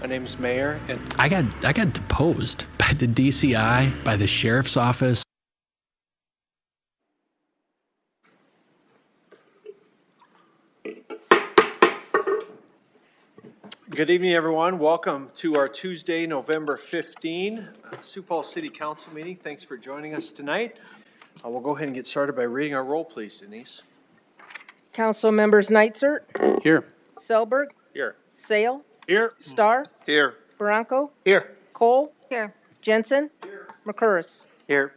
My name is Mayor, and I got deposed by the DCI, by the sheriff's office. good evening, everyone. Welcome to our Tuesday, November 15, Sioux Falls City Council meeting. Thanks for joining us tonight. We'll go ahead and get started by reading our roll, please, Denise. Council members Nitzert, Here. Selberg, Here. Sale, Here. Starr, Here. Barranco, Here. Cole, here. Jensen, here. McCurris. Here.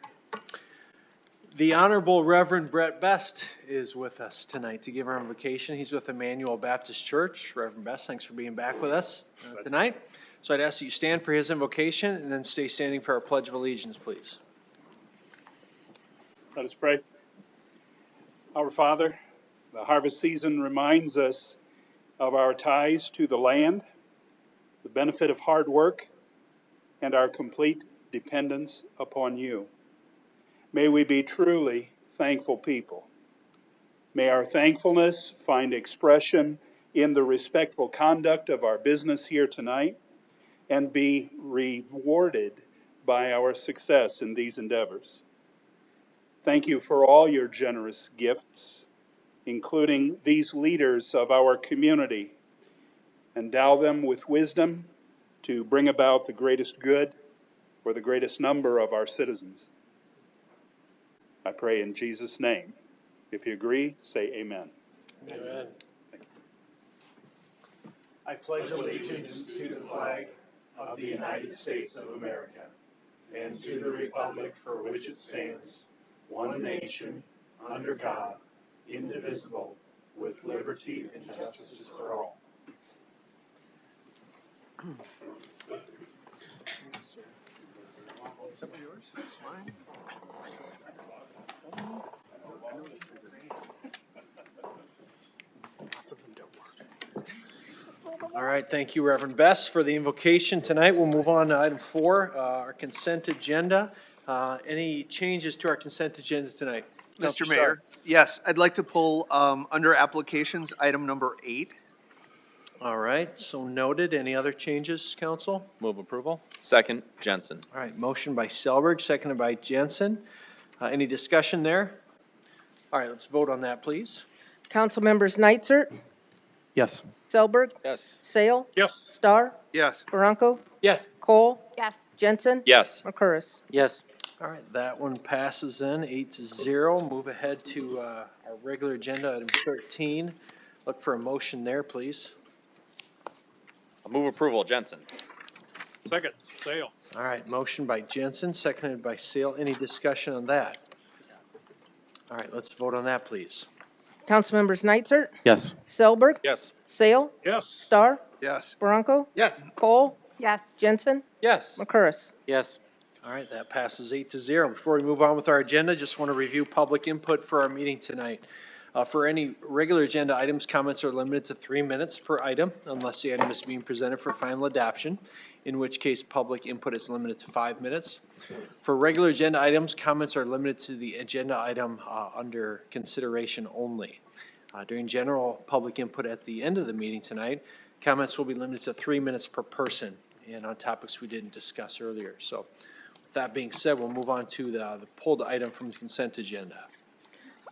The Honorable Reverend Brett Best is with us tonight to give our invocation. He's with Emmanuel Baptist Church. Reverend Best, thanks for being back with us tonight. So I'd ask that you stand for his invocation and then stay standing for our Pledge of Allegiance, please. Let us pray. Our Father, the harvest season reminds us of our ties to the land, the benefit of hard work, and our complete dependence upon you. May we be truly thankful people. May our thankfulness find expression in the respectful conduct of our business here tonight and be rewarded by our success in these endeavors. Thank you for all your generous gifts, including these leaders of our community. Endow them with wisdom to bring about the greatest good for the greatest number of our citizens. I pray in Jesus' name. If you agree, say amen. Amen. Thank you. I pledge allegiance to the flag of the United States of America and to the republic for which it stands, one nation, under God, indivisible, with liberty and justice for all. Some of yours? It's mine. All right, thank you, Reverend Best, for the invocation tonight. We'll move on to item 4, our consent agenda. Any changes to our consent agenda tonight? Mr. Mayor, yes, I'd like to pull under applications, item number 8. All right, so noted. Any other changes, council? Move approval. Second, Jensen. All right, motion by Selberg, seconded by Jensen. Any discussion there? All right, let's vote on that, please. Council members Nitzert, Yes. Selberg, Yes. Sale, Yes. Starr, Yes. Barranco, Yes. Cole, Yes. Jensen, Yes. McCurris. Yes. All right, that one passes then, 8-0. Move ahead to our regular agenda, item 13. Look for a motion there, please. I'll move approval, Jensen. Second, Sale. All right, motion by Jensen, seconded by Sale. Any discussion on that? All right, let's vote on that, please. Council members Nitzert, Yes. Selberg, Yes. Sale, Yes. Starr, Yes. Barranco, Yes. Cole, Yes. Jensen, Yes. McCurris. Yes. All right, that passes 8-0. Before we move on with our agenda, just want to review public input for our meeting tonight. For any regular agenda items, comments are limited to 3 minutes per item unless the item is being presented for final adoption, in which case public input is limited to 5 minutes. For regular agenda items, comments are limited to the agenda item under consideration only. During general public input at the end of the meeting tonight, comments will be limited to 3 minutes per person and on topics we didn't discuss earlier. So with that being said, we'll move on to the pulled item from the consent agenda.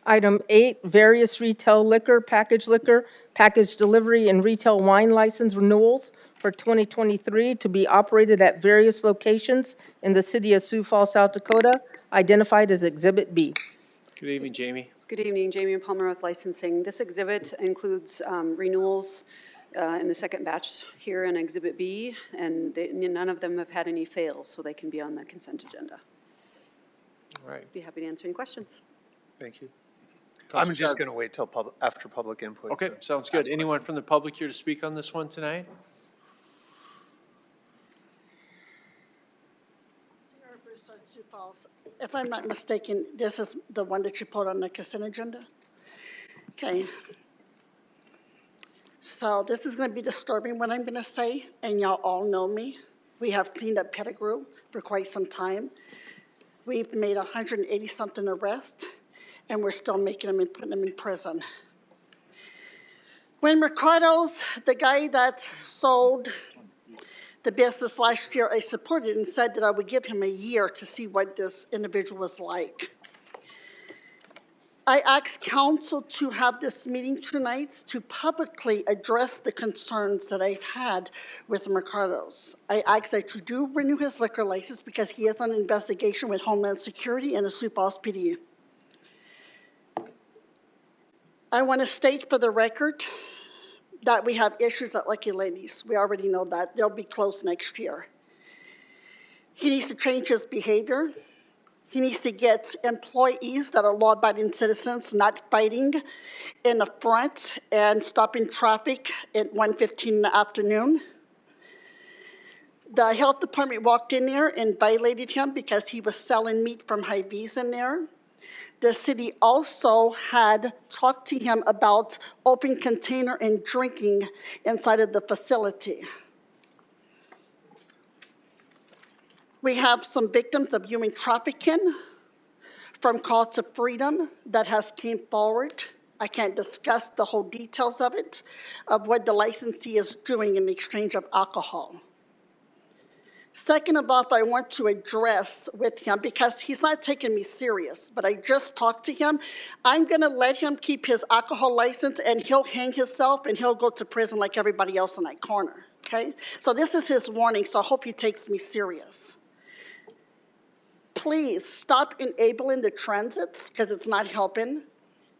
Item 8, various retail liquor, package delivery, and retail wine license renewals for 2023 to be operated at various locations in the city of Sioux Falls, South Dakota, identified as Exhibit B. Good evening, Jamie. Good evening, Jamie Palmer with licensing. This exhibit includes renewals in the second batch here in Exhibit B, and none of them have had any fails, so they can be on the consent agenda. All right, Be happy to answer any questions. thank you. I'm just going to wait till after public input. Okay, to sounds good. ask Anyone from the public here to speak on this one tonight? Sioux Falls. If I'm not mistaken, this is the one that you put on the consent agenda? Okay. So this is going to be disturbing what I'm going to say, and y'all all know me. We have cleaned up Pettigrew for quite some time. We've made 180-something arrests, and we're still making them and putting them in prison. When Mercado's, the guy that sold The business last year, I supported and said that I would give him a year to see what this individual was like. I asked council to have this meeting tonight to publicly address the concerns that I've had with Mercado's. I asked that you do renew his liquor license because he is on investigation with Homeland Security and the Sioux Falls PD. I want to state for the record that we have issues at Lucky Ladies. We already know that. They'll be closed next year. He needs to change his behavior. He needs to get employees that are law-abiding citizens, not fighting in the front and stopping traffic at 1:15 in the afternoon. The health department walked in there and violated him because he was selling meat from Hy-Vees in there. The city also had talked to him about open container and drinking inside of the facility. We have some victims of human trafficking from Call to Freedom that has came forward. I can't discuss the whole details of it, of what the licensee is doing in exchange of alcohol. Second of all, I want to address with him, because he's not taking me serious, but I just talked to him. I'm gonna let him keep his alcohol license and he'll hang himself and he'll go to prison like everybody else in that corner, okay? So this is his warning, so I hope he takes me serious. Please stop enabling the transits because it's not helping.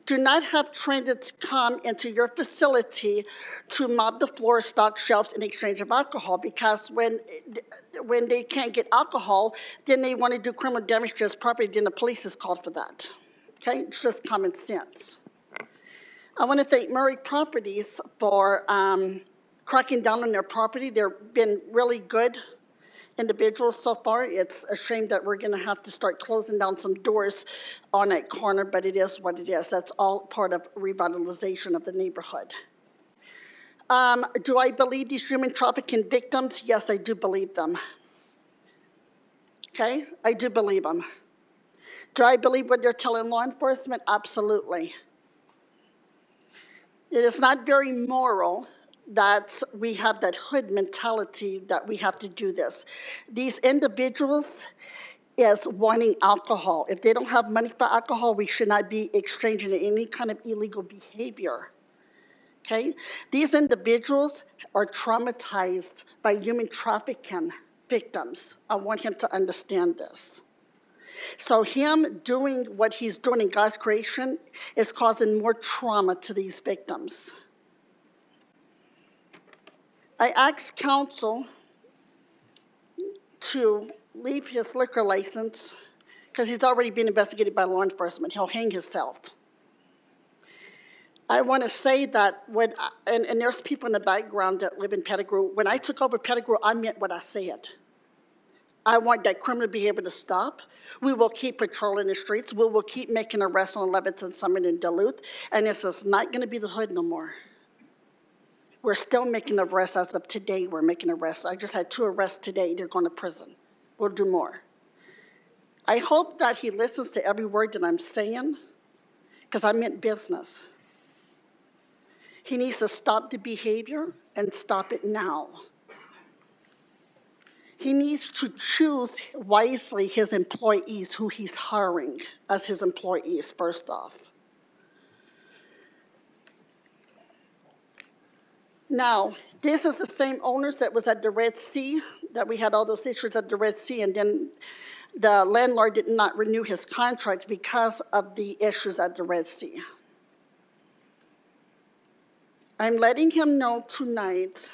Do not have transits come into your facility to mop the floor, stock shelves in exchange of alcohol, because when they can't get alcohol, then they want to do criminal damage to his property, then the police is called for that. Okay, it's just common sense. I want to thank Murray Properties for cracking down on their property. They've been really good individuals so far. It's a shame that we're going to have to start closing down some doors on that corner, but it is what it is. That's all part of revitalization of the neighborhood. Do I believe these human trafficking victims? Yes, I do believe them. Okay, I do believe them. Do I believe what they're telling law enforcement? Absolutely. It is not very moral that we have that hood mentality that we have to do this. These individuals is wanting alcohol. If they don't have money for alcohol, we should not be exchanging any kind of illegal behavior, okay? These individuals are traumatized by human trafficking victims. I want him to understand this. So him doing what he's doing in God's creation is causing more trauma to these victims. I asked council to leave his liquor license because he's already been investigated by law enforcement. He'll hang himself. I want to say that when, and there's people in the background that live in Pettigrew. When I took over Pettigrew, I meant what I said. I want that criminal behavior to stop. We will keep patrolling the streets. We will keep making arrests on 11th and Summit in Duluth. And this is not going to be the hood no more. We're still making arrests as of today. We're making arrests. I just had 2 arrests today. They're going to prison. We'll do more. I hope that he listens to every word that I'm saying, because I meant business. He needs to stop the behavior and stop it now. He needs to choose wisely his employees, who he's hiring as his employees, first off. Now, this is the same owners that was at the Red Sea, that we had all those issues at the Red Sea, and then the landlord did not renew his contract because of the issues at the Red Sea. I'm letting him know tonight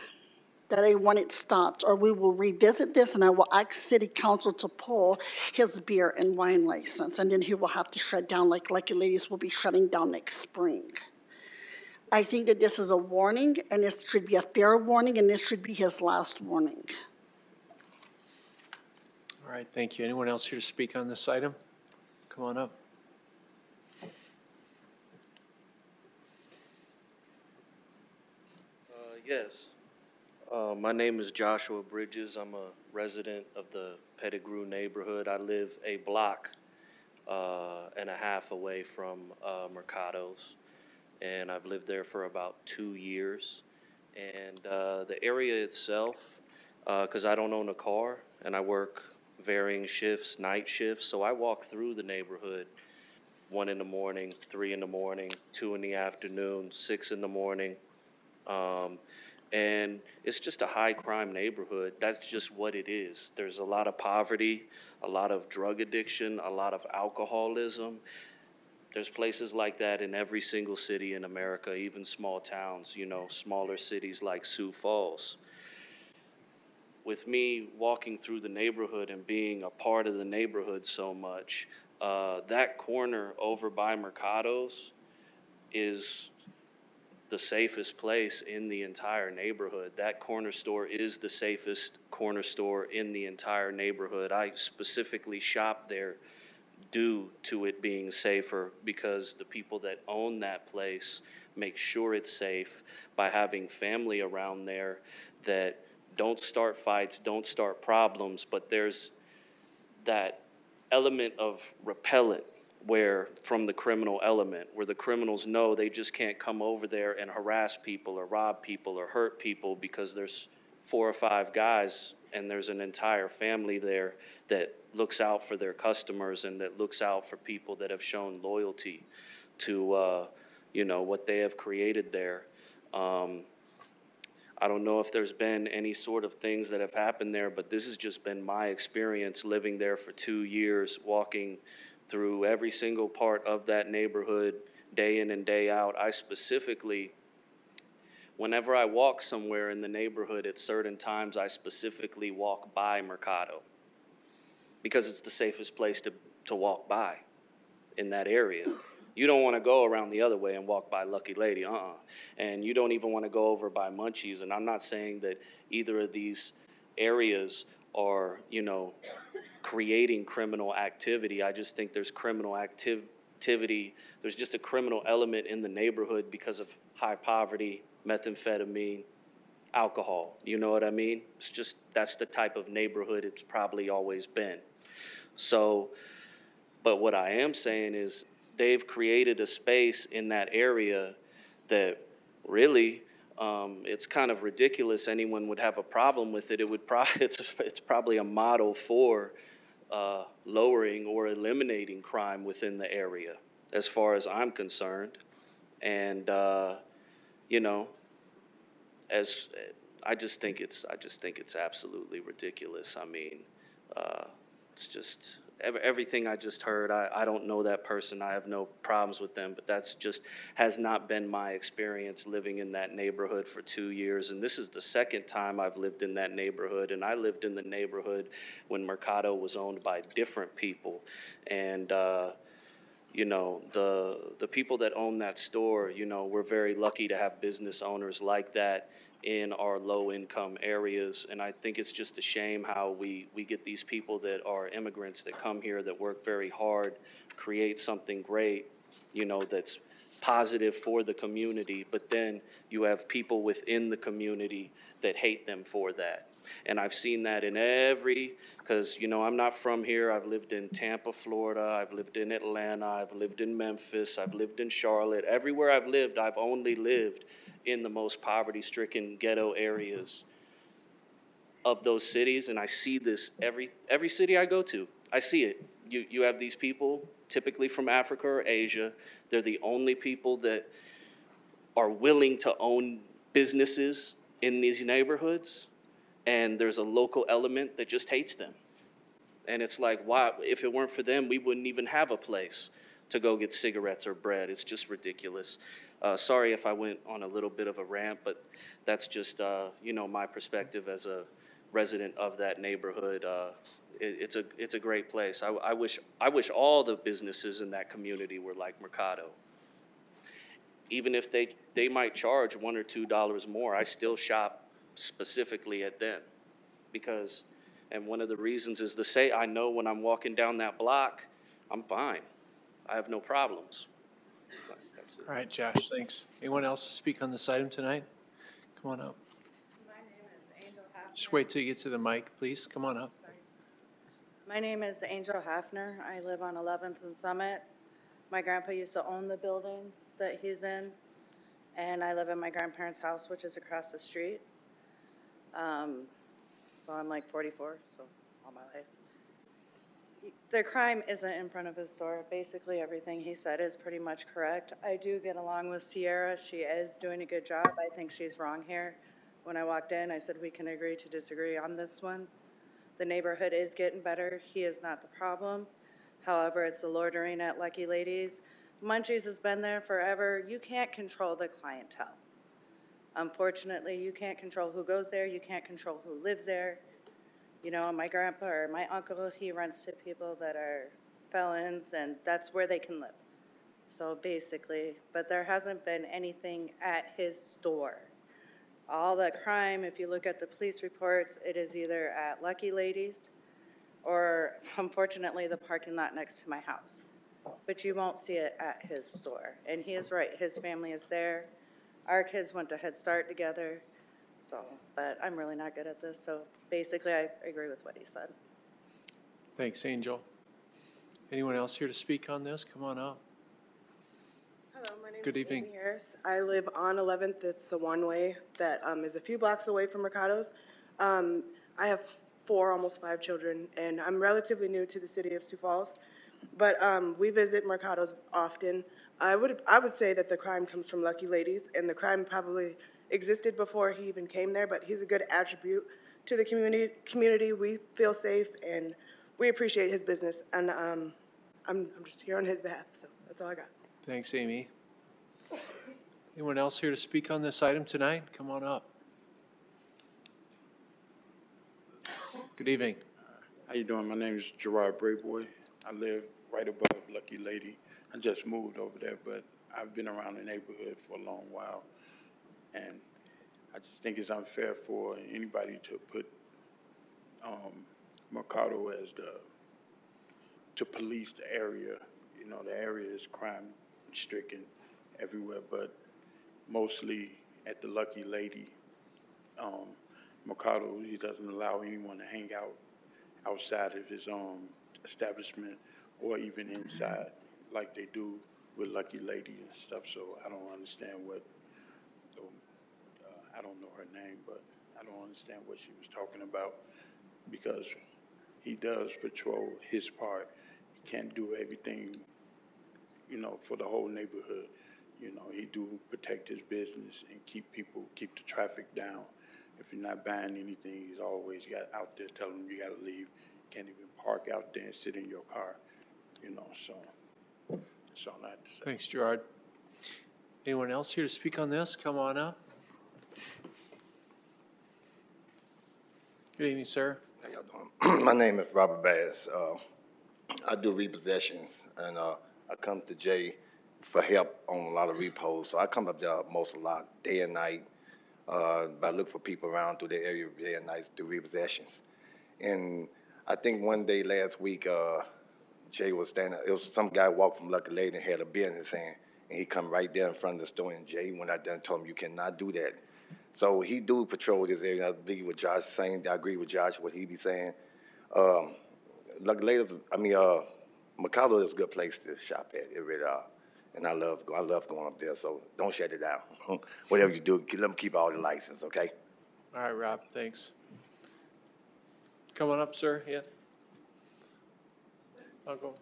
that I want it stopped, or we will revisit this, and I will ask City Council to pull his beer and wine license, and then he will have to shut down like Lucky Ladies will be shutting down next spring. I think that this is a warning, and this should be a fair warning, and this should be his last warning. All right, thank you. Anyone else here to speak on this item? Come on up. Yes. My name is Joshua Bridges. I'm a resident of the Pettigrew neighborhood. I live a block and a half away from Mercado's, and I've lived there for about 2 years. And the area itself, because I don't own a car and I work varying shifts, night shifts. So I walk through the neighborhood 1 in the morning, 3 in the morning, 2 in the afternoon, 6 in the morning. And it's just a high crime neighborhood. That's just what it is. There's a lot of poverty, a lot of drug addiction, a lot of alcoholism. There's places like that in every single city in America, even small towns, you know, smaller cities like Sioux Falls. With me walking through the neighborhood and being a part of the neighborhood so much, that corner over by Mercado's is the safest place in the entire neighborhood. That corner store is the safest corner store in the entire neighborhood. I specifically shop there due to it being safer because the people that own that place make sure it's safe by having family around there that don't start fights, don't start problems, but there's that element of repellent where from the criminal element, where the criminals know they just can't come over there and harass people or rob people or hurt people because there's 4 or 5 guys and there's an entire family there that looks out for their customers and that looks out for people that have shown loyalty to, you know, what they have created there. I don't know if there's been any sort of things that have happened there, but this has just been my experience living there for 2 years, walking through every single part of that neighborhood day in and day out. I specifically, whenever I walk somewhere in the neighborhood at certain times, I specifically walk by Mercado because it's the safest place to walk by in that area. You don't want to go around the other way and walk by Lucky Lady, And you don't even want to go over by Munchies. And I'm not saying that either of these areas are, you know, creating criminal activity. I just think there's criminal activity. There's just a criminal element in the neighborhood because of high poverty, methamphetamine, alcohol. You know what I mean? It's just, that's the type of neighborhood it's probably always been. So, but what I am saying is they've created a space in that area that really, it's kind of ridiculous anyone would have a problem with it. It would it's probably a model for lowering or eliminating crime within the area, as far as I'm concerned. And you know, as I just think it's absolutely ridiculous. I mean, it's just everything I just heard. I don't know that person. I have no problems with them, but that's just has not been my experience living in that neighborhood for 2 years. And this is the second time I've lived in that neighborhood. And I lived in the neighborhood when Mercado was owned by different people. And you know, the people that own that store, you know, we're very lucky to have business owners like that in our low-income areas. And I think it's just a shame how we get these people that are immigrants that come here that work very hard, create something great, you know, that's positive for the community, but then you have people within the community that hate them for that. And I've seen that in because, you know, I'm not from here. I've lived in Tampa, Florida. I've lived in Atlanta. I've lived in Memphis. I've lived in Charlotte. Everywhere I've lived, I've only lived in the most poverty-stricken ghetto areas of those cities. And I see this every city I go to. I see it. You have these people, typically from Africa or Asia. They're the only people that are willing to own businesses in these neighborhoods. And there's a local element that just hates them. And it's like, why? If it weren't for them, we wouldn't even have a place to go get cigarettes or bread. It's just ridiculous. Sorry if I went on a little bit of a rant, but that's just, you know, my perspective as a resident of that neighborhood. It's a great place. I wish all the businesses in that community were like Mercado. Even if they might charge $1 or $2 more, I still shop specifically at them because, and one of the reasons is to say, I know when I'm walking down that block, I'm fine. I have no problems. That's it. All right, Josh, thanks. Anyone else to speak on this item tonight? Come on up. My name is Angel Hafner. Just wait till you get to the mic, please. Come on up. Sorry. My name is Angel Hafner. I live on 11th and Summit. My grandpa used to own the building that he's in, and I live in my grandparents' house, which is across the street. so I'm like 44, so all my life. The crime isn't in front of his store. Basically, everything he said is pretty much correct. I do get along with Sierra. She is doing a good job. I think she's wrong here. When I walked in, I said we can agree to disagree on this one. The neighborhood is getting better. He is not the problem. However, it's the loitering at Lucky Ladies. Munchies has been there forever. You can't control the clientele. Unfortunately, you can't control who goes there. You can't control who lives there. You know, my grandpa or my uncle, he rents to people that are felons, and that's where they can live. So basically, but there hasn't been anything at his store. All the crime, if you look at the police reports, it is either at Lucky Ladies or, unfortunately, the parking lot next to my house. But you won't see it at his store. And he is right, his family is there. Our kids went to Head Start together. So, but I'm really not good at this, so basically I agree with what he said. Thanks, Angel. Anyone else here to speak on this? Come on up. Hello, my name Good is evening. Amy Harris. I live on 11th. It's the one-way that is a few blocks away from Mercado's. I have 4, almost 5 children, and I'm relatively new to the city of Sioux Falls, but we visit Mercado's often. I would say that the crime comes from Lucky Ladies, and the crime probably existed before he even came there, but he's a good attribute to the community. We feel safe, and we appreciate his business, and I'm just here on his behalf, so that's all I got. Thanks, Amy. Anyone else here to speak on this item tonight? Come on up. Good evening. How you doing? My name is Gerard Brayboy. I live right above Lucky Lady. I just moved over there, but I've been around the neighborhood for a long while. And I just think it's unfair for anybody to put Mercado as to police the area. You know, the area is crime stricken everywhere, but mostly at the Lucky Lady. Mercado, he doesn't allow anyone to hang out outside of his establishment or even inside like they do with Lucky Lady and stuff. So I don't understand I don't know her name, but I don't understand what she was talking about, because he does patrol his part. He can't do everything, you know, for the whole neighborhood. You know, he do protect his business and keep the traffic down. If you're not buying anything, he's always got out there telling them you got to leave. Can't even park out there and sit in your car, you know, so that's all I have to say. Thanks, Gerard. Anyone else here to speak on this? Come on up. Good evening, sir. How y'all doing? My name is Robert Bass. I do repossessions, and I come to Jay for help on a lot of repos. So I come up there a lot, day and night. I look for people around through the area day and night do repossessions. And I think one day last week, Jay was standing. It was some guy walked from Lucky Lady and had a beer in his hand, and he come right there in front of the store. And Jay went out there and told him, "You cannot do that." So he do patrol this area. I believe what Josh is saying. I agree with Josh what he be saying. Lucky Lady, Mercado is a good place to shop at. It really are. And I love going up there. So don't shut it down. Whatever you do, let them keep all the license, okay? All right, Rob, thanks. Come on up, sir. Yeah. I'll go.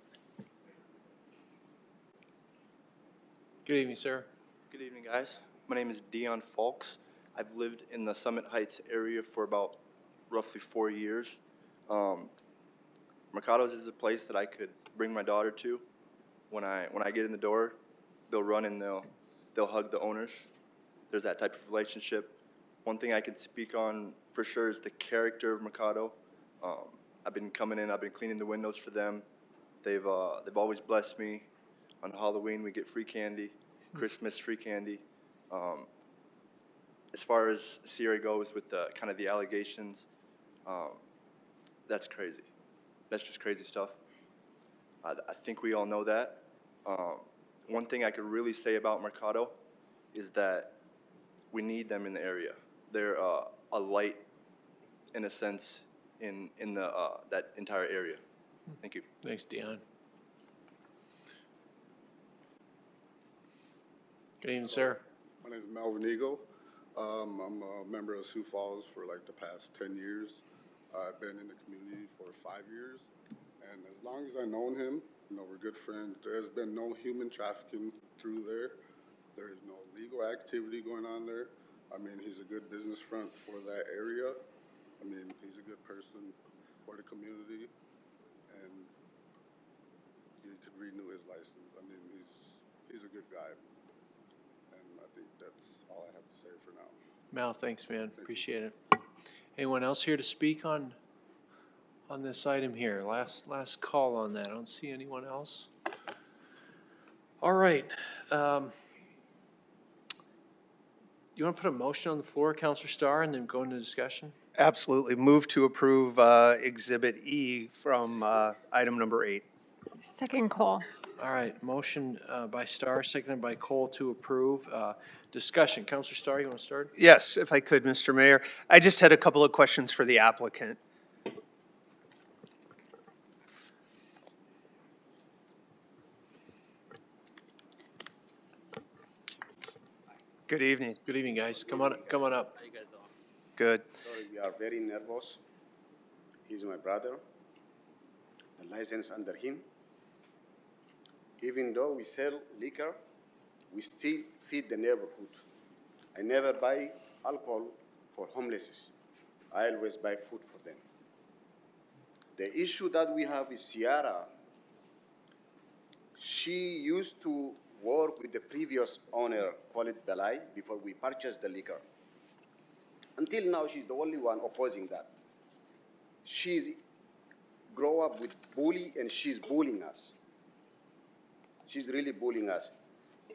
Good evening, sir. Good evening, guys. My name is Dion Falks. I've lived in the Summit Heights area for about roughly 4 years. Mercado's is a place that I could bring my daughter to. When I get in the door, they'll run and they'll hug the owners. There's that type of relationship. One thing I can speak on for sure is the character of Mercado. I've been coming in, I've been cleaning the windows for them. They've always blessed me. On Halloween, we get free candy, Christmas free candy. As far as Sierra goes with the kind of the allegations, that's crazy. That's just crazy stuff. I think we all know that. One thing I could really say about Mercado is that we need them in the area. They're a light, in a sense, in that entire area. Thank you. Thanks, Dion. Good evening, sir. My name is Melvin Eagle. I'm a member of Sioux Falls for like the past 10 years. I've been in the community for 5 years, and as long as I've known him, we're good friends. There's been no human trafficking through there. There is no legal activity going on there. I mean, he's a good business front for that area. I mean, he's a good person for the community, and you could renew his license. I mean, he's a good guy, and I think that's all I have to say for now. Mal, thanks, man. Appreciate it. Anyone else here to speak on this item here? Last call on that. I don't see anyone else. All right. You want to put a motion on the floor, Councilor Starr, and then go into discussion? Absolutely. Move to approve Exhibit E from item number 8. Second call. All right. Motion by Starr, seconded by Cole to approve. Discussion. Councilor Starr, you want to start? Yes, if I could, Mr. Mayor. I just had a couple of questions for the applicant. Good evening. Good evening, guys. Come on up. How you guys doing? Good. Sorry, we are very nervous. He's my brother. The license under him. Even though we sell liquor, we still feed the neighborhood. I never buy alcohol for homeless. I always buy food for them. The issue that we have is Ciara. She used to work with the previous owner, call it Belay, before we purchased the liquor. Until now, she's the only one opposing that. She's grow up with bully, and she's bullying us. She's really bullying us.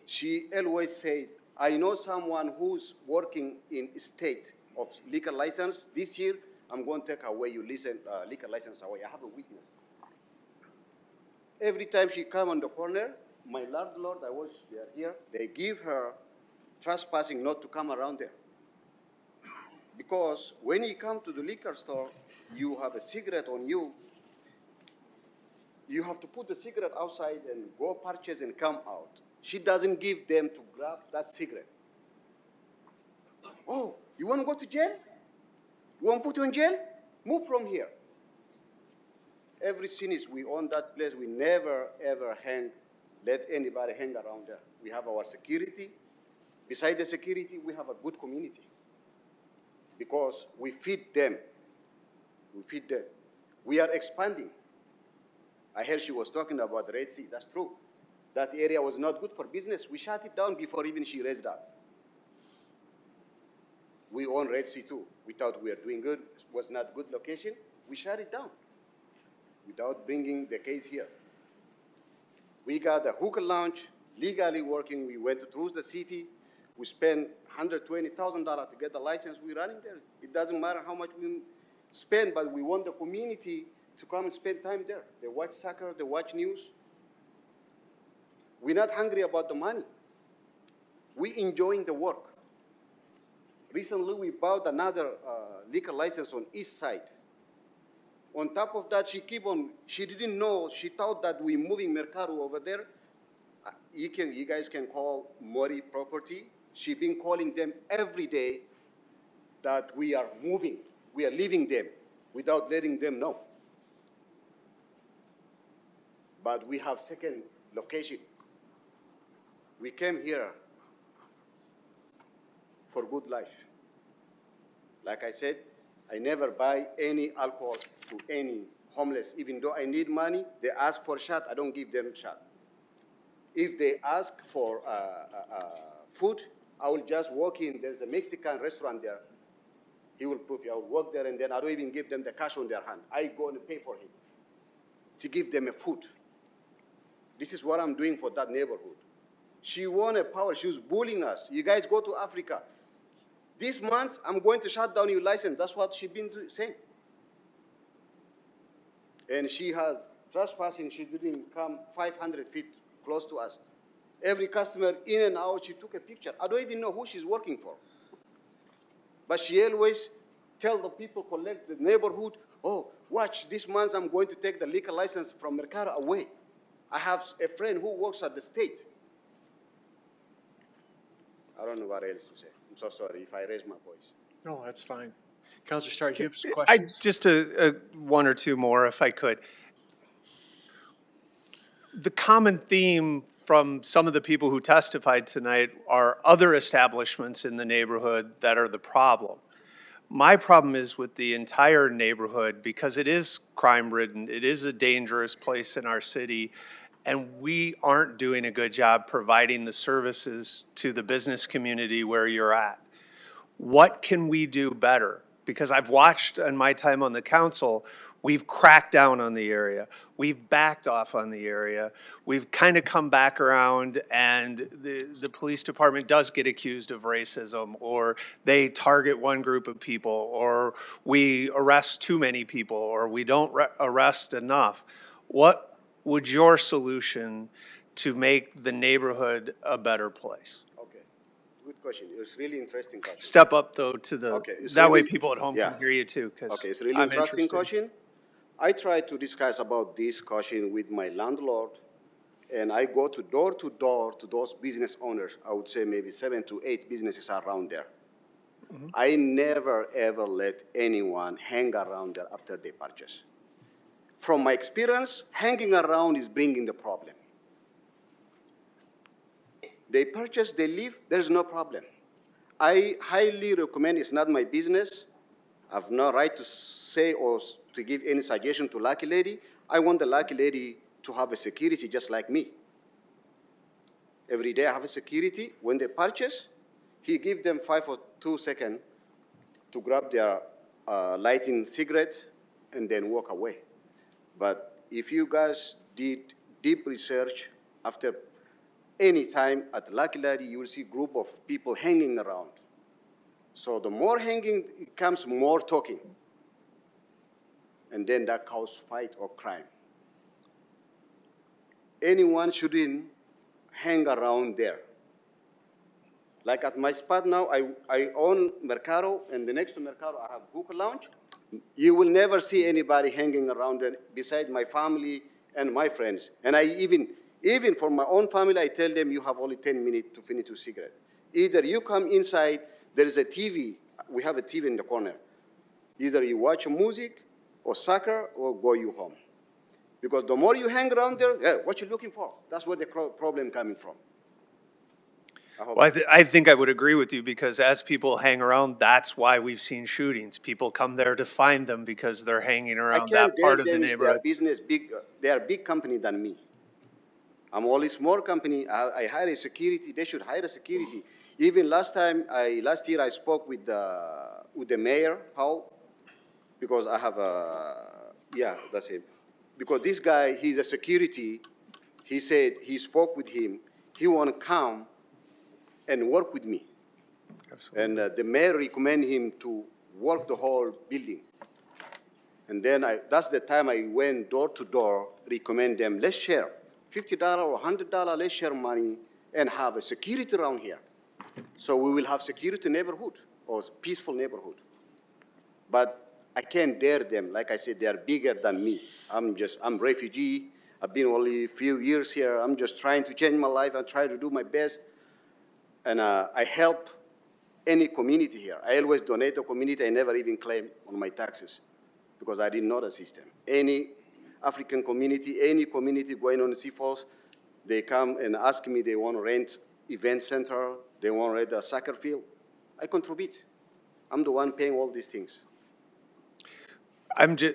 She always said, I know someone who's working in state of liquor license. This year, I'm going to take away your liquor license away. I have a witness. Every time she come on the corner, my landlord, I was here, they give her trespassing not to come around there. Because when you come to the liquor store, you have a cigarette on you. You have to put the cigarette outside and go purchase and come out. She doesn't give them to grab that cigarette. Oh, you want to go to jail? You want to put you in jail? Move from here. Every since we own that place, we never ever let anybody hang around there. We have our security. Beside the security, we have a good community. Because we feed them. We feed them. We are expanding. I heard she was talking about the Red Sea. That's true. That area was not good for business. We shut it down before even she raised up. We own Red Sea too. We thought we were doing good. It was not good location. We shut it down without bringing the case here. We got a hookah lounge legally working. We went through the city. We spent $120,000 to get the license. We're running there. It doesn't matter how much we spend, but we want the community to come and spend time there. They watch soccer, they watch news. We're not hungry about the money. We're enjoying the work. Recently, we bought another liquor license on East Side. On top of that, she didn't know, she thought that we're moving Mercado over there. You guys can call Mori Property. She's been calling them every day that we are moving. We are leaving them without letting them know. But we have second location. We came here for good life. Like I said, I never buy any alcohol to any homeless. Even though I need money, they ask for a shot, I don't give them a shot. If they ask for food, I will just walk in. There's a Mexican restaurant there. He will prove you. I will walk there, and then I don't even give them the cash on their hand. I go and pay for him to give them a food. This is what I'm doing for that neighborhood. She wanted power. She was bullying us. You guys go to Africa. This month, I'm going to shut down your license. That's what she's been saying. And she has trespassing. She didn't come 500 feet close to us. Every customer in and out, she took a picture. I don't even know who she's working for. But she always tell the people, collect the neighborhood, oh, watch, this month I'm going to take the liquor license from Mercado away. I have a friend who works at the state. I don't know what else to say. I'm so sorry if I raise my voice. No, that's fine. Counselor Starr, do you have some I, questions? just one or two more if I could. The common theme from some of the people who testified tonight are other establishments in the neighborhood that are the problem. My problem is with the entire neighborhood because it is crime-ridden. It is a dangerous place in our city, and we aren't doing a good job providing the services to the business community where you're at. What can we do better? Because I've watched in my time on the council, we've cracked down on the area. We've backed off on the area. We've kind of come back around, and the police department does get accused of racism, or they target one group of people, or we arrest too many people, or we don't arrest enough. What would your solution to make the neighborhood a better place? Okay, good question. It's really interesting question. Step up though to the, Okay, it's that way really- people at home yeah. can hear you too, because Okay, it's really I'm interesting interested. question. I try to discuss about this question with my landlord, and I go to door to those business owners. I would say maybe 7 to 8 businesses around there. I never ever let anyone hang around there after they purchase. From my experience, hanging around is bringing the problem. They purchase, they leave, there's no problem. I highly recommend, it's not my business. I've no right to say or to give any suggestion to Lucky Lady. I want the Lucky Lady to have a security just like me. Every day I have a security. When they purchase, he give them 5 or 2 seconds to grab their lighting cigarette and then walk away. But if you guys did deep research after any time at Lucky Lady, you will see a group of people hanging around. So the more hanging, it comes more talking. And then that causes fight or crime. Anyone shouldn't hang around there. Like at my spot now, I own Mercado, and the next to Mercado, I have Book Lounge. You will never see anybody hanging around there beside my family and my friends. And I even for my own family, I tell them you have only 10 minutes to finish your cigarette. Either you come inside, there is a TV. We have a TV in the corner. Either you watch music or soccer or go you home. Because the more you hang around there, yeah, what you looking for? That's where the problem coming from. Well, I think I would agree with you because as people hang around, that's why we've seen shootings. People come there to find them because they're hanging I around can't that part of the them is their neighborhood. business big. They are a big company than me. I'm only small company. I hire a security. They should hire a security. Even last year I spoke with the mayor, Paul, because I have yeah, that's him. Because this guy, he's a security. He said he spoke with him. He want to come and work with me. Absolutely. And the mayor recommended him to work the whole building. And then that's the time I went door to door, recommend them, let's share $50 or $100, let's share money and have a security around here. So we will have security neighborhood or peaceful neighborhood. But I can't dare them. Like I said, they are bigger than me. I'm refugee. I've been only a few years here. I'm just trying to change my life. I try to do my best. And I help any community here. I always donate to community. I never even claim on my taxes because I didn't know the system. Any African community, any community going on in Sioux Falls, they come and ask me they want to rent event center, they want to rent a soccer field. I contribute. I'm the one paying all these things.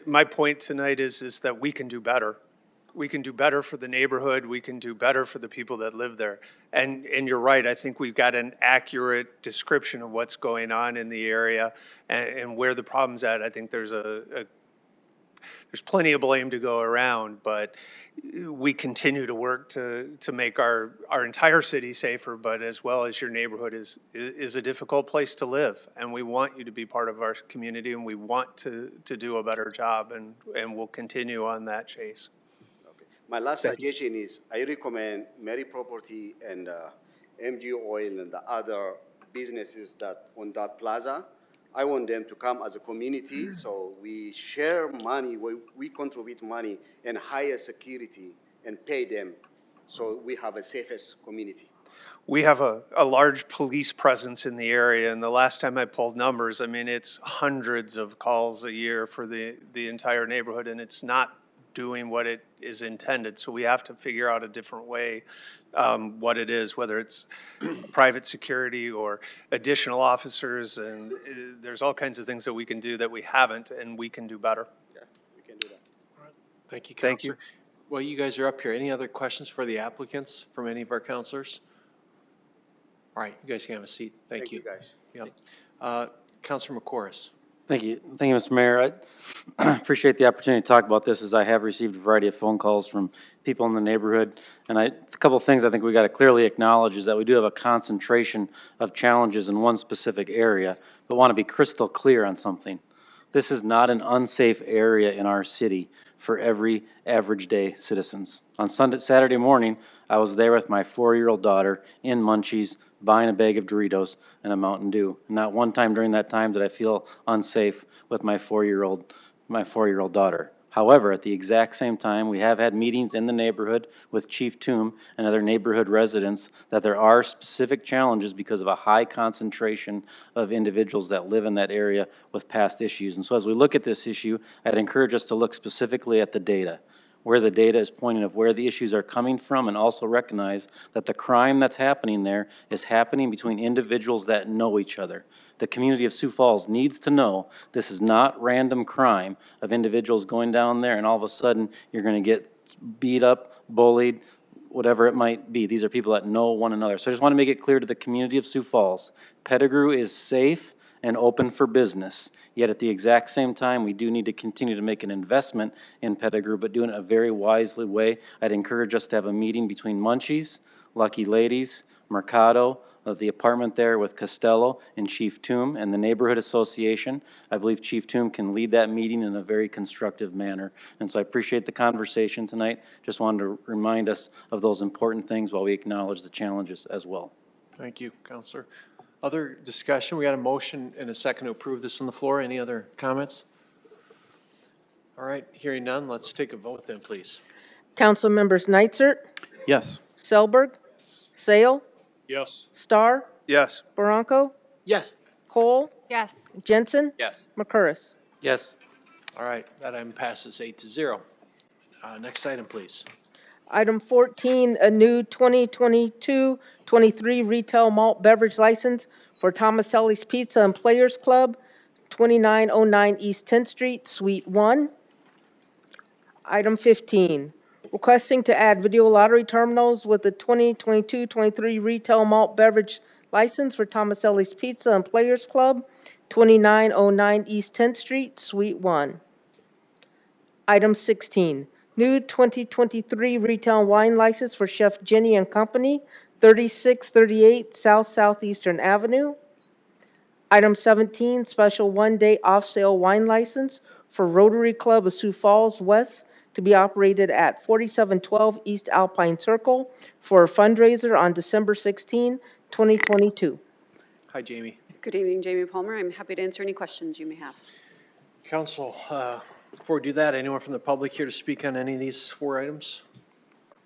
My point tonight is that we can do better. We can do better for the neighborhood. We can do better for the people that live there. And you're right. I think we've got an accurate description of what's going on in the area and where the problem's at. I think there's there's plenty of blame to go around, but we continue to work to make our entire city safer, but as well as your neighborhood is a difficult place to live. And we want you to be part of our community, and we want to do a better job, and we'll continue on that chase. My last suggestion is I recommend Mary Property and MG Oil and the other businesses that on that plaza. I want them to come as a community, so we share money, we contribute money and hire security and pay them, so we have a safest community. we have a large police presence in the area, and the last time I pulled numbers, I mean, it's hundreds of calls a year for the entire neighborhood, and it's not doing what it is intended. So we have to figure out a different way, what it is, whether it's private security or additional officers, and there's all kinds of things that we can do that we haven't, and we can do better. Yeah, we can do that. Thank you, Thank Counselor. Well, you guys are up here. Any other questions for the applicants from any of our counselors? All right, you guys can have a seat. Thank you. guys. Yep. Counselor McCoris. Thank you. Thank you, Mr. Mayor. I appreciate the opportunity to talk about this, as I have received a variety of phone calls from people in the neighborhood. And a couple of things I think we got to clearly acknowledge is that we do have a concentration of challenges in one specific area, but want to be crystal clear on something. This is not an unsafe area in our city for every average day citizens. On Saturday morning, I was there with my 4-year-old daughter in Munchies, buying a bag of Doritos and a Mountain Dew. Not one time during that time did I feel unsafe with my 4-year-old daughter. However, at the exact same time, we have had meetings in the neighborhood with Chief Toom and other neighborhood residents that there are specific challenges because of a high concentration of individuals that live in that area with past issues. And so as we look at this issue, I'd encourage us to look specifically at the data, where the data is pointing of where the issues are coming from, and also recognize that the crime that's happening there is happening between individuals that know each other. The community of Sioux Falls needs to know this is not random crime of individuals going down there and all of a sudden you're going to get beat up, bullied, whatever it might be. These are people that know one another. So I just want to make it clear to the community of Sioux Falls, Pettigrew is safe and open for business. Yet at the exact same time, we do need to continue to make an investment in Pettigrew, but doing it in a very wisely way. I'd encourage us to have a meeting between Munchies, Lucky Ladies, Mercado, the apartment there with Costello and Chief Toom and the Neighborhood Association. I believe Chief Toom can lead that meeting in a very constructive manner. And so I appreciate the conversation tonight. Just wanted to remind us of those important things while we acknowledge the challenges as well. Thank you, Counselor. Other discussion? We got a motion and a second to approve this on the floor. Any other comments? All right, hearing none, let's take a vote then, please. Council members Nitzert, Yes. Selberg, Sale, Yes. Starr, Yes. Barranco, Yes. Cole, Yes. Jensen, Yes. McCurris. Yes. All right, that item passes 8-0. Next item, please. Item 14, a new 2022-23 retail malt beverage license for Tomaselli's Pizza and Players Club, 2909 East 10th Street, Suite 1. Item 15, requesting to add video lottery terminals with the 2022-23 retail malt beverage license for Tomaselli's Pizza and Players Club, 2909 East 10th Street, Suite 1. Item 16, new 2023 retail wine license for Chef Jenny and Company, 3638 South Southeastern Avenue. Item 17, special one-day off-sale wine license for Rotary Club of Sioux Falls West to be operated at 4712 East Alpine Circle for a fundraiser on December 16, 2022. Hi, Jamie. Good evening, Jamie Palmer. I'm happy to answer any questions you may have. Council, before we do that, anyone from the public here to speak on any of these 4 items?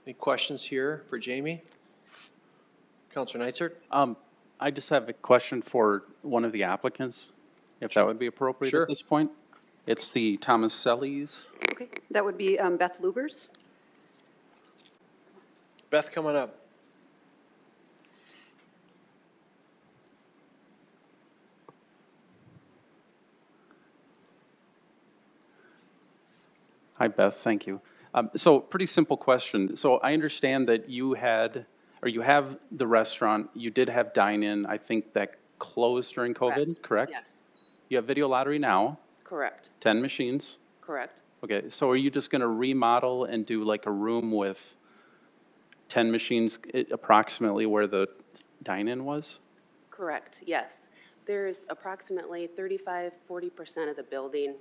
Any questions here for Jamie? Councilor Nitzert? I just have a question for one of the applicants, if that would be appropriate Sure. at this point. It's the Tomaselli's. Okay, that would be Beth Lubers. Beth, come on up. Hi, Beth, thank you. So pretty simple question. So I understand that you had, or you have the restaurant, you did have dine-in, I think that closed during COVID, correct? Yes, You have video lottery now, correct, 10 machines. correct. Okay, so are you just going to remodel and do like a room with 10 machines approximately where the dine-in was? Correct, yes. There's approximately 35–40% of the building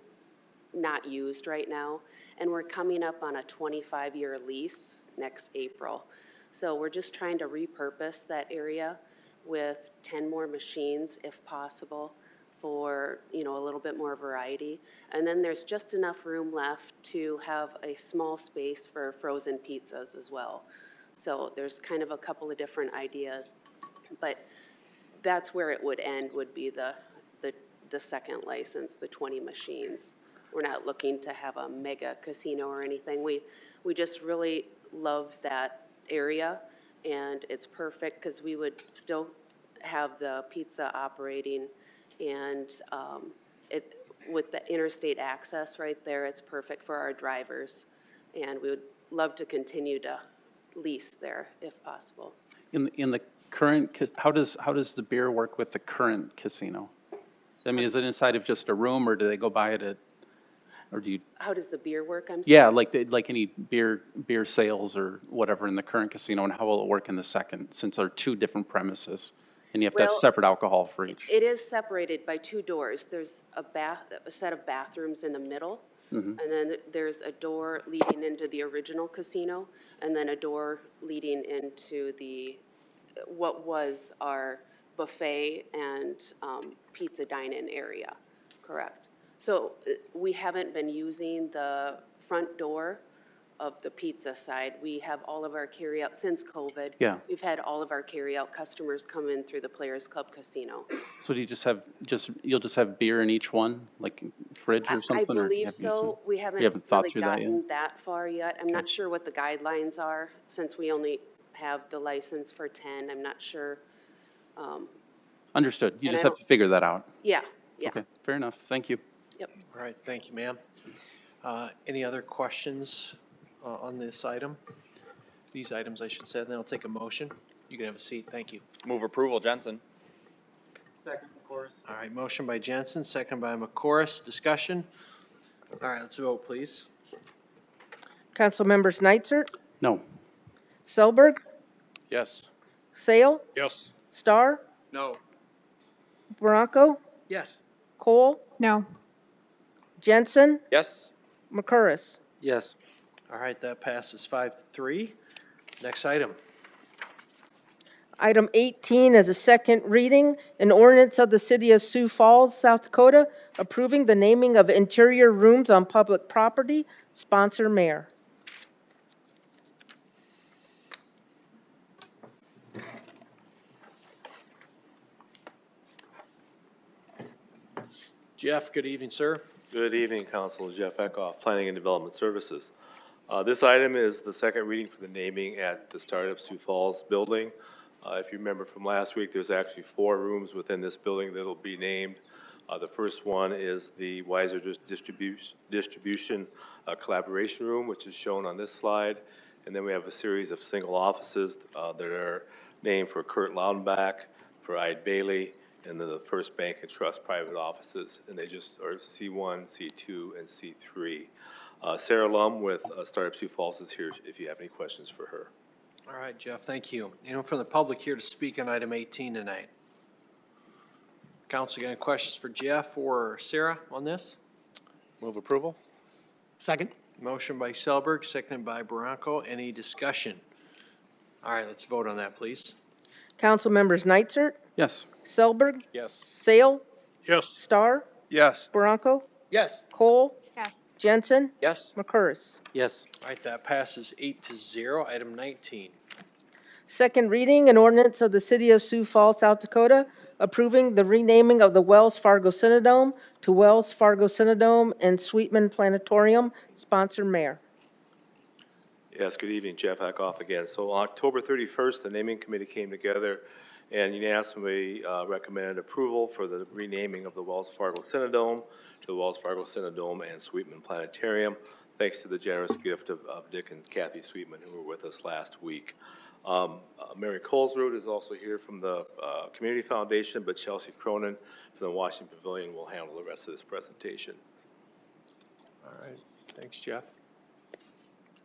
not used right now, and we're coming up on a 25-year lease next April. So we're just trying to repurpose that area with 10 more machines if possible for, a little bit more variety. And then there's just enough room left to have a small space for frozen pizzas as well. So there's kind of a couple of different ideas But that's where it would end, would be the second license, the 20 machines. We're not looking to have a mega casino or anything. We just really love that area, and it's perfect because we would still have the pizza operating, and with the interstate access right there, it's perfect for our drivers, and we would love to continue to lease there if possible. In the current, how does the beer work with the current casino? I mean, is it inside of just a room, or do they go by it at, or do you? How does the beer work? I'm sorry. Yeah, like any beer sales or whatever in the current casino, and how will it work in the second, since they're two different premises, and you have to have Well, separate alcohol for each? It is separated by 2 doors. There's a set of bathrooms in the middle, Mhm. and then there's a door leading into the original casino, and then a door leading into what was our buffet and pizza dine-in area, correct? So we haven't been using the front door of the pizza side. We have all of our carryout, since COVID. Yeah. We've had all of our carryout customers come in through the Players Club Casino. So do you you'll just have beer in each one, like fridge or something? I or believe have so. We haven't thought really through that yet? gotten that far yet. I'm not sure what the guidelines are, since we only have the license for 10. I'm not sure. Understood. You And just I have to figure that out. Yeah, yeah. Okay, fair enough. Thank you. Yep. All right, thank you, ma'am. Any other questions on this item? These items, I should say, then I'll take a motion. You can have a seat, thank you. Move approval, Jensen. Second, of course. All right, motion by Jensen, second by McCoris. Discussion? All right, let's vote, please. Council members Nitzert, No. Selberg, Yes. Sale, Yes. Star, No. Bronco, Yes. Cole, No. Jensen, Yes. McCurris. Yes. All right, that passes 5-3. Next item. Item 18 is a second reading, an ordinance of the City of Sioux Falls, South Dakota, approving the naming of interior rooms on public property. Sponsor Mayor. Jeff, good evening, sir. Good evening, Council. Jeff Eckhoff, Planning and Development Services. This item is the second reading for the naming at the Startup Sioux Falls building. If you remember from last week, there's actually 4 rooms within this building that will be named. The first one is the Weiser Distribution Collaboration Room, which is shown on this slide. And then we have a series of single offices that are named for Kurt Laudenbach, for Ide Bailey, and then the First Bank and Trust private offices, and they just are C1, C2, and C3. Sarah Lum with Startup Sioux Falls is here if you have any questions for her. All right, Jeff, thank you. Anyone from the public here to speak on item 18 tonight? Council, got any questions for Jeff or Sarah on this? Move approval? Second. Motion by Selberg, seconded by Bronco. Any discussion? All right, let's vote on that, please. Council members Nitzert, Yes. Selberg, Yes. Sale, Yes. Star, Yes. Bronco, Yes. Cole, Yes. Jensen, Yes. McCurris. Yes. All right, that passes 8-0. Item 19. Second reading, an ordinance of the City of Sioux Falls, South Dakota, approving the renaming of the Wells Fargo Cinedome to Wells Fargo Cinedome and Sweetman Planetarium. Sponsor Mayor. Yes, good evening, Jeff Eckhoff again. So on October 31st, the naming committee came together and unanimously recommended approval for the renaming of the Wells Fargo Cinedome to the Wells Fargo Cinedome and Sweetman Planetarium, thanks to the generous gift of Dick and Kathy Sweetman, who were with us last week. Mary Colesroot is also here from the Community Foundation, but Chelsea Cronin from the Washington Pavilion will handle the rest of this presentation. All right, thanks, Jeff.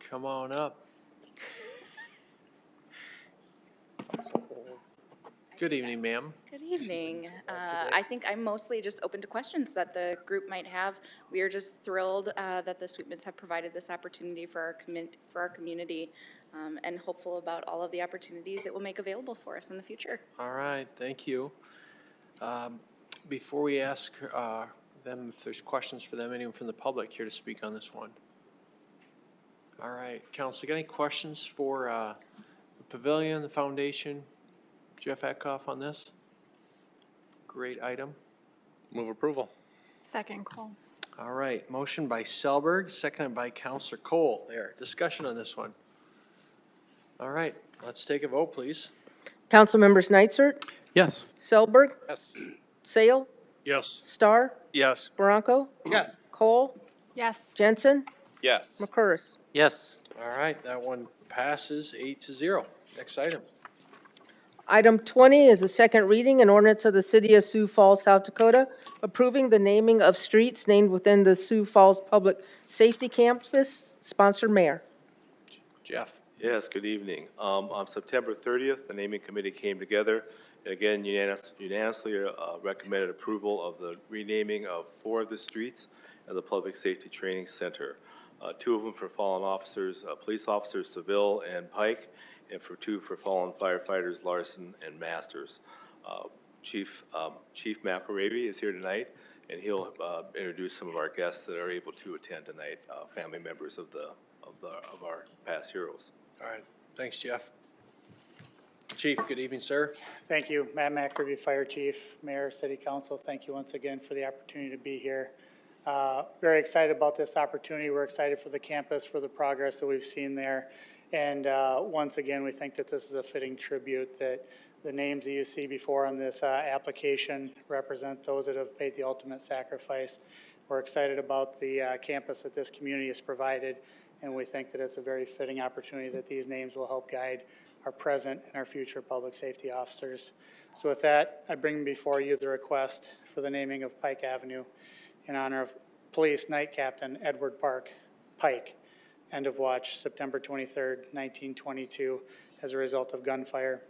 Come on up. Good evening, ma'am. Good evening. I think I'm mostly just open to questions that the group might have. We are just thrilled that the Sweetmans have provided this opportunity for our community, and hopeful about all of the opportunities it will make available for us in the future. All right, thank you. Before we ask them if there's questions for them, anyone from the public here to speak on this one? All right, Council, got any questions for the pavilion, the foundation? Jeff Eckhoff on this? Great item. Move approval. Second, Cole. All right, motion by Selberg, seconded by Counselor Cole. There, discussion on this one. All right, let's take a vote, please. Councilmembers Nitzert, Yes. Selberg, Yes. Sale, Yes. Starr, Yes. Bronco, Yes. Cole, Yes. Jensen, Yes. McCurris. Yes. All right, that one passes 8-0. Next item. Item 20 is a second reading, an ordinance of the City of Sioux Falls, South Dakota, approving the naming of streets named within the Sioux Falls Public Safety Campus. Sponsor Mayor. Jeff. Yes, good evening. On September 30th, the naming committee came together and again unanimously recommended approval of the renaming of 4 of the streets at the Public Safety Training Center. 2 of them for fallen officers, police officers Seville and Pike, and for 2 for fallen firefighters Larson and Masters. Chief McElravy is here tonight, and he'll introduce some of our guests that are able to attend tonight, family members of our past heroes. All right, thanks, Jeff. Chief, good evening, sir. Thank you. Matt McElravy, Fire Chief, Mayor, City Council. Thank you once again for the opportunity to be here. Very excited about this opportunity. We're excited for the campus, for the progress that we've seen there. And once again, we think that this is a fitting tribute, that the names that you see before on this application represent those that have paid the ultimate sacrifice. We're excited about the campus that this community has provided, and we think that it's a very fitting opportunity that these names will help guide our present and our future public safety officers. So with that, I bring before you the request for the naming of Pike Avenue in honor of Police Night Captain Edward Park Pike, end of watch September 23rd, 1922, as a result of gunfire.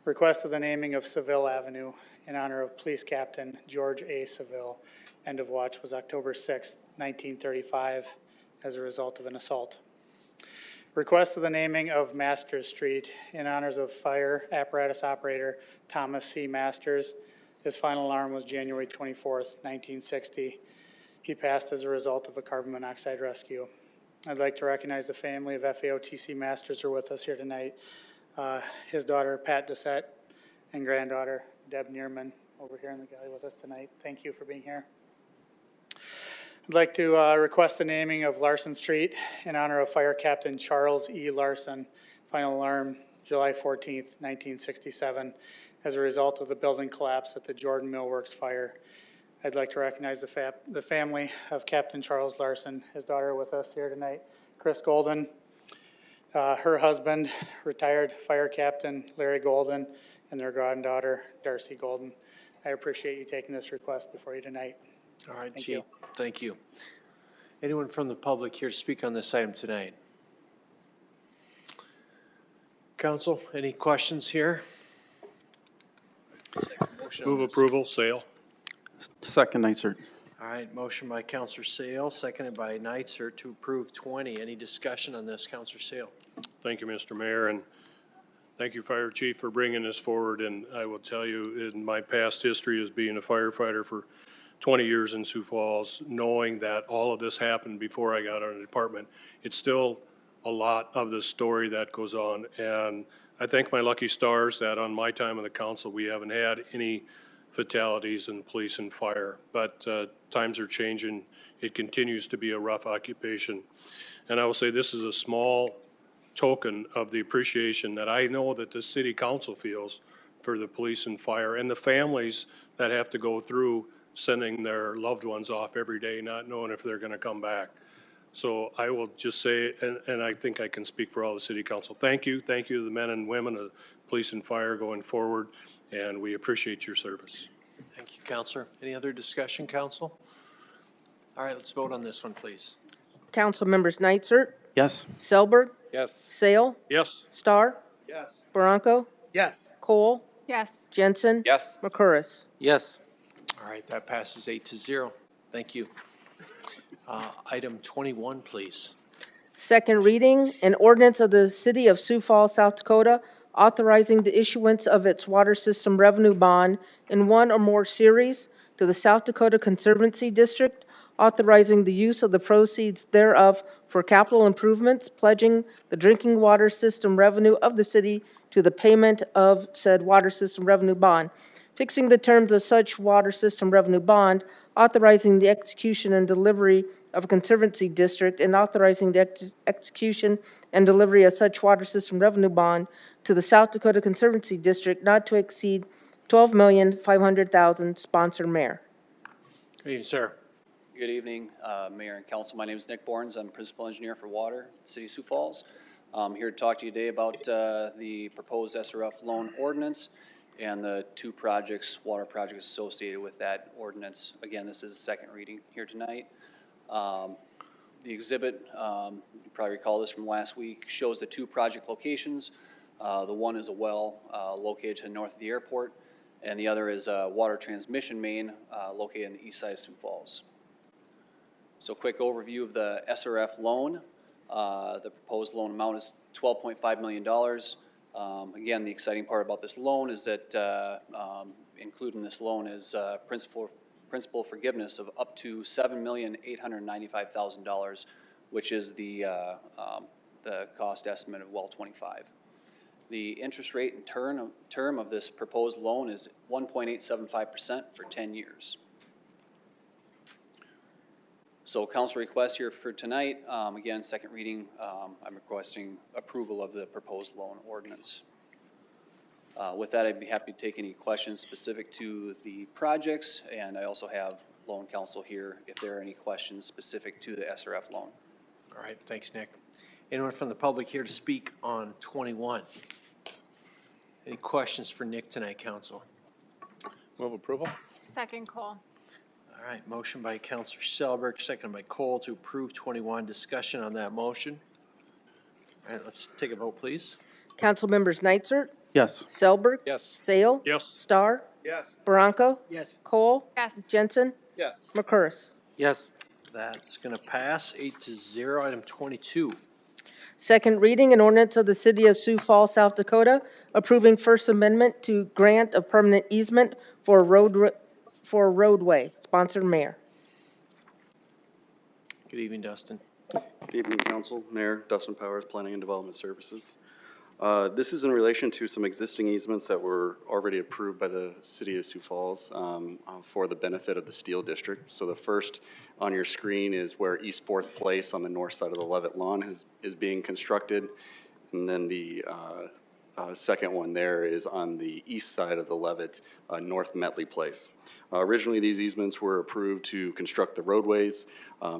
Request of the naming of Seville Avenue in honor of Police Captain George A. Seville, end of watch was October 6th, 1935, as a result of an assault. Request of the naming of Masters Street in honors of fire apparatus operator Thomas C. Masters. His final alarm was January 24th, 1960. He passed as a result of a carbon monoxide rescue. I'd like to recognize the family of FAOTC Masters who are with us here tonight. His daughter, Pat Doucette, and granddaughter, Deb Neerman, over here in the gallery with us tonight. Thank you for being here. I'd like to request the naming of Larson Street in honor of Fire Captain Charles E. Larson, final alarm July 14th, 1967, as a result of the building collapse at the Jordan Millworks fire. I'd like to recognize the family of Captain Charles Larson, his daughter with us here tonight, Chris Golden, her husband, retired Fire Captain Larry Golden, and their granddaughter, Darcy Golden. I appreciate you taking this request before you tonight. All right, Thank Chief, you. thank you. Anyone from the public here to speak on this item tonight? Council, any questions here? Move approval, Sale. Second, Nitzert. All right, motion by Counselor Sale, seconded by Nitzert to approve 20. Any discussion on this, Counselor Sale? Thank you, Mr. Mayor, and thank you, Fire Chief, for bringing this forward. And I will tell you, in my past history as being a firefighter for 20 years in Sioux Falls, knowing that all of this happened before I got out of the department, it's still a lot of the story that goes on. And I thank my lucky stars that on my time on the council, we haven't had any fatalities in police and fire, but times are changing. It continues to be a rough occupation. And I will say this is a small token of the appreciation that I know that the city council feels for the police and fire and the families that have to go through sending their loved ones off every day, not knowing if they're gonna come back. So I will just say, and I think I can speak for all the city council, thank you to the men and women of police and fire going forward, and we appreciate your service. Thank you, Counselor. Any other discussion, Council? All right, let's vote on this one, please. Council members Nitzert, Yes. Selberg, Yes. Sale, Yes. Starr, Yes. Bronco, Yes. Cole, Yes. Jensen, Yes. McCurris. Yes. All right, that passes 8-0. Thank you. Item 21, please. Second reading, an ordinance of the City of Sioux Falls, South Dakota, authorizing the issuance of its water system revenue bond in one or more series to the South Dakota Conservancy District, authorizing the use of the proceeds thereof for capital improvements, pledging the drinking water system revenue of the city to the payment of said water system revenue bond, fixing the terms of such water system revenue bond, authorizing the execution and delivery of a conservancy district, and authorizing the execution and delivery of such water system revenue bond to the South Dakota Conservancy District not to exceed $12,500,000, sponsor mayor. Good evening, sir. Good evening, Mayor and Council. My name is Nick Borns. I'm Principal Engineer for Water, City of Sioux Falls. I'm here to talk to you today about the proposed SRF loan ordinance and the two projects, water projects associated with that ordinance. Again, this is the second reading here tonight. The exhibit, you probably recall this from last week, shows the two project locations. The one is a well located to the north of the airport, and the other is a water transmission main located on the east side of Sioux Falls. So quick overview of the SRF loan. The proposed loan amount is $12.5 million. Again, the exciting part about this loan is that included in this loan is principal forgiveness of up to $7,895,000, which is the cost estimate of well 25. The interest rate and term of this proposed loan is 1.875% for 10 years. So council request here for tonight, again, second reading, I'm requesting approval of the proposed loan ordinance. With that, I'd be happy to take any questions specific to the projects, and I also have loan counsel here if there are any questions specific to the SRF loan. All right, thanks, Nick. Anyone from the public here to speak on 21? Any questions for Nick tonight, council? Move approval. Second, Cole. All right, motion by Counselor Selberg, seconded by Cole to approve 21. Discussion on that motion. All right, let's take a vote, please. Council members Nitzert, Yes. Selberg. Yes. Sale. Yes. Starr. Yes. Bronco. Yes. Cole. Yes. Jensen. Yes. McCurris. Yes. That's going to pass 8-0. Item 22. Second reading, an ordinance of the City of Sioux Falls, South Dakota, approving First Amendment to grant a permanent easement for a roadway. Sponsored mayor. Good evening, Dustin. Good evening, Council. Mayor Dustin Powers, Planning and Development Services. This is in relation to some existing easements that were already approved by the City of Sioux Falls for the benefit of the Steel District. So the first on your screen is where East 4th Place on the north side of the Levitt Lawn is being constructed. And then the second one there is on the east side of the Levitt, North Metley Place. Originally, these easements were approved to construct the roadways.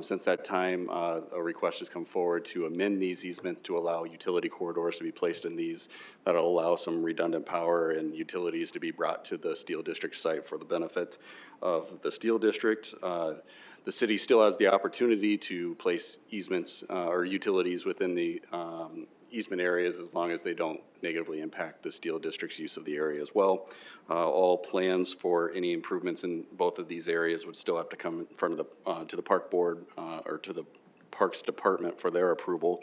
Since that time, a request has come forward to amend these easements to allow utility corridors to be placed in these. That'll allow some redundant power and utilities to be brought to the Steel District site for the benefit of the Steel District. The city still has the opportunity to place easements or utilities within the easement areas as long as they don't negatively impact the Steel District's use of the area as well. All plans for any improvements in both of these areas would still have to come in front of the to the park board or to the Parks Department for their approval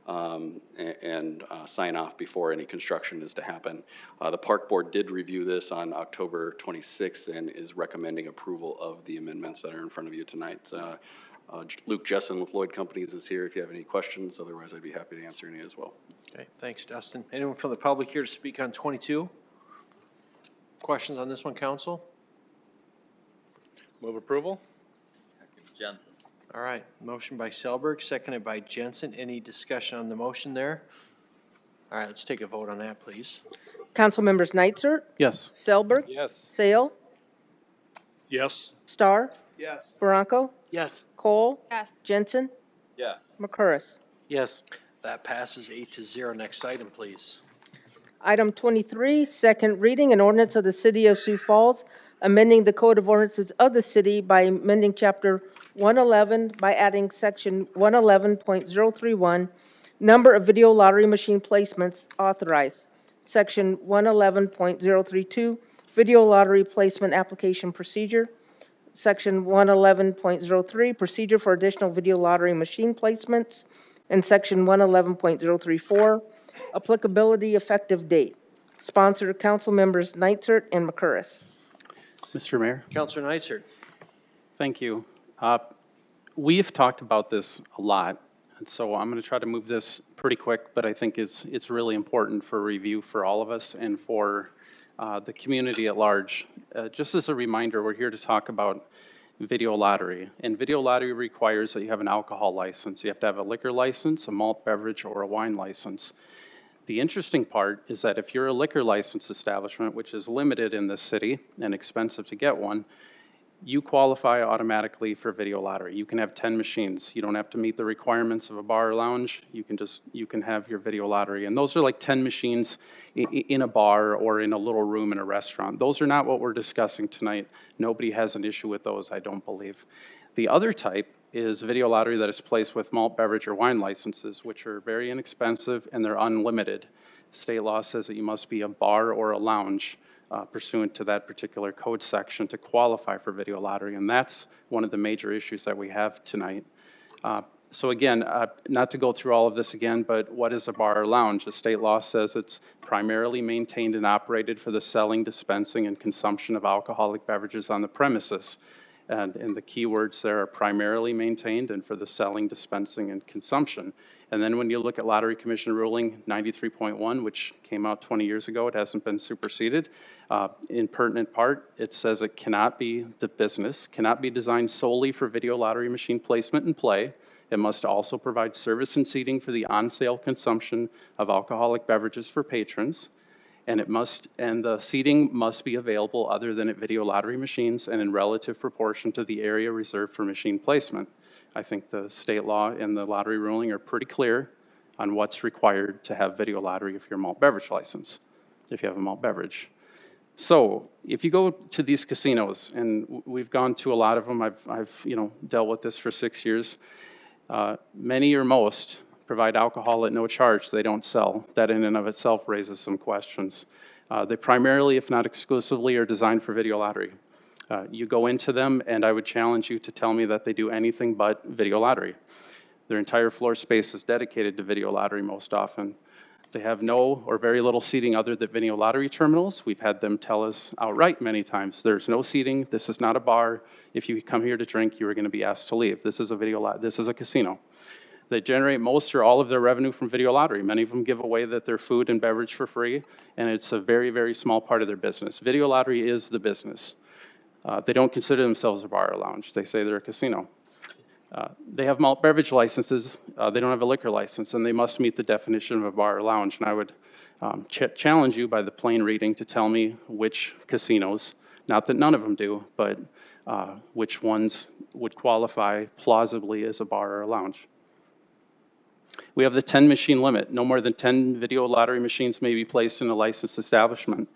and sign off before any construction is to happen. The park board did review this on October 26th and is recommending approval of the amendments that are in front of you tonight. Luke Jessen with Lloyd Companies is here if you have any questions. Otherwise, I'd be happy to answer any as well. Okay, thanks, Dustin. Anyone from the public here to speak on 22? Questions on this one, council? Move approval. Jensen. All right, motion by Selberg, seconded by Jensen. Any discussion on the motion there? All right, let's take a vote on that, please. Council members Nitzert, Yes. Selberg. Yes. Sale. Yes. Starr. Yes. Bronco. Yes. Cole. Yes. Jensen. Yes. McCurris. Yes. That passes 8-0. Next item, please. Item 23, second reading, an ordinance of the City of Sioux Falls, amending the Code of Ordinances of the city by amending Chapter 111 by adding Section 111.031, number of video lottery machine placements authorized. Section 111.032, video lottery placement application procedure. Section 111.03, procedure for additional video lottery machine placements. And Section 111.034, applicability effective date. Sponsored council members Nitzert and McCurris. Mr. Mayor. Councilor Nitzert. Thank you. We've talked about this a lot, and so I'm going to try to move this pretty quick, but I think it's really important for review for all of us and for the community at large. Just as a reminder, we're here to talk about video lottery. And video lottery requires that you have an alcohol license. You have to have a liquor license, a malt beverage, or a wine license. The interesting part is that if you're a liquor license establishment, which is limited in this city and expensive to get one, you qualify automatically for video lottery. You can have 10 machines. You don't have to meet the requirements of a bar or lounge. You can have your video lottery. And those are like 10 machines in a bar or in a little room in a restaurant. Those are not what we're discussing tonight. Nobody has an issue with those, I don't believe. The other type is video lottery that is placed with malt beverage or wine licenses, which are very inexpensive and they're unlimited. State law says that you must be a bar or a lounge pursuant to that particular code section to qualify for video lottery, and that's one of the major issues that we have tonight. So again, not to go through all of this again, but what is a bar or lounge? The state law says it's primarily maintained and operated for the selling, dispensing, and consumption of alcoholic beverages on the premises. And the key words there are primarily maintained and for the selling, dispensing, and consumption. And then when you look at Lottery Commission ruling 93.1, which came out 20 years ago, it hasn't been superseded. In pertinent part, it says it cannot be the business, cannot be designed solely for video lottery machine placement and play. It must also provide service and seating for the on-sale consumption of alcoholic beverages for patrons. And the seating must be available other than at video lottery machines and in relative proportion to the area reserved for machine placement. I think the state law and the lottery ruling are pretty clear on what's required to have video lottery if you're a malt beverage license, if you have a malt beverage. So if you go to these casinos, and we've gone to a lot of them, I've dealt with this for 6 years. Many or most provide alcohol at no charge. They don't sell. That in and of itself raises some questions. They primarily, if not exclusively, are designed for video lottery. You go into them, and I would challenge you to tell me that they do anything but video lottery. Their entire floor space is dedicated to video lottery most often. They have no or very little seating other than video lottery terminals. We've had them tell us outright many times, there's no seating, this is not a bar. If you come here to drink, you are going to be asked to leave. This is a casino. They generate most or all of their revenue from video lottery. Many of them give away their food and beverage for free, and it's a very, very small part of their business. Video lottery is the business. They don't consider themselves a bar or lounge. They say they're a casino. They have malt beverage licenses. They don't have a liquor license, and they must meet the definition of a bar or lounge. And I would challenge you by the plain reading to tell me which casinos, not that none of them do, but which ones would qualify plausibly as a bar or a lounge. We have the 10 machine limit. No more than 10 video lottery machines may be placed in a licensed establishment.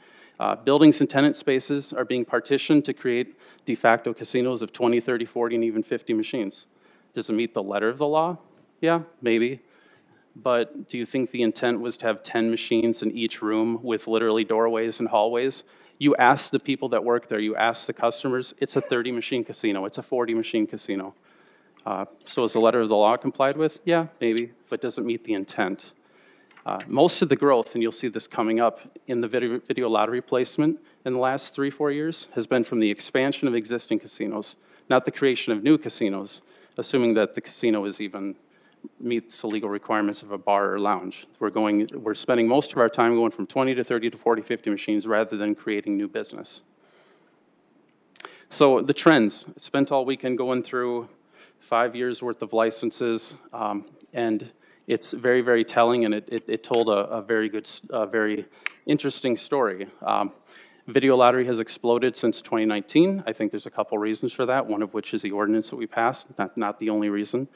Buildings and tenant spaces are being partitioned to create de facto casinos of 20, 30, 40, and even 50 machines. Does it meet the letter of the law? Yeah, maybe. But do you think the intent was to have 10 machines in each room with literally doorways and hallways? You ask the people that work there, you ask the customers, it's a 30 machine casino, it's a 40 machine casino. So is the letter of the law complied with? Yeah, maybe, but does it meet the intent? Most of the growth, and you'll see this coming up in the video lottery placement in the last 3-4 years, has been from the expansion of existing casinos, not the creation of new casinos, assuming that the casino meets the legal requirements of a bar or lounge. We're spending most of our time going from 20 to 30 to 40, 50 machines rather than creating new business. So the trends, I spent all weekend going through 5 years worth of licenses, and it's very, very telling, and it told a very interesting story. Video lottery has exploded since 2019. I think there's a couple reasons for that, one of which is the ordinance that we passed, not the only reason.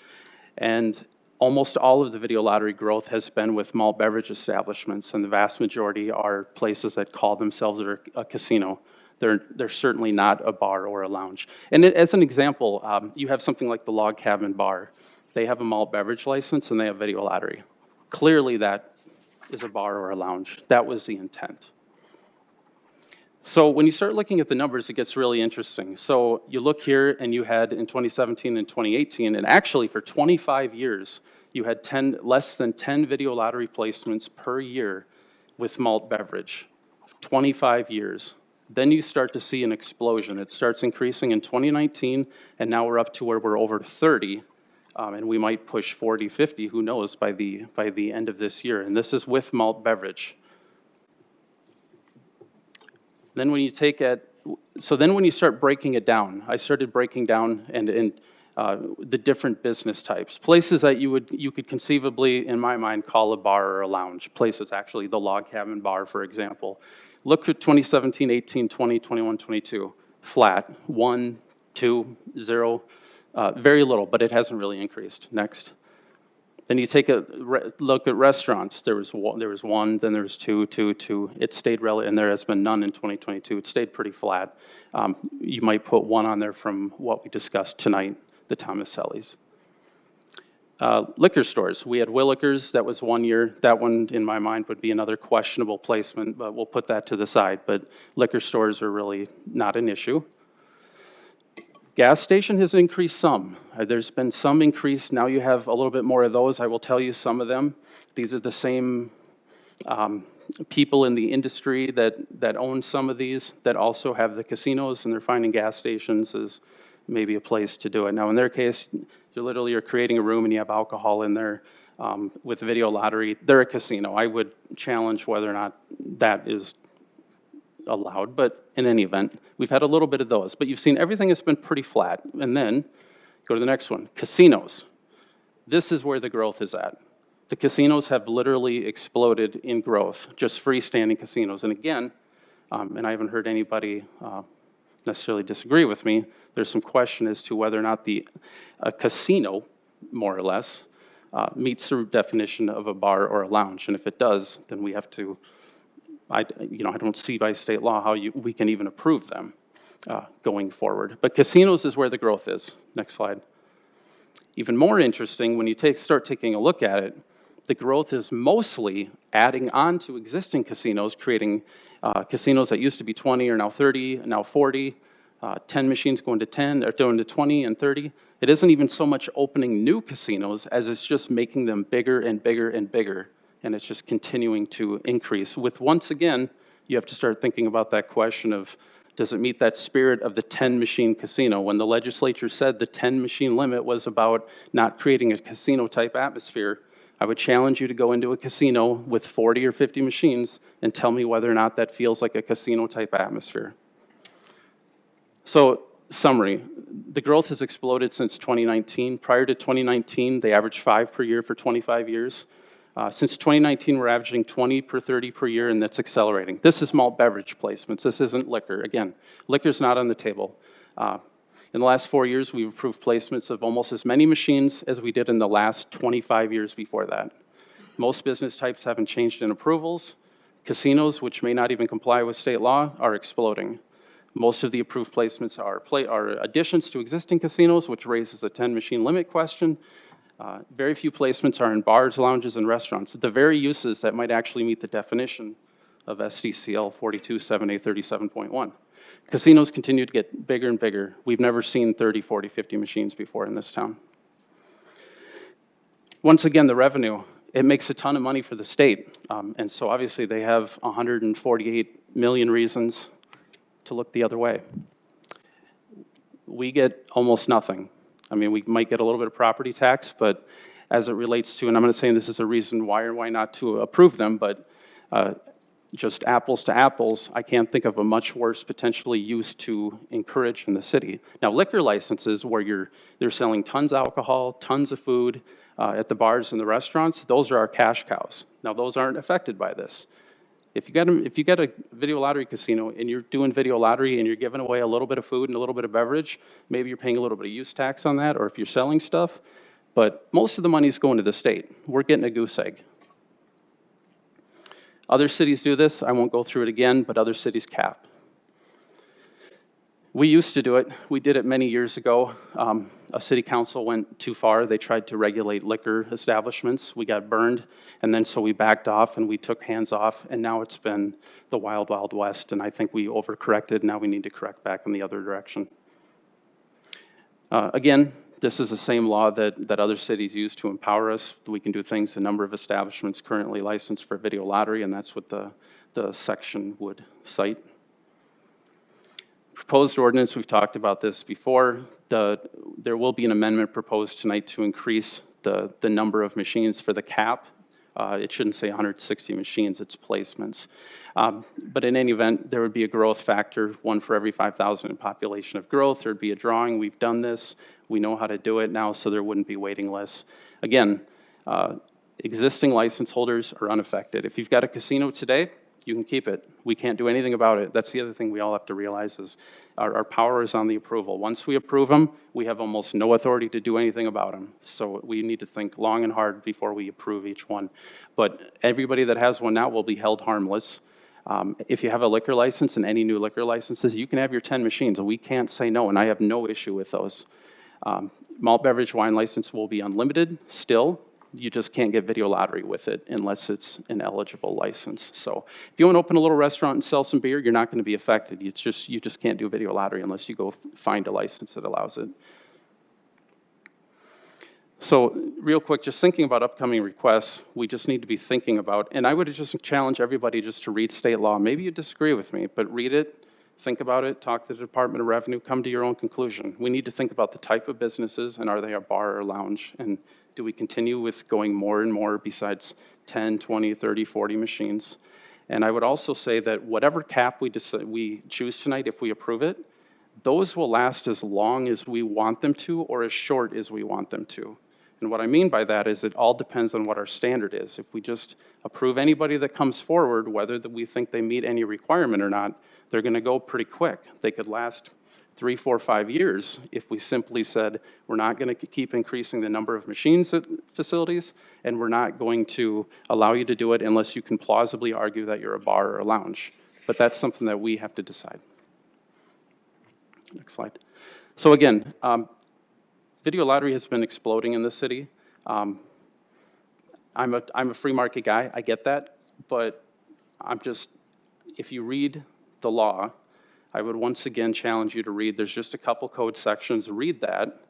And almost all of the video lottery growth has been with malt beverage establishments, and the vast majority are places that call themselves a casino. They're certainly not a bar or a lounge. And as an example, you have something like the Log Cabin Bar. They have a malt beverage license and they have video lottery. Clearly that is a bar or a lounge. That was the intent. So when you start looking at the numbers, it gets really interesting. So you look here and you had in 2017 and 2018, and actually for 25 years, you had less than 10 video lottery placements per year with malt beverage. 25 years. Then you start to see an explosion. It starts increasing in 2019, and now we're up to where we're over 30 And we might push 40, 50, who knows, by the end of this year. And this is with malt beverage. Then when you when you start breaking it down, I started breaking down the different business types. Places that you could conceivably, in my mind, call a bar or a lounge. Places, actually, the Log Cabin Bar, for example. Look at 2017, 18, 20, 21, 22. Flat, 1, 2, 0, very little, but it hasn't really increased. Next. Then you take a look at restaurants. There was one, then there was two. It stayed relative, and there has been none in 2022. It stayed pretty flat. You might put one on there from what we discussed tonight, the Tomaselli's. Liquor stores. We had Willikers. That was 1 year. That one, in my mind, would be another questionable placement, but we'll put that to the side. But liquor stores are really not an issue. Gas station has increased some. There's been some increase. Now you have a little bit more of those. I will tell you some of them. These are the same people in the industry that own some of these that also have the casinos, and they're finding gas stations as maybe a place to do it. Now in their case, you're creating a room and you have alcohol in there with video lottery. They're a casino. I would challenge whether or not that is allowed, but in any event, we've had a little bit of those, but you've seen everything has been pretty flat. And then go to the next one, casinos. This is where the growth is at. The casinos have literally exploded in growth, just freestanding casinos. And again, and I haven't heard anybody necessarily disagree with me, there's some question as to whether or not a casino, more or less, meets the definition of a bar or a lounge. And if it does, then we have to, I don't see by state law how we can even approve them going forward. But casinos is where the growth is. Next slide. Even more interesting, when you start taking a look at it, the growth is mostly adding on to existing casinos, creating casinos that used to be 20 are now 30, now 40, 10 machines going to 10, or going to 20 and 30. It isn't even so much opening new casinos as it's just making them bigger and bigger and bigger. And it's just continuing to increase. With, once again, you have to start thinking about that question of, does it meet that spirit of the 10-machine casino? When the legislature said the 10-machine limit was about not creating a casino-type atmosphere, I would challenge you to go into a casino with 40 or 50 machines and tell me whether or not that feels like a casino-type atmosphere. So, summary, the growth has exploded since 2019. Prior to 2019, they averaged 5 per year for 25 years. Since 2019, we're averaging 20 per 30 per year, and that's accelerating. This is malt beverage placements. This isn't liquor. Again, liquor's not on the table. In the last 4 years, we've approved placements of almost as many machines as we did in the last 25 years before that. Most business types haven't changed in approvals. Casinos, which may not even comply with state law, are exploding. Most of the approved placements are additions to existing casinos, which raises a 10-machine limit question. Very few placements are in bars, lounges, and restaurants. The very uses that might actually meet the definition of SDCL 427A37.1. Casinos continue to get bigger and bigger. We've never seen 30, 40, 50 machines before in this town. Once again, the revenue, it makes a ton of money for the state. And so obviously they have 148 million reasons to look the other way. We get almost nothing. I mean, we might get a little bit of property tax, but as it relates to, and I'm not saying this is a reason why or why not to approve them, but just apples to apples, I can't think of a much worse potentially use to encourage in the city. Now, liquor licenses where they're selling tons of alcohol, tons of food at the bars and the restaurants, those are our cash cows. Now, those aren't affected by this. If you get a video lottery casino and you're doing video lottery and you're giving away a little bit of food and a little bit of beverage, maybe you're paying a little bit of use tax on that, or if you're selling stuff, but most of the money's going to the state. We're getting a goose egg. Other cities do this. I won't go through it again, but other cities cap. We used to do it. We did it many years ago. A city council went too far. They tried to regulate liquor establishments. We got burned, and then so we backed off and we took hands off, and now it's been the wild, wild west, and I think we overcorrected. Now we need to correct back in the other direction. Again, this is the same law that other cities use to empower us. We can do things, a number of establishments currently licensed for video lottery, and that's what the section would cite. proposed ordinance, we've talked about this before. There will be an amendment proposed tonight to increase the number of machines for the cap. It shouldn't say 160 machines, it's placements. But in any event, there would be a growth factor, one for every 5,000 in population of growth. There'd be a drawing. We've done this. We know how to do it now, so there wouldn't be waiting lists. Again, existing license holders are unaffected. If you've got a casino today, you can keep it. We can't do anything about it. That's the other thing we all have to realize is our power is on the approval. Once we approve them, we have almost no authority to do anything about them. So we need to think long and hard before we approve each one. But everybody that has one now will be held harmless. If you have a liquor license and any new liquor licenses, you can have your 10 machines. We can't say no, and I have no issue with those. Malt beverage wine license will be unlimited still. You just can't get video lottery with it unless it's an eligible license. So if you want to open a little restaurant and sell some beer, you're not going to be affected. You just can't do video lottery unless you go find a license that allows it. So real quick, just thinking about upcoming requests, we just need to be thinking about, and I would just challenge everybody just to read state law. Maybe you disagree with me, but read it, think about it, talk to the Department of Revenue, come to your own conclusion. We need to think about the type of businesses and are they a bar or lounge? And do we continue with going more and more besides 10, 20, 30, 40 machines? And I would also say that whatever cap we choose tonight, if we approve it, those will last as long as we want them to or as short as we want them to. And what I mean by that is it all depends on what our standard is. If we just approve anybody that comes forward, whether that we think they meet any requirement or not, they're going to go pretty quick. They could last 3, 4, 5 years if we simply said we're not going to keep increasing the number of machines at facilities, and we're not going to allow you to do it unless you can plausibly argue that you're a bar or a lounge. But that's something that we have to decide. Next slide. So again, video lottery has been exploding in the city. I'm a free market guy, I get that, but if you read the law, I would once again challenge you to read, there's just a couple code sections, read that,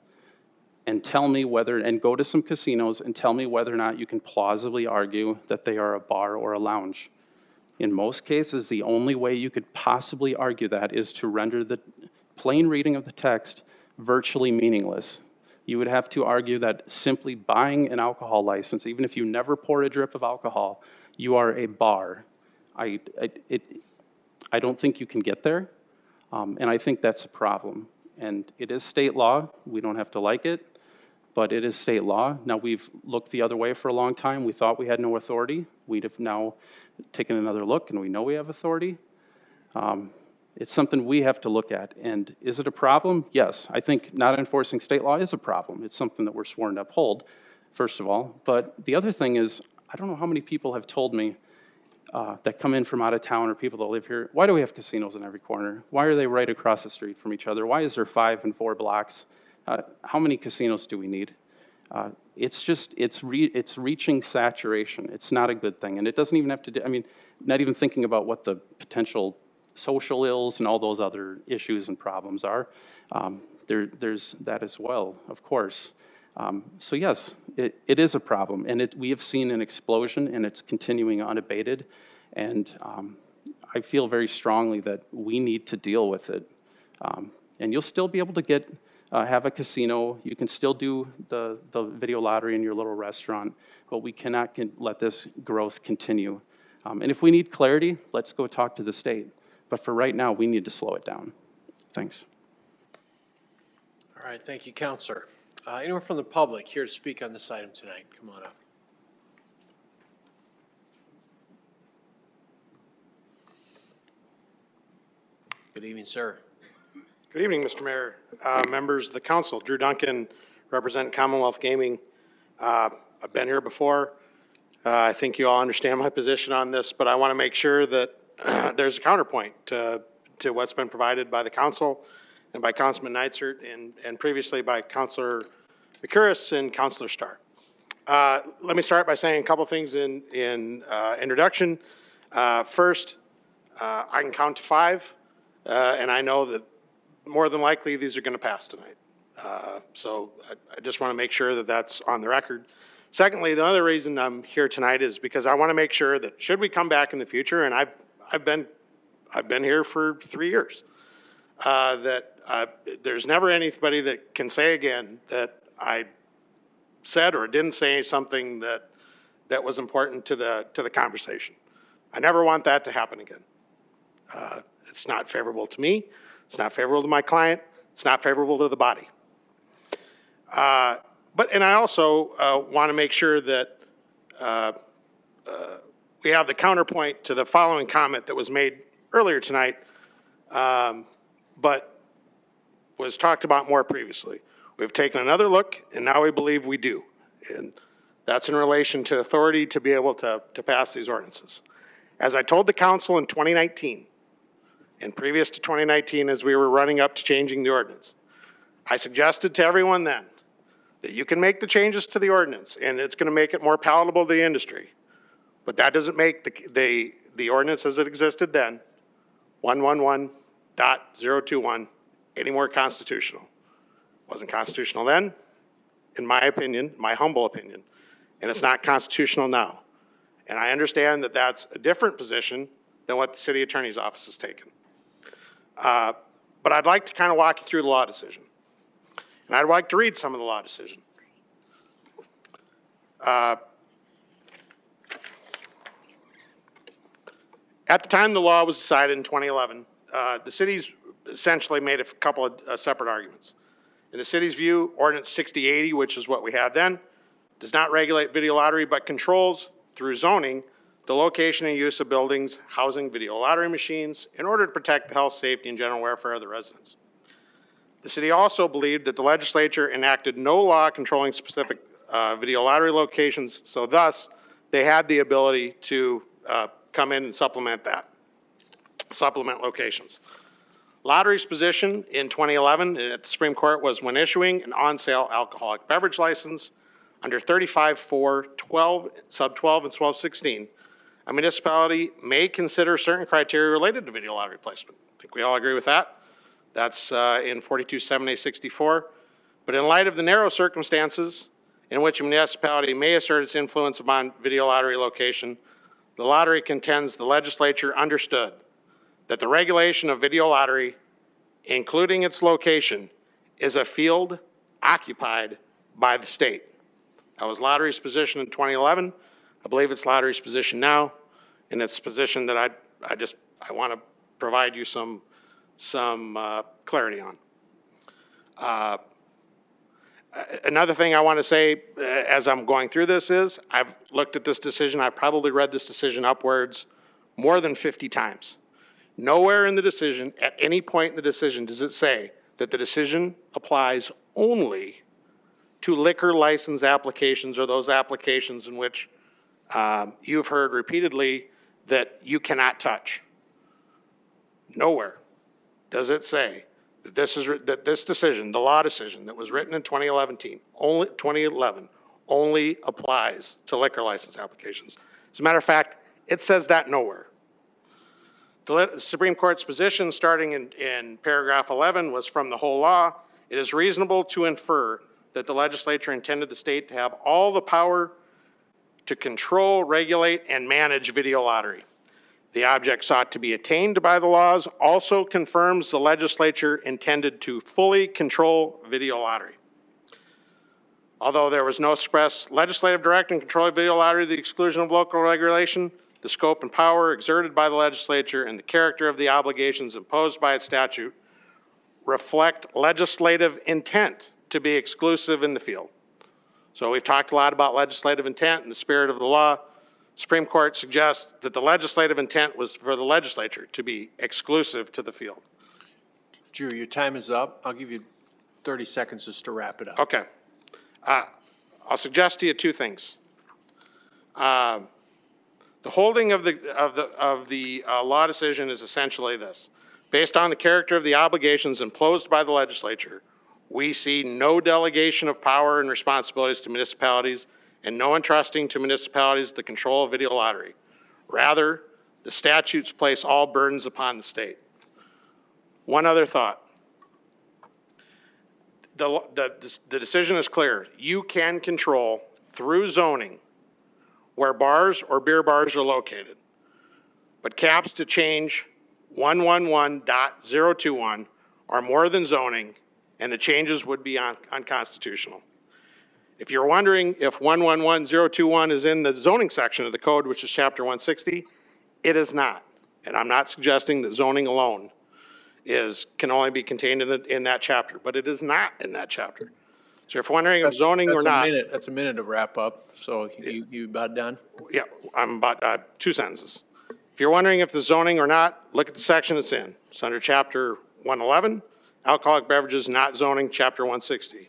and tell me and go to some casinos and tell me whether or not you can plausibly argue that they are a bar or a lounge. In most cases, the only way you could possibly argue that is to render the plain reading of the text virtually meaningless. You would have to argue that simply buying an alcohol license, even if you never pour a drip of alcohol, you are a bar. I don't think you can get there, and I think that's a problem. And it is state law. We don't have to like it, but it is state law. Now, we've looked the other way for a long time. We thought we had no authority. We have now taken another look, and we know we have authority. It's something we have to look at. And is it a problem? Yes. I think not enforcing state law is a problem. It's something that we're sworn to uphold, first of all. But the other thing is, I don't know how many people have told me that come in from out of town or people that live here, why do we have casinos in every corner? Why are they right across the street from each other? Why is there 5 and 4 blocks? How many casinos do we need? It's reaching saturation. It's not a good thing. And it doesn't even have to do, not even thinking about what the potential social ills and all those other issues and problems are. There's that as well, of course. So yes, it is a problem, and we have seen an explosion, and it's continuing unabated, and I feel very strongly that we need to deal with it. And you'll still be able to have a casino. You can still do the video lottery in your little restaurant, but we cannot let this growth continue. And if we need clarity, let's go talk to the state. But for right now, we need to slow it down. Thanks. All right, thank you, Counselor. Anyone from the public here to speak on this item tonight? Come on up. Good evening, sir. Good evening, Mr. Mayor, members of the council. Drew Duncan, represent Commonwealth Gaming. I've been here before. I think you all understand my position on this, but I want to make sure that there's a counterpoint to what's been provided by the council and by Councilman Neitzer and previously by Councilor McCurris and Councilor Starr. Let me start by saying a couple things in introduction. First, I can count to 5, and I know that more than likely these are going to pass tonight. So I just want to make sure that that's on the record. Secondly, the other reason I'm here tonight is because I want to make sure that should we come back in the future, and I've been here for 3 years. there's never anybody that can say again that I said or didn't say something that was important to the conversation. I never want that to happen again. It's not favorable to me. It's not favorable to my client. It's not favorable to the body. And I also want to make sure that we have the counterpoint to the following comment that was made earlier tonight, but was talked about more previously. We've taken another look, and now we believe we do. And that's in relation to authority to be able to pass these ordinances. As I told the council in 2019, and previous to 2019 as we were running up to changing the ordinance, I suggested to everyone then that you can make the changes to the ordinance, and it's going to make it more palatable to the industry. But that doesn't make the ordinance as it existed then, 111.021, any more constitutional. Wasn't constitutional then, in my opinion, my humble opinion, and it's not constitutional now. And I understand that that's a different position than what the city attorney's office has taken. But I'd like to kind of walk you through the law decision. And I'd like to read some of the law decision. At the time the law was decided in 2011, the city's essentially made a couple of separate arguments. In the city's view, Ordinance 6080, which is what we had then, does not regulate video lottery but controls, through zoning, the location and use of buildings housing video lottery machines in order to protect the health, safety, and general welfare of the residents. The city also believed that the legislature enacted no law controlling specific video lottery locations, so thus they had the ability to come in and supplement locations. Lottery's position in 2011 at the Supreme Court was when issuing an on-sale alcoholic beverage license under 35.4, sub 12 and 1216, a municipality may consider certain criteria related to video lottery placement. I think we all agree with that. That's in 42.7A64. But in light of the narrow circumstances in which a municipality may assert its influence upon video lottery location, the lottery contends the legislature understood that the regulation of video lottery, including its location, is a field occupied by the state. That was lottery's position in 2011. I believe it's lottery's position now, and it's a position that I want to provide you some clarity on. Another thing I want to say as I'm going through this is I've looked at this decision. I've probably read this decision upwards more than 50 times. Nowhere in the decision, at any point in the decision, does it say that the decision applies only to liquor license applications or those applications in which you've heard repeatedly that you cannot touch. Nowhere does it say that this decision, the law decision that was written in 2011, only applies to liquor license applications. As a matter of fact, it says that nowhere. The Supreme Court's position starting in paragraph 11 was from the whole law. It is reasonable to infer that the legislature intended the state to have all the power to control, regulate, and manage video lottery. The object sought to be attained by the laws also confirms the legislature intended to fully control video lottery. Although there was no express legislative direct and control of video lottery to the exclusion of local regulation, the scope and power exerted by the legislature and the character of the obligations imposed by its statute reflect legislative intent to be exclusive in the field. So we've talked a lot about legislative intent and the spirit of the law. Supreme Court suggests that the legislative intent was for the legislature to be exclusive to the field. Drew, your time is up. I'll give you 30 seconds just to wrap it up. Okay. I'll suggest to you two things. The holding of the law decision is essentially this. Based on the character of the obligations imposed by the legislature, we see no delegation of power and responsibilities to municipalities and no entrusting to municipalities the control of video lottery. Rather, the statutes place all burdens upon the state. One other thought. The decision is clear. You can control through zoning where bars or beer bars are located. But caps to change 111.021 are more than zoning, and the changes would be unconstitutional. If you're wondering if 111021 is in the zoning section of the code, which is chapter 160, it is not. And I'm not suggesting that zoning alone can only be contained in that chapter, but it is not in that chapter. So if you're wondering if zoning or not. That's a minute to wrap up, so you about done? Yeah, I'm about 2 sentences. If you're wondering if the zoning or not, look at the section it's in. It's under chapter 111, alcoholic beverages not zoning, chapter 160.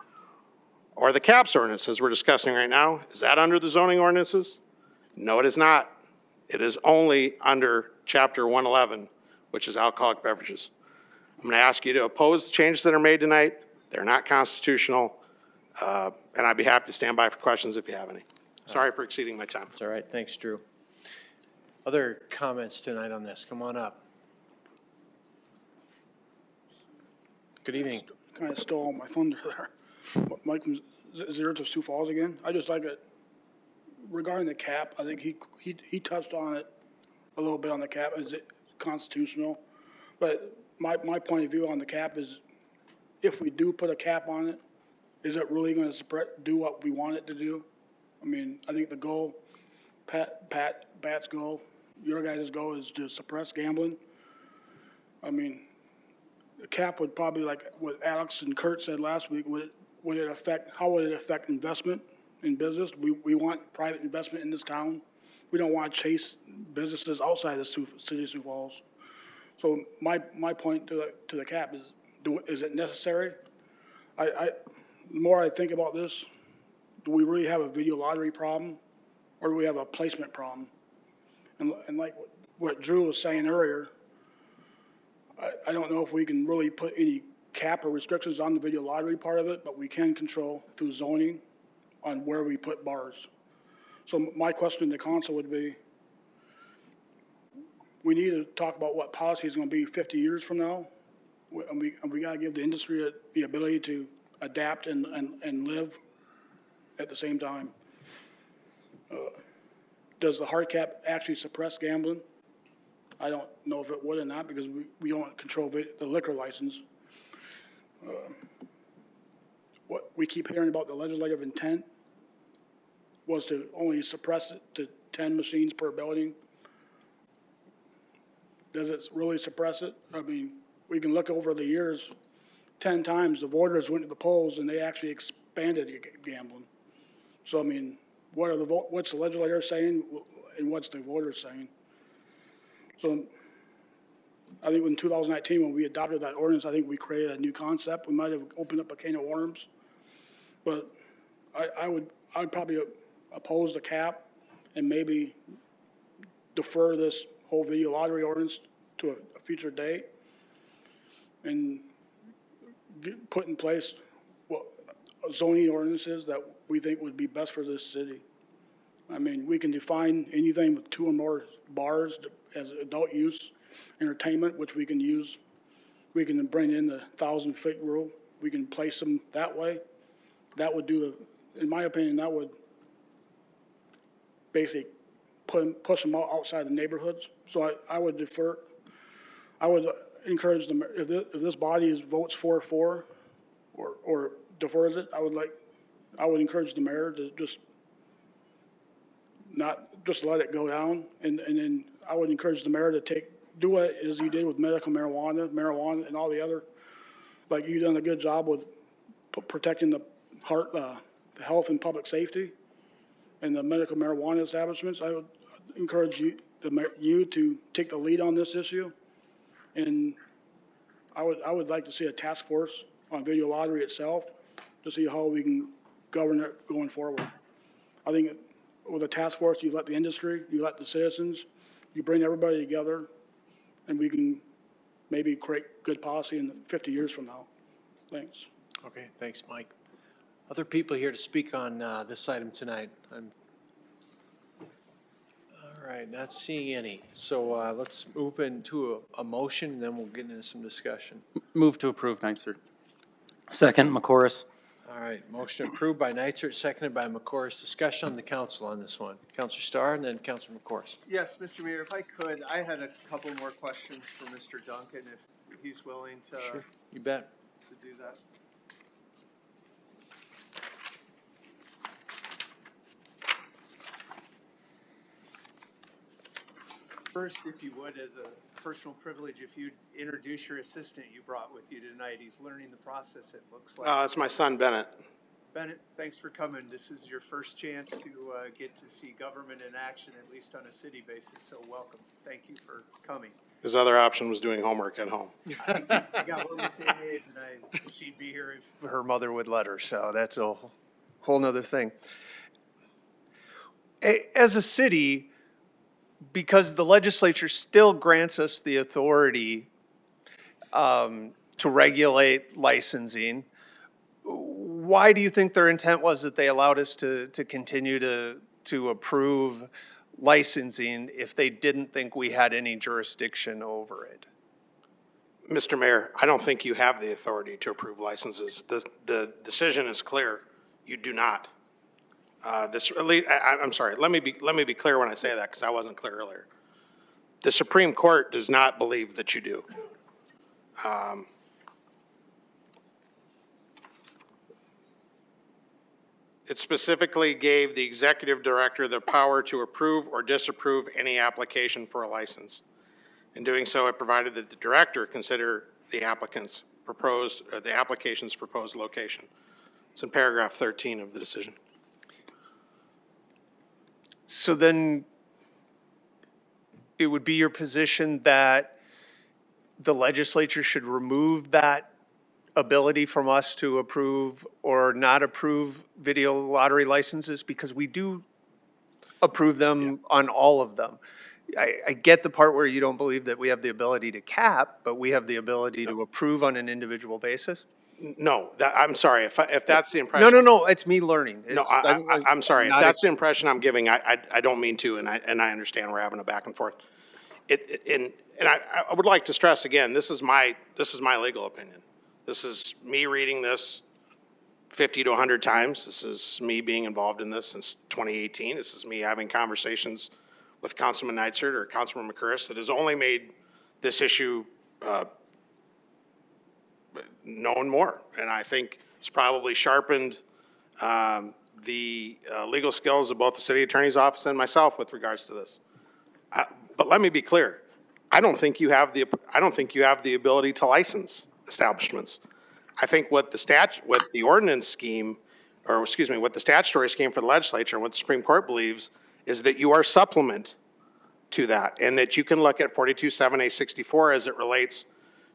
Or the CAPS ordinance, as we're discussing right now, is that under the zoning ordinances? No, it is not. It is only under chapter 111, which is alcoholic beverages. I'm going to ask you to oppose the changes that are made tonight. They're not constitutional, and I'd be happy to stand by for questions if you have any. Sorry for exceeding my time. That's all right. Thanks, Drew. Other comments tonight on this? Come on up. Good evening. Kind of stole my thunder there. Mike from Zero to Sioux Falls again. I just like it regarding the cap. I think he touched on it a little bit on the cap. Is it constitutional? But my point of view on the cap is, if we do put a cap on it, is it really going to do what we want it to do? I mean, I think the goal, Pat's goal, your guys' goal is to suppress gambling. I mean, the cap would probably, like what Alex and Kurt said last week, how would it affect investment in business? We want private investment in this town. We don't want to chase businesses outside the city of Sioux Falls. So my point to the cap is, is it necessary? The more I think about this, do we really have a video lottery problem, or do we have a placement problem? And like what Drew was saying earlier, I don't know if we can really put any cap or restrictions on the video lottery part of it, but we can control through zoning on where we put bars. So my question to council would be, we need to talk about what policy is going to be 50 years from now, and we got to give the industry the ability to adapt and live at the same time. Does the hard cap actually suppress gambling? I don't know if it would or not, because we don't control the liquor license. What we keep hearing about the legislative intent was to only suppress it to 10 machines per building. Does it really suppress it? I mean, we can look over the years, 10 times the voters went to the polls and they actually expanded gambling. So, I mean, what's the legislator saying and what's the voters saying? So I think in 2019, when we adopted that ordinance, I think we created a new concept. We might have opened up a can of worms, but I'd probably oppose the cap and maybe defer this whole video lottery ordinance to a future date and put in place zoning ordinances that we think would be best for this city. I mean, we can define anything with 2 or more bars as adult use, entertainment, which we can use. We can bring in the 1,000-foot rule. We can place them that way. That would in my opinion, that would basically push them outside the neighborhoods. So I would defer. I would encourage them, if this body votes 4-4 or defers it, I would encourage the mayor to not just let it go down, and then I would encourage the mayor to do what as he did with medical marijuana, and all the other, like you've done a good job with protecting the health and public safety, and the medical marijuana establishments. I would encourage you to take the lead on this issue, and I would like to see a task force on video lottery itself to see how we can govern it going forward. I think with a task force, you let the industry, you let the citizens, you bring everybody together, and we can maybe create good policy in 50 years from now. Thanks. Okay, thanks, Mike. Other people here to speak on this item tonight? All right, not seeing any. So let's move into a motion, and then we'll get into some discussion. Move to approve, Neitzer. Second, McCorris. All right, motion approved by Neitzer, seconded by McCorris. Discussion on the council on this one. Councilor Starr and then Councilor McCorris. Yes, Mr. Mayor, if I could, I had a couple more questions for Mr. Duncan, if he's willing to, Sure, you bet. to do that. First, if you would, as a personal privilege, if you'd introduce your assistant you brought with you tonight. He's learning the process, it looks like. It's my son, Bennett. Bennett, thanks for coming. This is your first chance to get to see government in action, at least on a city basis, so welcome. Thank you for coming. His other option was doing homework at home. I got one the same age, and she'd be here if her mother would let her, so that's a whole nother thing. As a city, because the legislature still grants us the authority to regulate licensing, why do you think their intent was that they allowed us to continue to approve licensing if they didn't think we had any jurisdiction over it? Mr. Mayor, I don't think you have the authority to approve licenses. The decision is clear. You do not. I'm sorry. Let me be clear when I say that, because I wasn't clear earlier. The Supreme Court does not believe that you do. It specifically gave the executive director the power to approve or disapprove any application for a license. In doing so, it provided that the director consider the applicant's proposed, or the application's proposed location. It's in paragraph 13 of the decision. So then it would be your position that the legislature should remove that ability from us to approve or not approve video lottery licenses, because we do approve them on all of them. I get the part where you don't believe that we have the ability to cap, but we have the ability to approve on an individual basis? No, I'm sorry, if that's the impression. No, it's me learning. No, I'm sorry, if that's the impression I'm giving, I don't mean to, and I understand we're having a back and forth. And I would like to stress again, this is my legal opinion. This is me reading this 50 to 100 times. This is me being involved in this since 2018. This is me having conversations with Councilman Neitzer or Councilman McCurris that has only made this issue known more. And I think it's probably sharpened the legal skills of both the city attorney's office and myself with regards to this. But let me be clear. I don't think you have the ability to license establishments. I think what the ordinance scheme, or excuse me, what the statutory scheme for the legislature and what the Supreme Court believes is that you are supplement to that, and that you can look at 42-7A-64 as it relates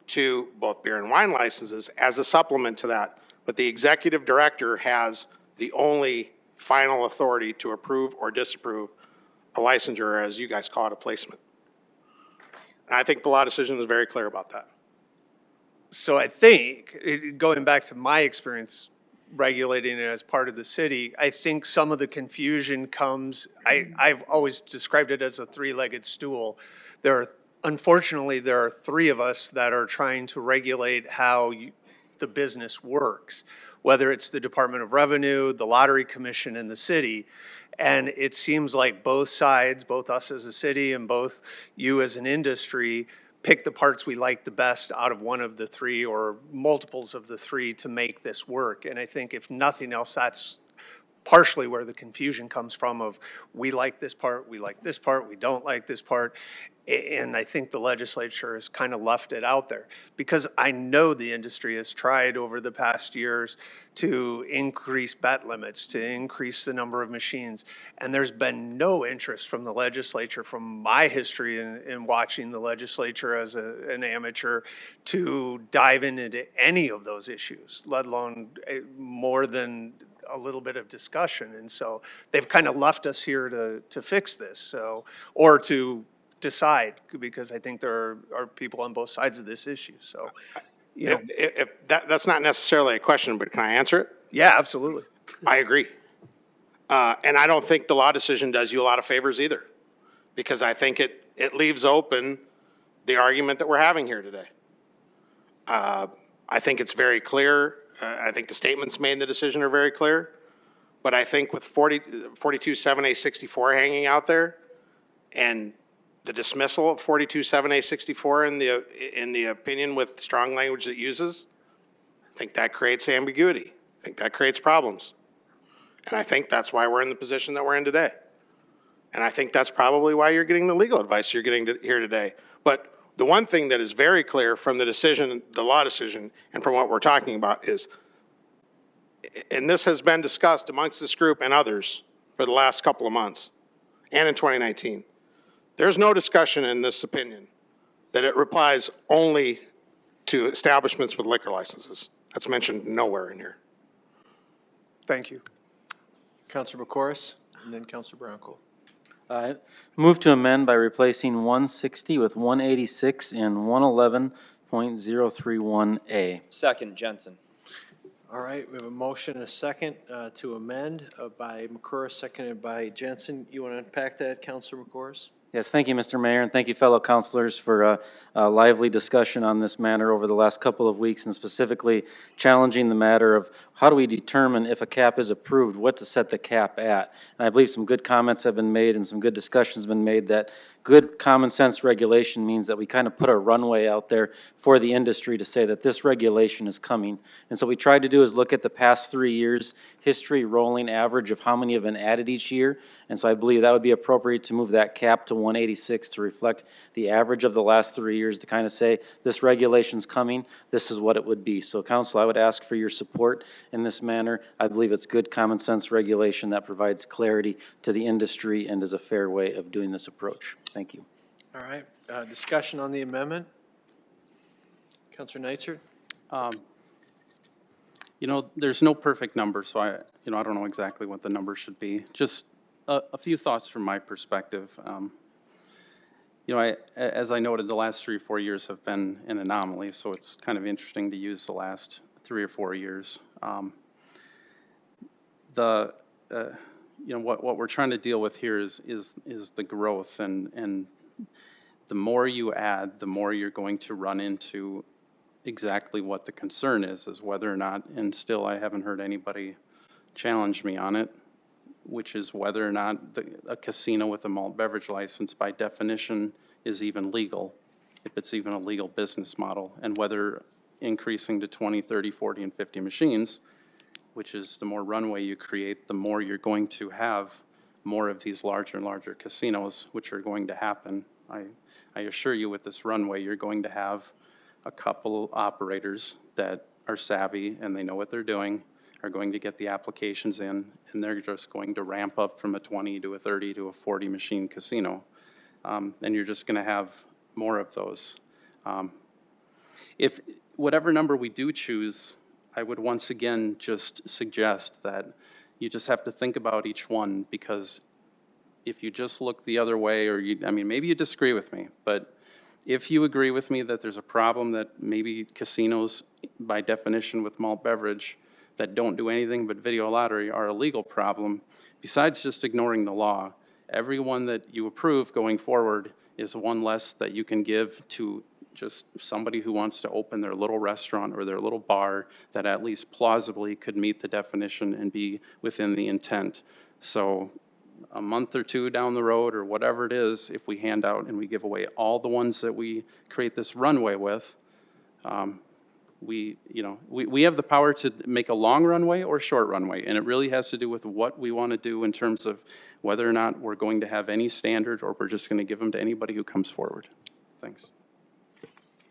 to both beer and wine licenses as a supplement to that. But the executive director has the only final authority to approve or disapprove a licensure, as you guys call it, a placement. And I think the law decision is very clear about that. So I think, going back to my experience regulating it as part of the city, I think some of the confusion comes, I've always described it as a three-legged stool. Unfortunately, there are three of us that are trying to regulate how the business works, whether it's the Department of Revenue, the Lottery Commission, and the city. And it seems like both sides, both us as a city and both you as an industry, pick the parts we like the best out of one of the three or multiples of the three to make this work. And I think if nothing else, that's partially where the confusion comes from of we like this part, we like this part, we don't like this part. And I think the legislature has kind of left it out there, because I know the industry has tried over the past years to increase bet limits, to increase the number of machines. And there's been no interest from the legislature, from my history in watching the legislature as an amateur, to dive into any of those issues, let alone more than a little bit of discussion. And so they've kind of left us here to fix this, so, or to decide, because I think there are people on both sides of this issue. So, you know, if that's not necessarily a question, but can I answer it? Yeah, absolutely. I agree. And I don't think the law decision does you a lot of favors either, because I think it leaves open the argument that we're having here today. I think it's very clear. I think the statements made in the decision are very clear. But I think with 42-7A-64 hanging out there, and the dismissal of 427A64 in the opinion with strong language that uses, I think that creates ambiguity. I think that creates problems. And I think that's why we're in the position that we're in today. And I think that's probably why you're getting the legal advice you're getting here today. But the one thing that is very clear from the decision, the law decision, and from what we're talking about is, and this has been discussed amongst this group and others for the last couple of months and in 2019, there's no discussion in this opinion that it applies only to establishments with liquor licenses. That's mentioned nowhere in here. Thank you. Councilor Bokoris, and then Councilor Bronco. Move to amend by replacing 160 with 186 and 111.031A. Second, Jensen. All right, we have a motion and a second to amend by McCoris, seconded by Jensen. You want to unpack that, Councilor McCoris? Yes, thank you, Mr. Mayor, and thank you, fellow councilors, for a lively discussion on this matter over the last couple of weeks, and specifically challenging the matter of how do we determine if a cap is approved, what to set the cap at. And I believe some good comments have been made and some good discussions have been made that good common sense regulation means that we kind of put a runway out there for the industry to say that this regulation is coming. And so what we tried to do is look at the past 3 years history rolling average of how many have been added each year. And so I believe that would be appropriate to move that cap to 186 to reflect the average of the last 3 years to kind of say this regulation's coming, this is what it would be. So council, I would ask for your support in this manner. I believe it's good common sense regulation that provides clarity to the industry and is a fair way of doing this approach. Thank you. All right, discussion on the amendment. Councilor Neitzer? You know, there's no perfect number, so I don't know exactly what the number should be. Just a few thoughts from my perspective. As I noted, the last 3 or 4 years have been an anomaly, so it's kind of interesting to use the last 3 or 4 years. What we're trying to deal with here is the growth, and the more you add, the more you're going to run into exactly what the concern is whether or not, and still I haven't heard anybody challenge me on it, which is whether or not a casino with a malt beverage license by definition is even legal, if it's even a legal business model, and whether increasing to 20, 30, 40, and 50 machines, which is the more runway you create, the more you're going to have more of these larger and larger casinos, which are going to happen. I assure you with this runway, you're going to have a couple operators that are savvy and they know what they're doing, are going to get the applications in, and they're just going to ramp up from a 20 to a 30 to a 40 machine casino. And you're just going to have more of those. If whatever number we do choose, I would once again just suggest that you just have to think about each one, because if you just look the other way, or maybe you disagree with me, but if you agree with me that there's a problem that maybe casinos, by definition with malt beverage, that don't do anything but video lottery are a legal problem, besides just ignoring the law, every one that you approve going forward is one less that you can give to just somebody who wants to open their little restaurant or their little bar that at least plausibly could meet the definition and be within the intent. So a month or two down the road, or whatever it is, if we hand out and we give away all the ones that we create this runway with, we have the power to make a long runway or short runway, and it really has to do with what we want to do in terms of whether or not we're going to have any standard or we're just going to give them to anybody who comes forward. Thanks.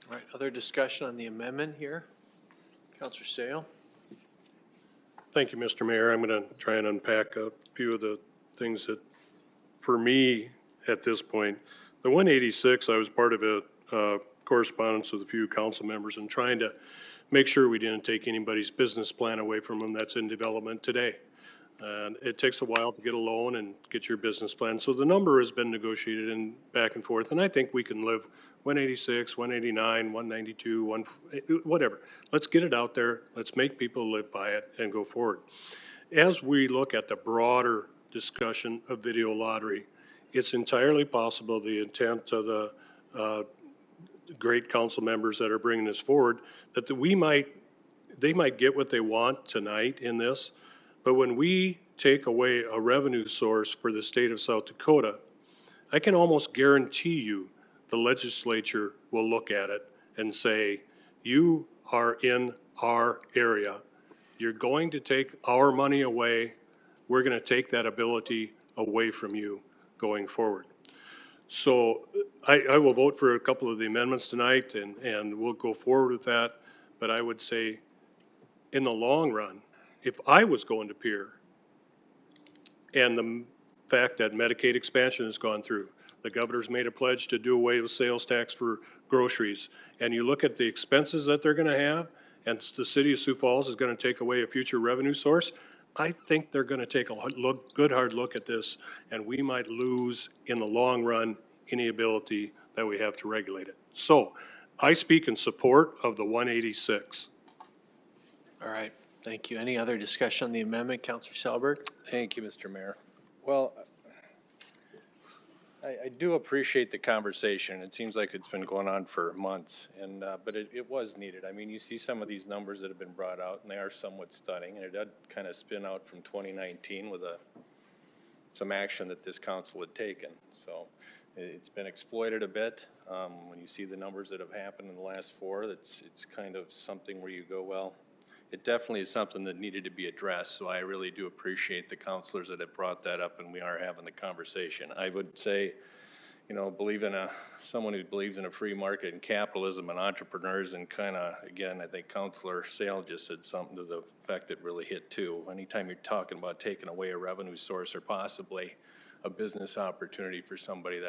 All right, other discussion on the amendment here? Councilor Sale? Thank you, Mr. Mayor. I'm going to try and unpack a few of the things that, for me, at this point, the 186, I was part of a correspondence with a few council members and trying to make sure we didn't take anybody's business plan away from them that's in development today. And it takes a while to get a loan and get your business plan. So the number has been negotiated and back and forth, and I think we can live 186, 189, 192, whatever. Let's get it out there. Let's make people live by it and go forward. As we look at the broader discussion of video lottery, it's entirely possible the intent of the great council members that are bringing this forward, that they might get what they want tonight in this, but when we take away a revenue source for the state of South Dakota, I can almost guarantee you the legislature will look at it and say, you are in our area. You're going to take our money away. We're going to take that ability away from you going forward. So I will vote for a couple of the amendments tonight, and we'll go forward with that. But I would say, in the long run, if I was going to Pierre, and the fact that Medicaid expansion has gone through, the governor's made a pledge to do away with sales tax for groceries, and you look at the expenses that they're going to have, and the city of Sioux Falls is going to take away a future revenue source, I think they're going to take a good hard look at this, and we might lose in the long run any ability that we have to regulate it. So I speak in support of the 186. All right, thank you. Any other discussion on the amendment? Councilor Selberg? Thank you, Mr. Mayor. Well, I do appreciate the conversation. It seems like it's been going on for months, and but it was needed. I mean, you see some of these numbers that have been brought out, and they are somewhat stunning, and it did kind of spin out from 2019 with some action that this council had taken. So it's been exploited a bit. When you see the numbers that have happened in the last 4, it's kind of something where you go, well, it definitely is something that needed to be addressed, so I really do appreciate the counselors that have brought that up, and we are having the conversation. I would say, you know, someone who believes in a free market and capitalism and entrepreneurs, and kind of, again, I think Councilor Sale just said something to the effect that really hit too. Anytime you're talking about taking away a revenue source or possibly a business opportunity for somebody,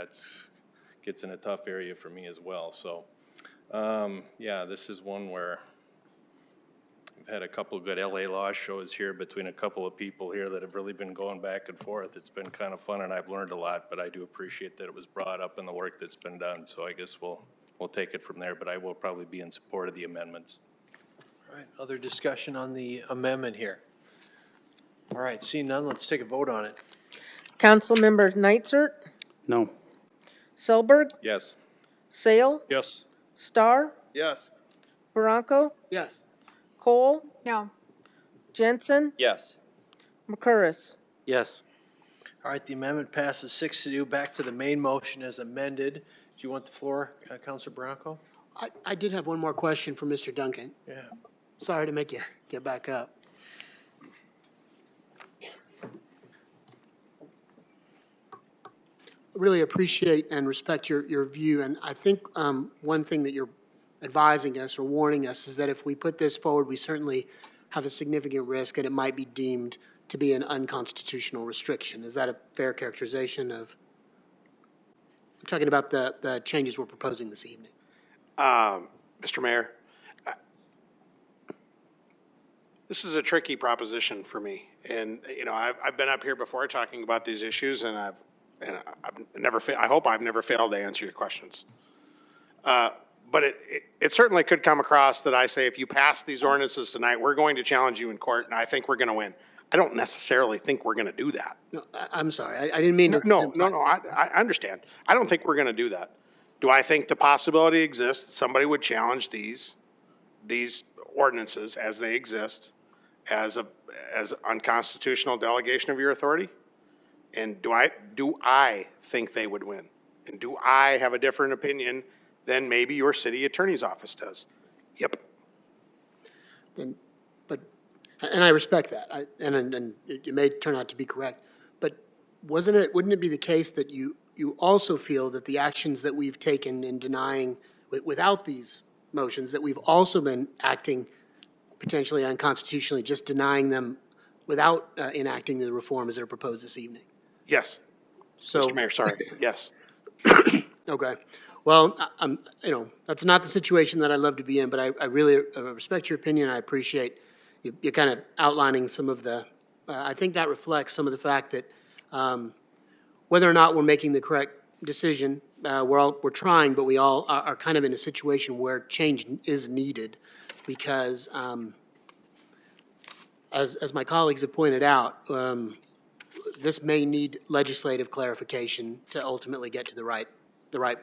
gets in a tough area for me as well. So, yeah, this is one where we've had a couple of good LA law shows here between a couple of people here that have really been going back and forth. It's been kind of fun, and I've learned a lot, but I do appreciate that it was brought up in the work that's been done. So I guess we'll take it from there, but I will probably be in support of the amendments. All right, other discussion on the amendment here? All right, seeing none, let's take a vote on it. Councilmember Nitzert, No. Selberg, Yes. Sale, Yes. Starr, Yes. Bronco, Yes. Cole, No. Jensen, Yes. McCurris. Yes. All right, the amendment passes 6-2. Back to the main motion as amended. Do you want the floor, Councilor Bronco? I did have one more question for Mr. Duncan. Yeah. Sorry to make you get back up. Really appreciate and respect your view, and I think one thing that you're advising us or warning us is that if we put this forward, we certainly have a significant risk and it might be deemed to be an unconstitutional restriction. Is that a fair characterization of? I'm talking about the changes we're proposing this evening. Mr. Mayor, this is a tricky proposition for me. And, you know, I've been up here before talking about these issues, and I hope I've never failed to answer your questions. But it certainly could come across that I say, if you pass these ordinances tonight, we're going to challenge you in court, and I think we're going to win. I don't necessarily think we're going to do that. No, I'm sorry. I didn't mean to. No, I understand. I don't think we're going to do that. Do I think the possibility exists that somebody would challenge these ordinances as they exist as unconstitutional delegation of your authority? And do I think they would win? And do I have a different opinion than maybe your city attorney's office does? Yep. And I respect that, and it may turn out to be correct, but wouldn't it be the case that you also feel that the actions that we've taken in denying, without these motions, that we've also been acting potentially unconstitutionally, just denying them without enacting the reforms that are proposed this evening? Yes. So, Mr. Mayor, sorry. Yes. Okay. Well, that's not the situation that I love to be in, but I really respect your opinion. I appreciate you kind of outlining some of the, I think that reflects some of the fact that whether or not we're making the correct decision, we're trying, but we all are kind of in a situation where change is needed because, as my colleagues have pointed out, this may need legislative clarification to ultimately get to the right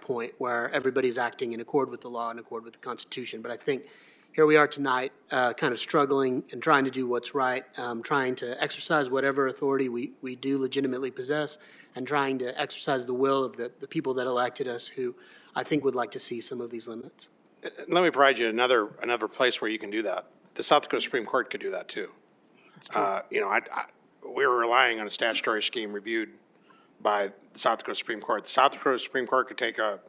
point where everybody's acting in accord with the law, in accord with the Constitution. But I think here we are tonight, kind of struggling and trying to do what's right, trying to exercise whatever authority we do legitimately possess, and trying to exercise the will of the people that elected us, who I think would like to see some of these limits. Let me provide you another place where you can do that. The South Dakota Supreme Court could do that too. You know, we were relying on a statutory scheme reviewed by the South Dakota Supreme Court. The South Dakota Supreme Court could take a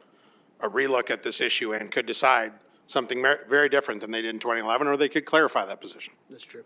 relook at this issue and could decide something very different than they did in 2011, or they could clarify that position. That's true.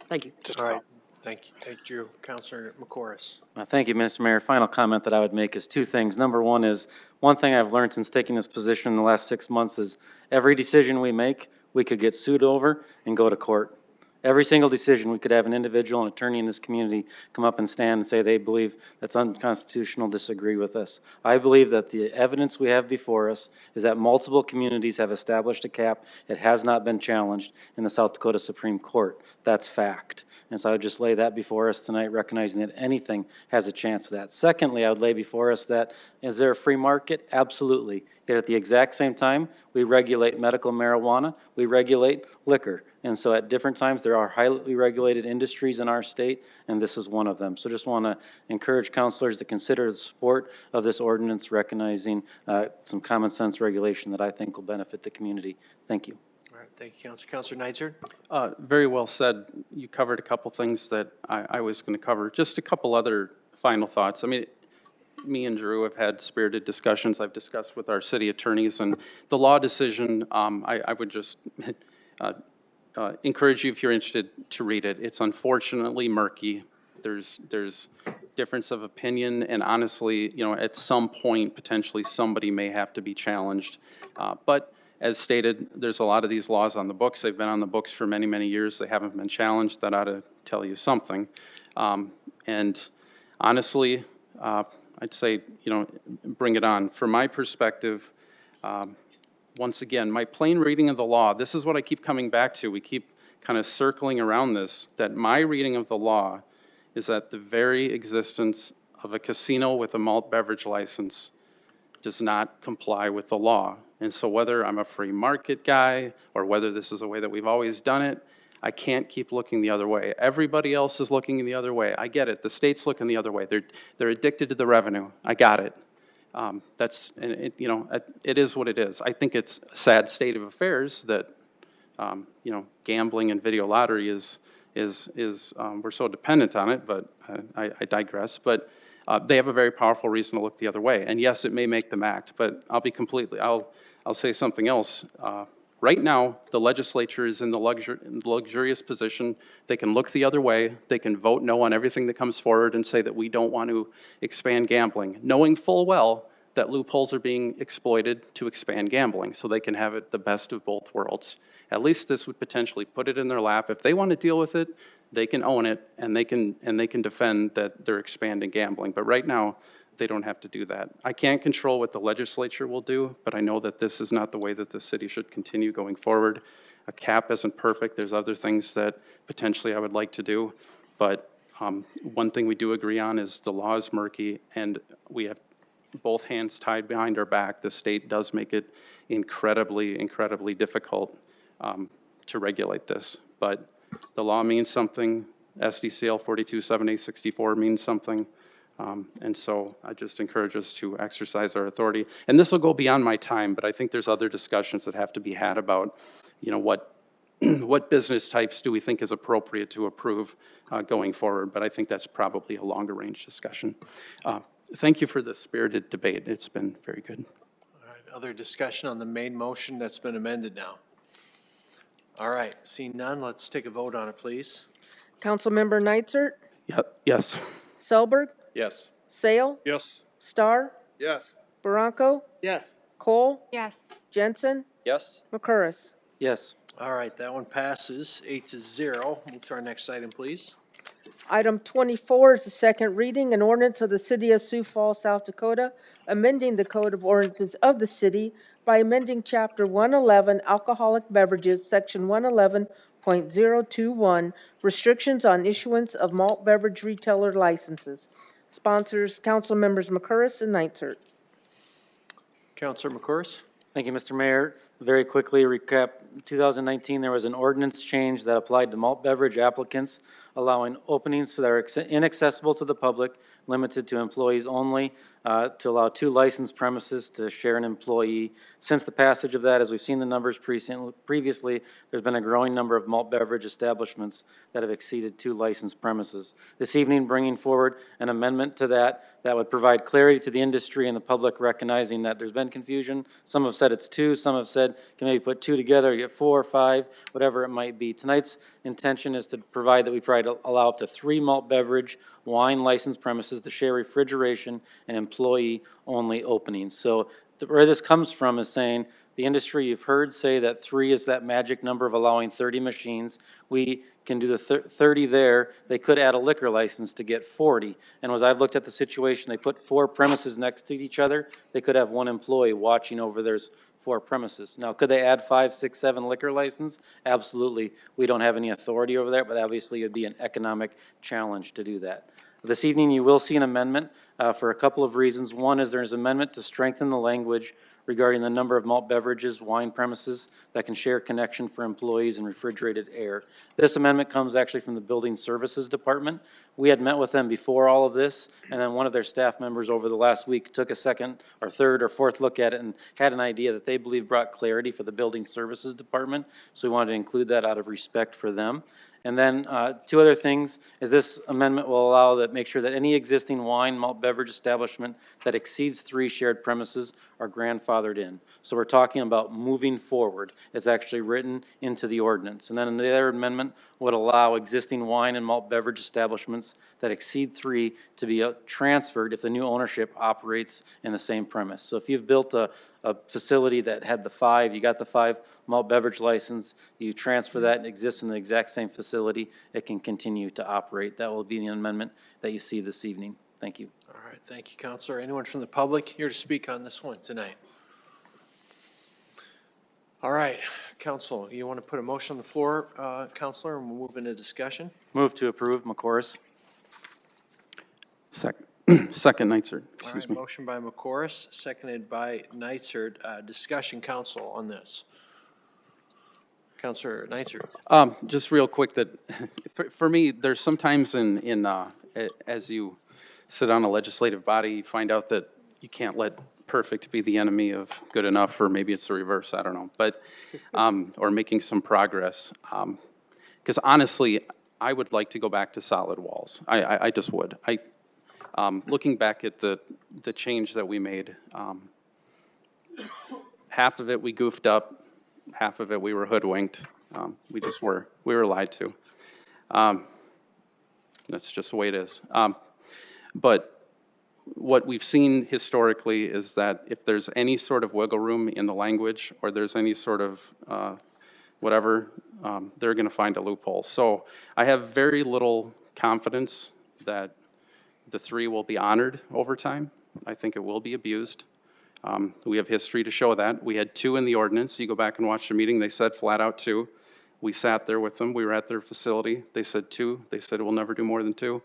Thank you. Just All right. Thank you. Thank you, Councilor McCoris. Thank you, Mr. Mayor. Final comment that I would make is two things. Number one is, one thing I've learned since taking this position in the last 6 months is every decision we make, we could get sued over and go to court. Every single decision, we could have an individual, an attorney in this community come up and stand and say they believe that's unconstitutional, disagree with us. I believe that the evidence we have before us is that multiple communities have established a cap. It has not been challenged in the South Dakota Supreme Court. That's fact. And so I would just lay that before us tonight, recognizing that anything has a chance of that. Secondly, I would lay before us that, is there a free market? Absolutely. Yet at the exact same time, we regulate medical marijuana, we regulate liquor. And so at different times, there are highly regulated industries in our state, and this is one of them. So just want to encourage councilors to consider the support of this ordinance, recognizing some common sense regulation that I think will benefit the community. Thank you. All right. Thank you, Councilor. Councilor Neitzert? Very well said. You covered a couple things that I was going to cover. Just a couple other final thoughts. I mean, me and Drew have had spirited discussions. I've discussed with our city attorneys, and the law decision, I would just encourage you, if you're interested, to read it. It's unfortunately murky. There's difference of opinion, and honestly, you know, at some point, potentially somebody may have to be challenged. But as stated, there's a lot of these laws on the books. They've been on the books for many, many years. They haven't been challenged. That ought to tell you something. And honestly, I'd say, you know, bring it on. From my perspective, once again, my plain reading of the law, this is what I keep coming back to. We keep kind of circling around this, that my reading of the law is that the very existence of a casino with a malt beverage license does not comply with the law. And so whether I'm a free market guy or whether this is a way that we've always done it, I can't keep looking the other way. Everybody else is looking the other way. I get it. The state's looking the other way. They're addicted to the revenue. I got it. You know, it is what it is. I think it's a sad state of affairs that, you know, gambling and video lottery is we're so dependent on it, but I digress. But they have a very powerful reason to look the other way. And yes, it may make them act, but I'll say something else. Right now, the legislature is in the luxurious position. They can look the other way. They can vote no on everything that comes forward and say that we don't want to expand gambling, knowing full well that loopholes are being exploited to expand gambling, so they can have it the best of both worlds. At least this would potentially put it in their lap. If they want to deal with it, they can own it, and they can defend that they're expanding gambling. But right now, they don't have to do that. I can't control what the legislature will do, but I know that this is not the way that the city should continue going forward. A cap isn't perfect. There's other things that potentially I would like to do, but one thing we do agree on is the law is murky, and we have both hands tied behind our back. The state does make it incredibly, incredibly difficult to regulate this, but the law means something. SDCL 427A64 means something. And so I just encourage us to exercise our authority. And this will go beyond my time, but I think there's other discussions that have to be had about, you know, what business types do we think is appropriate to approve going forward. But I think that's probably a longer range discussion. Thank you for the spirited debate. It's been very good. All right. Other discussion on the main motion that's been amended now? All right. Seeing none, let's take a vote on it, please. Councilmember Neitzert? Yep. Yes. Selberg? Yes. Sale? Yes. Starr? Yes. Baranco? Yes. Cole? Yes. Jensen? Yes. McCurris? Yes. All right, that one passes 8-0. Move to our next item, please. Item 24 is the second reading, an ordinance of the City of Sioux Falls, South Dakota, amending the Code of Ordinances of the city by amending Chapter 111, Alcoholic Beverages, Section 111.021, Restrictions on Issuance of Malt Beverage Retailer Licenses. Sponsors, Council Members McCurris and Neitzert. Councilor McCourse. Thank you, Mr. Mayor. very quickly recap, 2019, there was an ordinance change that applied to malt beverage applicants, allowing openings that are inaccessible to the public, limited to employees only, to allow 2 licensed premises to share an employee. Since the passage of that, as we've seen the numbers previously, there's been a growing number of malt beverage establishments that have exceeded 2 licensed premises. This evening, bringing forward an amendment to that would provide clarity to the industry and the public, recognizing that there's been confusion. Some have said it's 2, some have said can maybe put 2 together, you get 4 or 5, whatever it might be. Tonight's intention is to provide that we allow up to 3 malt beverage wine licensed premises to share refrigeration and employee-only openings. So where this comes from is saying the industry you've heard say that 3 is that magic number of allowing 30 machines. We can do the 30 there. They could add a liquor license to get 40. And as I've looked at the situation, they put 4 premises next to each other. They could have 1 employee watching over there's 4 premises. Now, could they add 5, 6, 7 liquor license? Absolutely. We don't have any authority over that, but obviously it would be an economic challenge to do that. This evening, you will see an amendment for a couple of reasons. One is there's an amendment to strengthen the language regarding the number of malt beverages, wine premises that can share connection for employees and refrigerated air. This amendment comes actually from the Building Services Department. We had met with them before all of this, and then one of their staff members over the last week took a second or third or fourth look at it and had an idea that they believe brought clarity for the Building Services Department. So we wanted to include that out of respect for them. And then 2 other things is this amendment will allow that, make sure that any existing wine, malt beverage establishment that exceeds 3 shared premises are grandfathered in. So we're talking about moving forward. It's actually written into the ordinance. And then the other amendment would allow existing wine and malt beverage establishments that exceed 3 to be transferred if the new ownership operates in the same premise. So if you've built a facility that had the 5, you got the 5 malt beverage license, you transfer that and exists in the exact same facility, it can continue to operate. That will be the amendment that you see this evening. Thank you. All right, thank you, Counselor. Anyone from the public here to speak on this one tonight? All right, Council, you want to put a motion on the floor, Counselor, and we'll move into discussion? Move to approve, McCoris. Second, Nitzert, excuse me. Motion by McCoris, seconded by Nitzert. Discussion, Council, on this. Councilor Nitzert. Just real quick, that for me, there's sometimes as you sit on a legislative body, you find out that you can't let perfect be the enemy of good enough, or maybe it's the reverse, I don't know, but, or making some progress. Because honestly, I would like to go back to solid walls. I just would. Looking back at the change that we made, half of it we goofed up, half of it we were hoodwinked. We were lied to. That's just the way it is. But what we've seen historically is that if there's any sort of wiggle room in the language, or there's any sort of whatever, they're going to find a loophole. So I have very little confidence that the 3 will be honored over time. I think it will be abused. We have history to show that. We had 2 in the ordinance. You go back and watch the meeting, they said flat out 2. We sat there with them. We were at their facility. They said 2. They said we'll never do more than 2.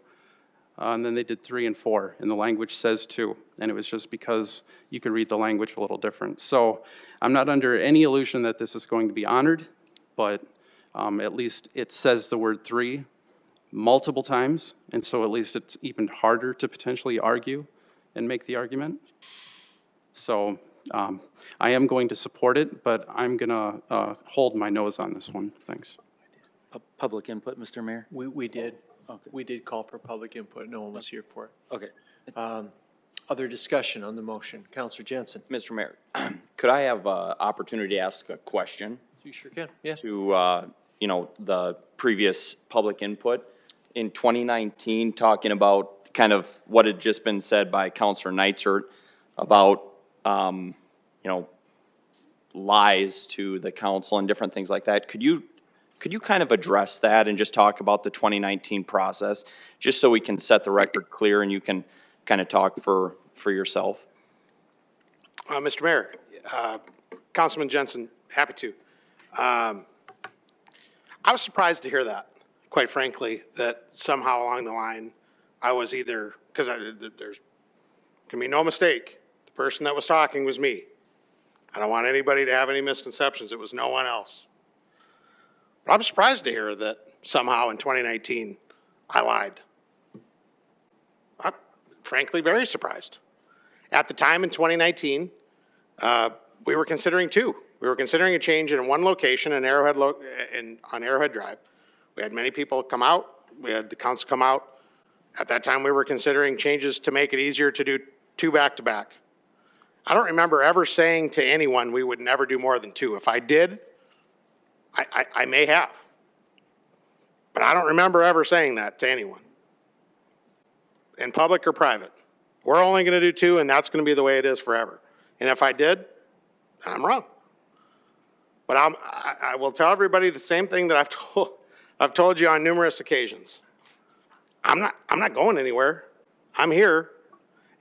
And then they did 3 and 4, and the language says 2. And it was just because you could read the language a little different. So I'm not under any illusion that this is going to be honored, but at least it says the word 3 multiple times, and so at least it's even harder to potentially argue and make the argument. So I am going to support it, but I'm going to hold my nose on this one. Thanks. Public input, Mr. Mayor? We did. Okay. We did call for public input. No one was here for it. Okay. Other discussion on the motion. Councilor Jensen. Mr. Mayor, could I have an opportunity to ask a question? You sure can. Yeah. To, the previous public input. In 2019, talking about kind of what had just been said by Councilor Nitzert about, lies to the council and different things like that. Could you kind of address that and just talk about the 2019 process, just so we can set the record clear and you can kind of talk for yourself? Mr. Mayor, Councilman Jensen, happy to. I was surprised to hear that, quite frankly, that somehow along the line I was either, because there's can be no mistake, the person that was talking was me. I don't want anybody to have any misconceptions. It was no one else. But I'm surprised to hear that somehow in 2019, I lied. I'm frankly very surprised. At the time in 2019, we were considering two. We were considering a change in one location in on Arrowhead Drive. We had many people come out. We had the council come out. At that time, we were considering changes to make it easier to do two back-to-back. I don't remember ever saying to anyone we would never do more than two. If I did, I may have. But I don't remember ever saying that to anyone, in public or private. We're only going to do two, and that's going to be the way it is forever. And if I did, I'm wrong. But I will tell everybody the same thing that I've told you on numerous occasions. I'm not going anywhere. I'm here.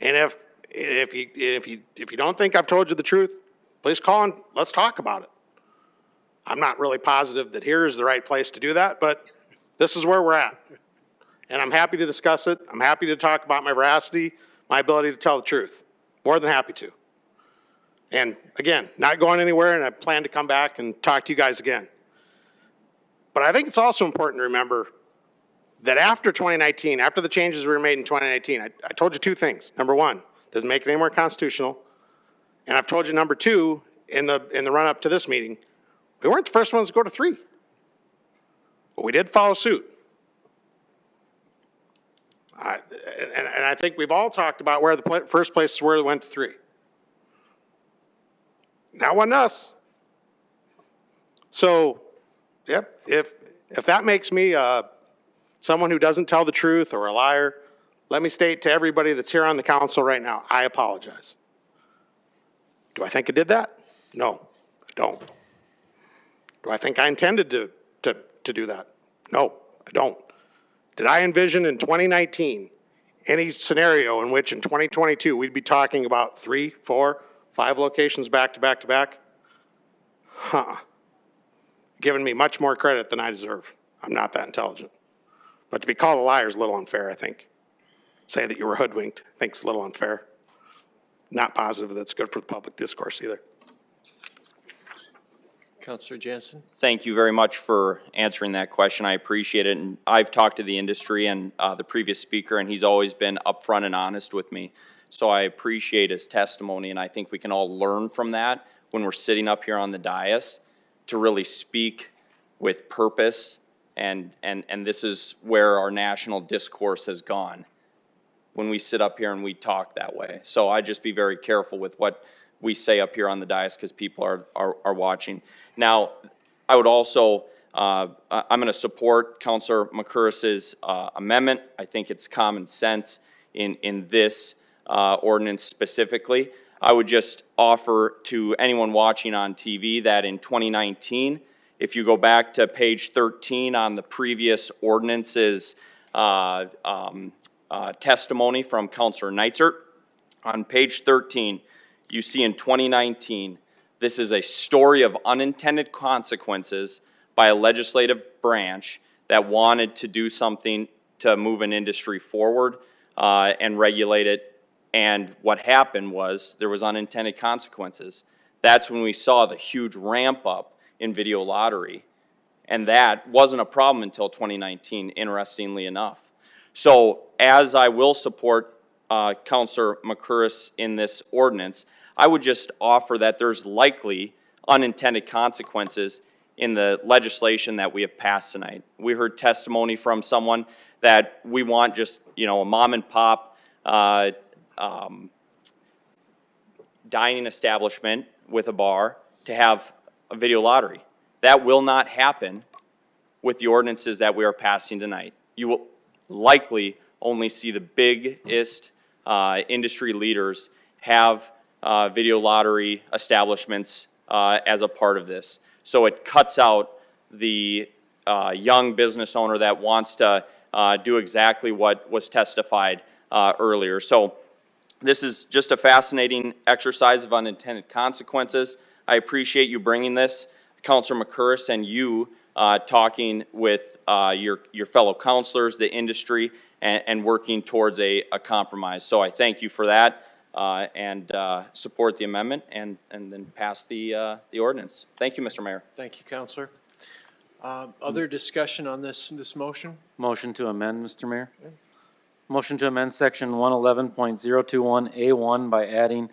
And if you don't think I've told you the truth, please call and let's talk about it. I'm not really positive that here is the right place to do that, but this is where we're at. And I'm happy to discuss it. I'm happy to talk about my veracity, my ability to tell the truth. More than happy to. And again, not going anywhere, and I plan to come back and talk to you guys again. But I think it's also important to remember that after 2019, after the changes were made in 2019, I told you two things. Number one, doesn't make it any more constitutional. And I've told you number two, in the run-up to this meeting, we weren't the first ones to go to three. But we did follow suit. And I think we've all talked about where the first places were that went to three. That wasn't us. So, yep, if that makes me someone who doesn't tell the truth or a liar, let me state to everybody that's here on the council right now, I apologize. Do I think I did that? No, I don't. Do I think I intended to do that? No, I don't. Did I envision in 2019 any scenario in which in 2022 we'd be talking about 3, 4, 5 locations back to back to back? Giving me much more credit than I deserve. I'm not that intelligent. But to be called a liar is a little unfair, I think. Say that you were hoodwinked, I think it's a little unfair. Not positive that's good for the public discourse either. Councilor Jansen? Thank you very much for answering that question. I appreciate it. And I've talked to the industry and the previous speaker, and he's always been upfront and honest with me. So I appreciate his testimony, and I think we can all learn from that when we're sitting up here on the dais to really speak with purpose. And this is where our national discourse has gone, when we sit up here and we talk that way. So I just be very careful with what we say up here on the dais because people are watching. Now, I would also, I'm going to support Councilor McCurris's amendment. I think it's common sense in this ordinance specifically. I would just offer to anyone watching on TV that in 2019, if you go back to page 13 on the previous ordinance's testimony from Councilor Neitzert, on page 13, you see in 2019, this is a story of unintended consequences by a legislative branch that wanted to do something to move an industry forward and regulate it. And what happened was there was unintended consequences. That's when we saw the huge ramp up in video lottery. And that wasn't a problem until 2019, interestingly enough. So as I will support Councilor McCurris in this ordinance, I would just offer that there's likely unintended consequences in the legislation that we have passed tonight. We heard testimony from someone that we want just, a mom and pop dining establishment with a bar to have a video lottery. That will not happen with the ordinances that we are passing tonight. You will likely only see the biggest industry leaders have video lottery establishments as a part of this. So it cuts out the young business owner that wants to do exactly what was testified earlier. So this is just a fascinating exercise of unintended consequences. I appreciate you bringing this, Councilor McCurris, and you talking with your fellow councilors, the industry, and working towards a compromise. So I thank you for that. and support the amendment and then pass the ordinance. Thank you, Mr. Mayor. Thank you, Counselor. Other discussion on this motion? Motion to amend, Mr. Mayor. Motion to amend section 111.021A1 by adding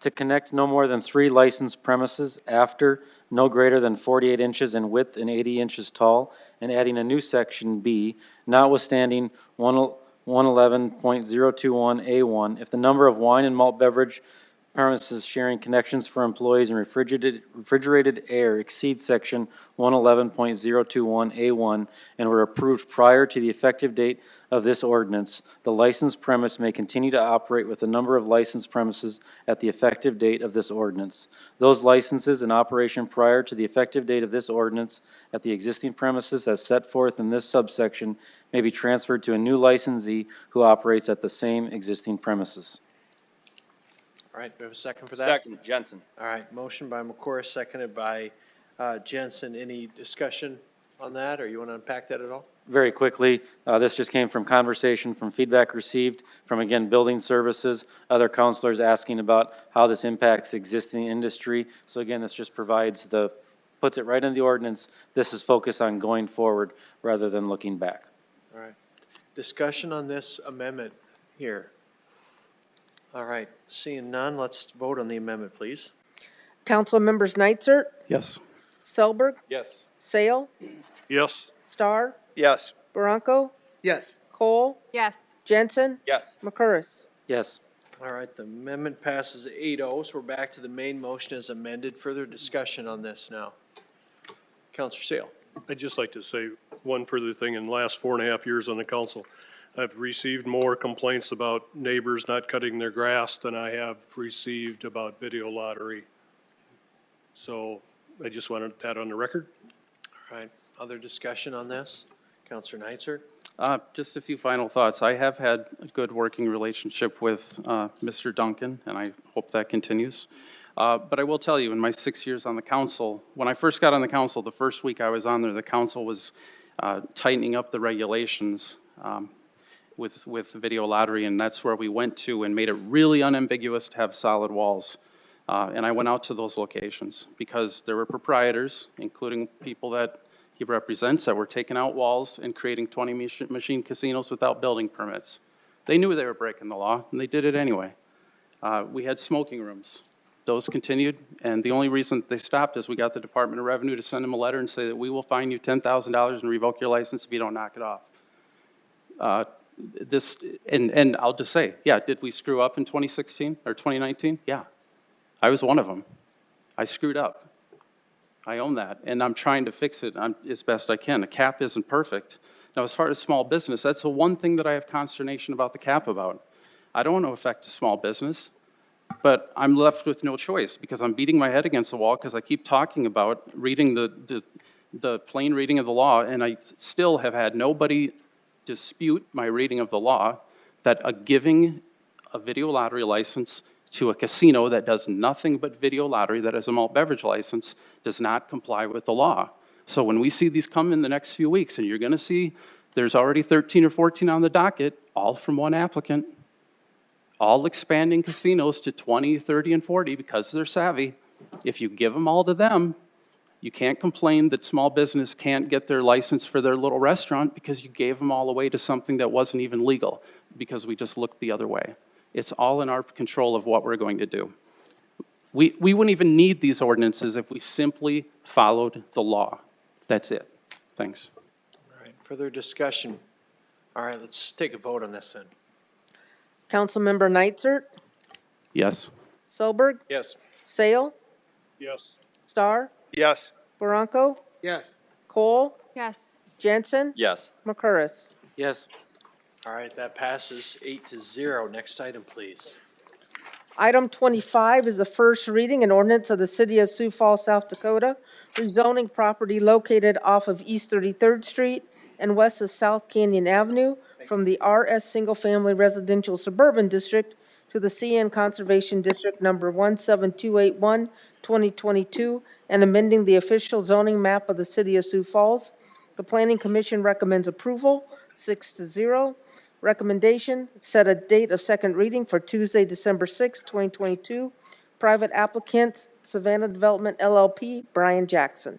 to connect no more than 3 licensed premises after no greater than 48 inches in width and 80 inches tall, and adding a new section B, notwithstanding 111.021A1, if the number of wine and malt beverage premises sharing connections for employees and refrigerated air exceeds section 111.021A1 and were approved prior to the effective date of this ordinance, the licensed premise may continue to operate with the number of licensed premises at the effective date of this ordinance. Those licenses in operation prior to the effective date of this ordinance at the existing premises as set forth in this subsection may be transferred to a new licensee who operates at the same existing premises. All right, do we have a second for that? Second, Jensen. All right, motion by McCoy, seconded by Jensen. Any discussion on that, or you want to unpack that at all? Very quickly, this just came from conversation, from feedback received from, again, building services, other counselors asking about how this impacts existing industry. So again, this just provides puts it right in the ordinance. This is focused on going forward rather than looking back. All right. Discussion on this amendment here. All right, seeing none, let's vote on the amendment, please. Council members Nitzert, Yes. Selberg, Yes. Sale, Yes. Star, Yes. Bronco, Yes. Cole, Yes. Jensen, Yes. McCurris. Yes. All right, the amendment passes 8-0, so we're back to the main motion as amended. Further discussion on this now. Counselor Sale. I'd just like to say one further thing. In the last 4.5 years on the council, I've received more complaints about neighbors not cutting their grass than I have received about video lottery. So I just wanted that on the record. All right, other discussion on this? Counselor Nitzert. Just a few final thoughts. I have had a good working relationship with Mr. Duncan, and I hope that continues. But I will tell you, in my 6 years on the council, when I first got on the council, the first week I was on there, the council was tightening up the regulations with video lottery, and that's where we went to and made it really unambiguous to have solid walls. And I went out to those locations because there were proprietors, including people that he represents, that were taking out walls and creating 20 machine casinos without building permits. They knew they were breaking the law, and they did it anyway. We had smoking rooms. Those continued, and the only reason they stopped is we got the Department of Revenue to send them a letter and say that we will fine you $10,000 and revoke your license if you don't knock it off. And I'll just say, yeah, did we screw up in 2016 or 2019? Yeah, I was one of them. I screwed up. I own that, and I'm trying to fix it as best I can. The cap isn't perfect. Now, as far as small business, that's the one thing that I have consternation about the cap about. I don't want to affect a small business, but I'm left with no choice because I'm beating my head against the wall because I keep talking about reading the plain reading of the law, and I still have had nobody dispute my reading of the law that giving a video lottery license to a casino that does nothing but video lottery, that has a malt beverage license, does not comply with the law. So when we see these come in the next few weeks, and you're going to see there's already 13 or 14 on the docket, all from one applicant, all expanding casinos to 20, 30, and 40 because they're savvy. If you give them all to them, you can't complain that small business can't get their license for their little restaurant because you gave them all away to something that wasn't even legal because we just looked the other way. It's all in our control of what we're going to do. We wouldn't even need these ordinances if we simply followed the law. That's it. Thanks. All right, further discussion. All right, let's take a vote on this then. Councilmember Nitzert, Yes. Selberg, Yes. Sale, Yes. Star, Yes. Bronco, Yes. Cole, Yes. Jensen, Yes. McCurris. Yes. All right, that passes 8-0. Next item, please. Item 25 is the first reading and ordinance of the City of Sioux Falls, South Dakota, rezoning property located off of East 33rd Street and west of South Canyon Avenue from the RS Single Family Residential Suburban District to the CN Conservation District number 17281, 2022, and amending the official zoning map of the City of Sioux Falls. The Planning Commission recommends approval, 6-0. Recommendation, set a date of second reading for Tuesday, December 6, 2022. Private applicant, Savannah Development LLP, Brian Jackson.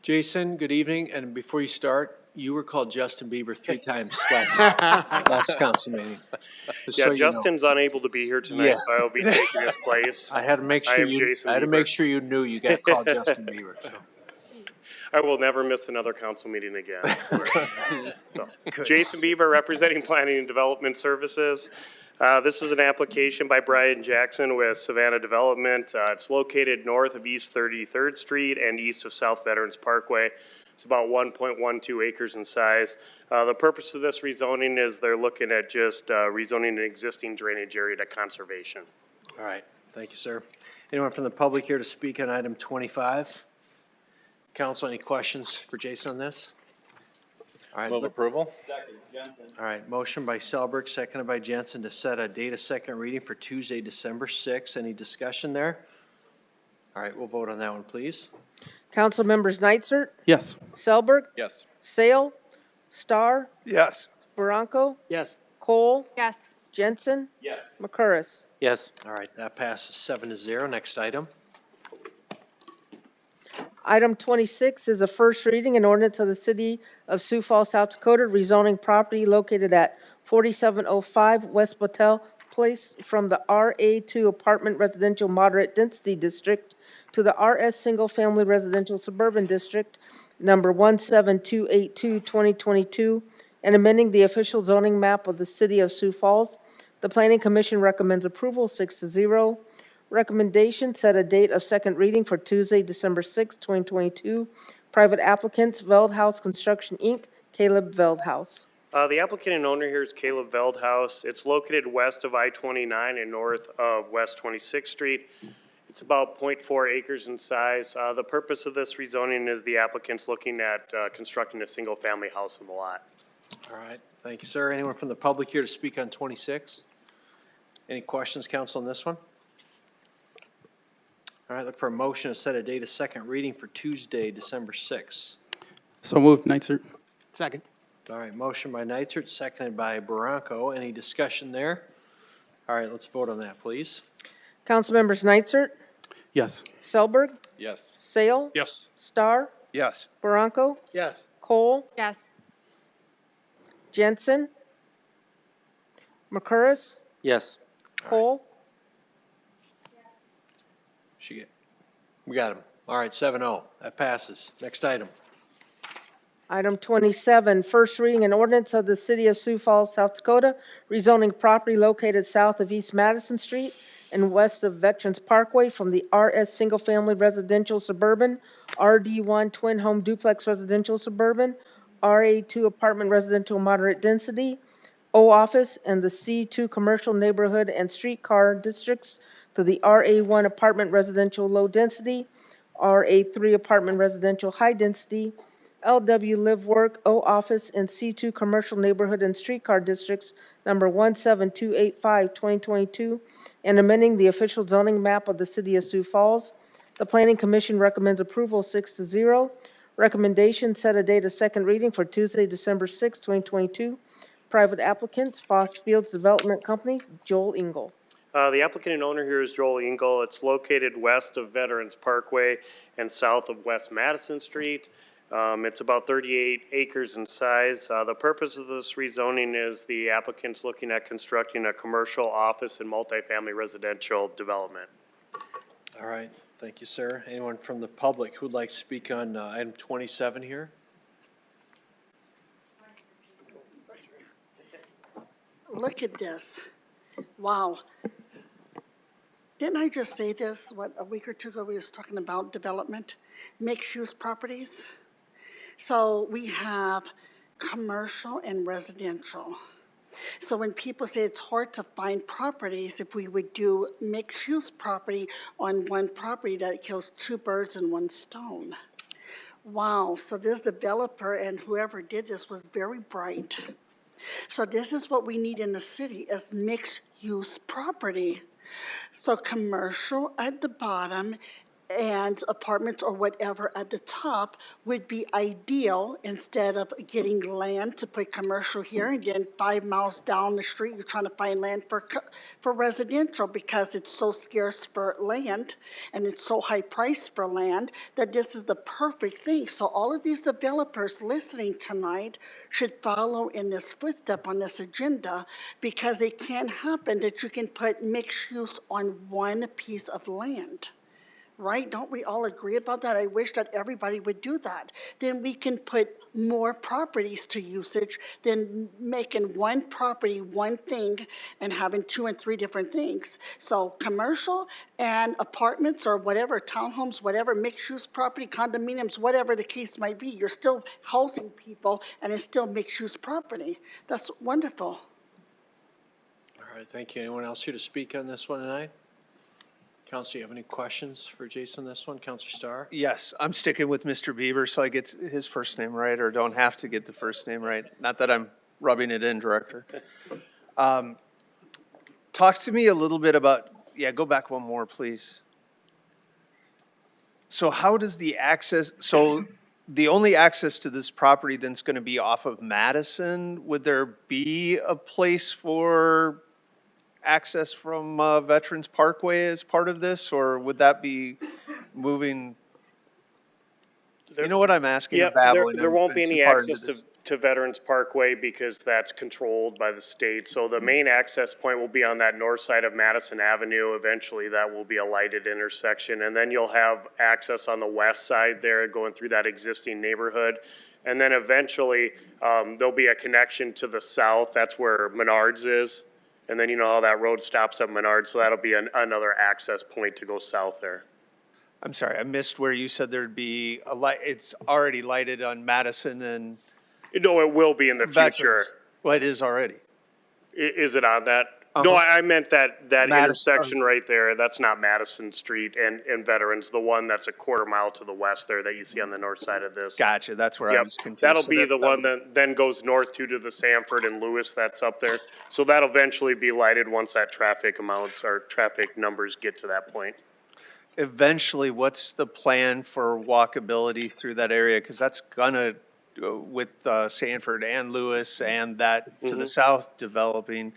Jason, good evening, and before you start, you were called Justin Bieber 3 times last council meeting. Just Yeah, so you know. Justin's unable to be here tonight, Yeah. so I will be taking his place. I had to make I sure am Jason I had to Bieber. make sure you knew you got called Justin Bieber, so. I will never miss another council meeting again. So, Jason Bieber, representing Planning and Development Services. This is an application by Brian Jackson with Savannah Development. It's located north of East 33rd Street and east of South Veterans Parkway. It's about 1.12 acres in size. The purpose of this rezoning is they're looking at just rezoning an existing drainage area to conservation. All right, thank you, sir. Anyone from the public here to speak on item 25? Council, any questions for Jason on this? All right. Move approval? Second, Jensen. All right, motion by Selberg, seconded by Jensen to set a date of second reading for Tuesday, December 6th. Any discussion there? All right, we'll vote on that one, please. Council members Nitzert, Yes. Selberg, Yes. Sale, Star, Yes. Baranco, Yes. Cole, Yes. Jensen, Yes. McCurris. Yes. All right, that passes 7-0. Next item. Item 26 is a first reading and ordinance of the City of Sioux Falls, South Dakota, rezoning property located at 4705 West Battelle Place from the RA2 Apartment Residential Moderate Density District to the RS Single Family Residential Suburban District, number 17282, 2022, and amending the official zoning map of the City of Sioux Falls. The Planning Commission recommends approval 6-0. Recommendation, set a date of second reading for Tuesday, December 6, 2022. Private applicants, Veldhouse Construction, Inc., Caleb Veldhouse. The applicant and owner here is Caleb Veldhouse. It's located west of I-29 and north of West 26th Street. It's about 0.4 acres in size. The purpose of this rezoning is the applicant's looking at constructing a single-family house on the lot. All right, thank you, sir. Anyone from the public here to speak on 26? Any questions, council, on this one? All right, look for a motion to set a date of second reading for Tuesday, December 6th. So moved, Nitzert. Second. All right, motion by Nitzert, seconded by Baranco. Any discussion there? All right, let's vote on that, please. Council members Nitzert, Yes. Selberg, Yes. Sale, Yes. Star, Yes. Baranco, Yes. Cole, Yes. Jensen, McCurris, Yes. Cole, We got him. All right, 7-0. That passes. Next item. Item 27, first reading an ordinance of the City of Sioux Falls, South Dakota, rezoning property located south of East Madison Street and west of Veterans Parkway from the RS Single Family Residential Suburban, RD1 Twin Home Duplex Residential Suburban, RA2 Apartment Residential Moderate Density, O Office, and the C2 Commercial Neighborhood and Streetcar Districts to the RA1 Apartment Residential Low Density, RA3 Apartment Residential High Density, LW Live Work, O Office, and C2 Commercial Neighborhood and Streetcar Districts, number 17285, 2022, and amending the official zoning map of the City of Sioux Falls. The Planning Commission recommends approval 6-0. Recommendation, set a date of second reading for Tuesday, December 6, 2022. Private applicants, Foss Fields Development Company, Joel Engel. The applicant and owner here is Joel Engel. It's located west of Veterans Parkway and south of West Madison Street. It's about 38 acres in size. The purpose of this rezoning is the applicant's looking at constructing a commercial office and multifamily residential development. All right, thank you, sir. Anyone from the public who would like to speak on item 27 here? Look at this. Wow. Didn't I just say this, a week or two ago, we was talking about development, mixed-use properties? So we have commercial and residential. So when people say it's hard to find properties, if we would do mixed-use property on one property, that kills two birds in one stone. Wow, so this developer and whoever did this was very bright. So this is what we need in the city, is mixed-use property. So commercial at the bottom and apartments or whatever at the top would be ideal instead of getting land to put commercial here and then 5 miles down the street, you're trying to find land for residential because it's so scarce for land and it's so high priced for land that this is the perfect thing. So all of these developers listening tonight should follow in this footstep on this agenda because it can happen that you can put mixed use on one piece of land. Right? Don't we all agree about that? I wish that everybody would do that. Then we can put more properties to usage than making one property one thing and having 2 and 3 different things. So commercial and apartments or whatever, townhomes, whatever, mixed-use property, condominiums, whatever the case might be, you're still housing people and it's still mixed-use property. That's wonderful. All right, thank you. Anyone else here to speak on this one tonight? Council, you have any questions for Jason on this one? Councilor Starr? Yes, I'm sticking with Mr. Bieber, so I get his first name right, or don't have to get the first name right. Not that I'm rubbing it in, Director. Talk to me a little bit about, yeah, go back one more, please. So how does the access, so the only access to this property then is going to be off of Madison? Would there be a place for access from Veterans Parkway as part of this, or would that be moving? You know what I'm asking? Yeah, babbling. there I'm won't be too any far into access this. to Veterans Parkway because that's controlled by the state. So the main access point will be on that north side of Madison Avenue. Eventually that will be a lighted intersection. And then you'll have access on the west side there going through that existing neighborhood. And then eventually there'll be a connection to the south. That's where Menards is. And then you know how that road stops at Menards. So that'll be another access point to go south there. I'm sorry, I missed where you said there'd be a light. It's already lighted on Madison and No, it will be in the Veterans. future. Well, it is already. Is it on that? No, I meant that Madison- intersection right there. That's not Madison Street and Veterans, the one that's a quarter mile to the west there that you see on the north side of this. Gotcha, that's where I Yep, was confused. that'll So be the one that then goes north to the Sanford and Lewis that's up there. So that'll eventually be lighted once that traffic amounts or traffic numbers get to that point. Eventually, what's the plan for walkability through that area? Because that's gonna, with Sanford and Lewis and that to the south developing,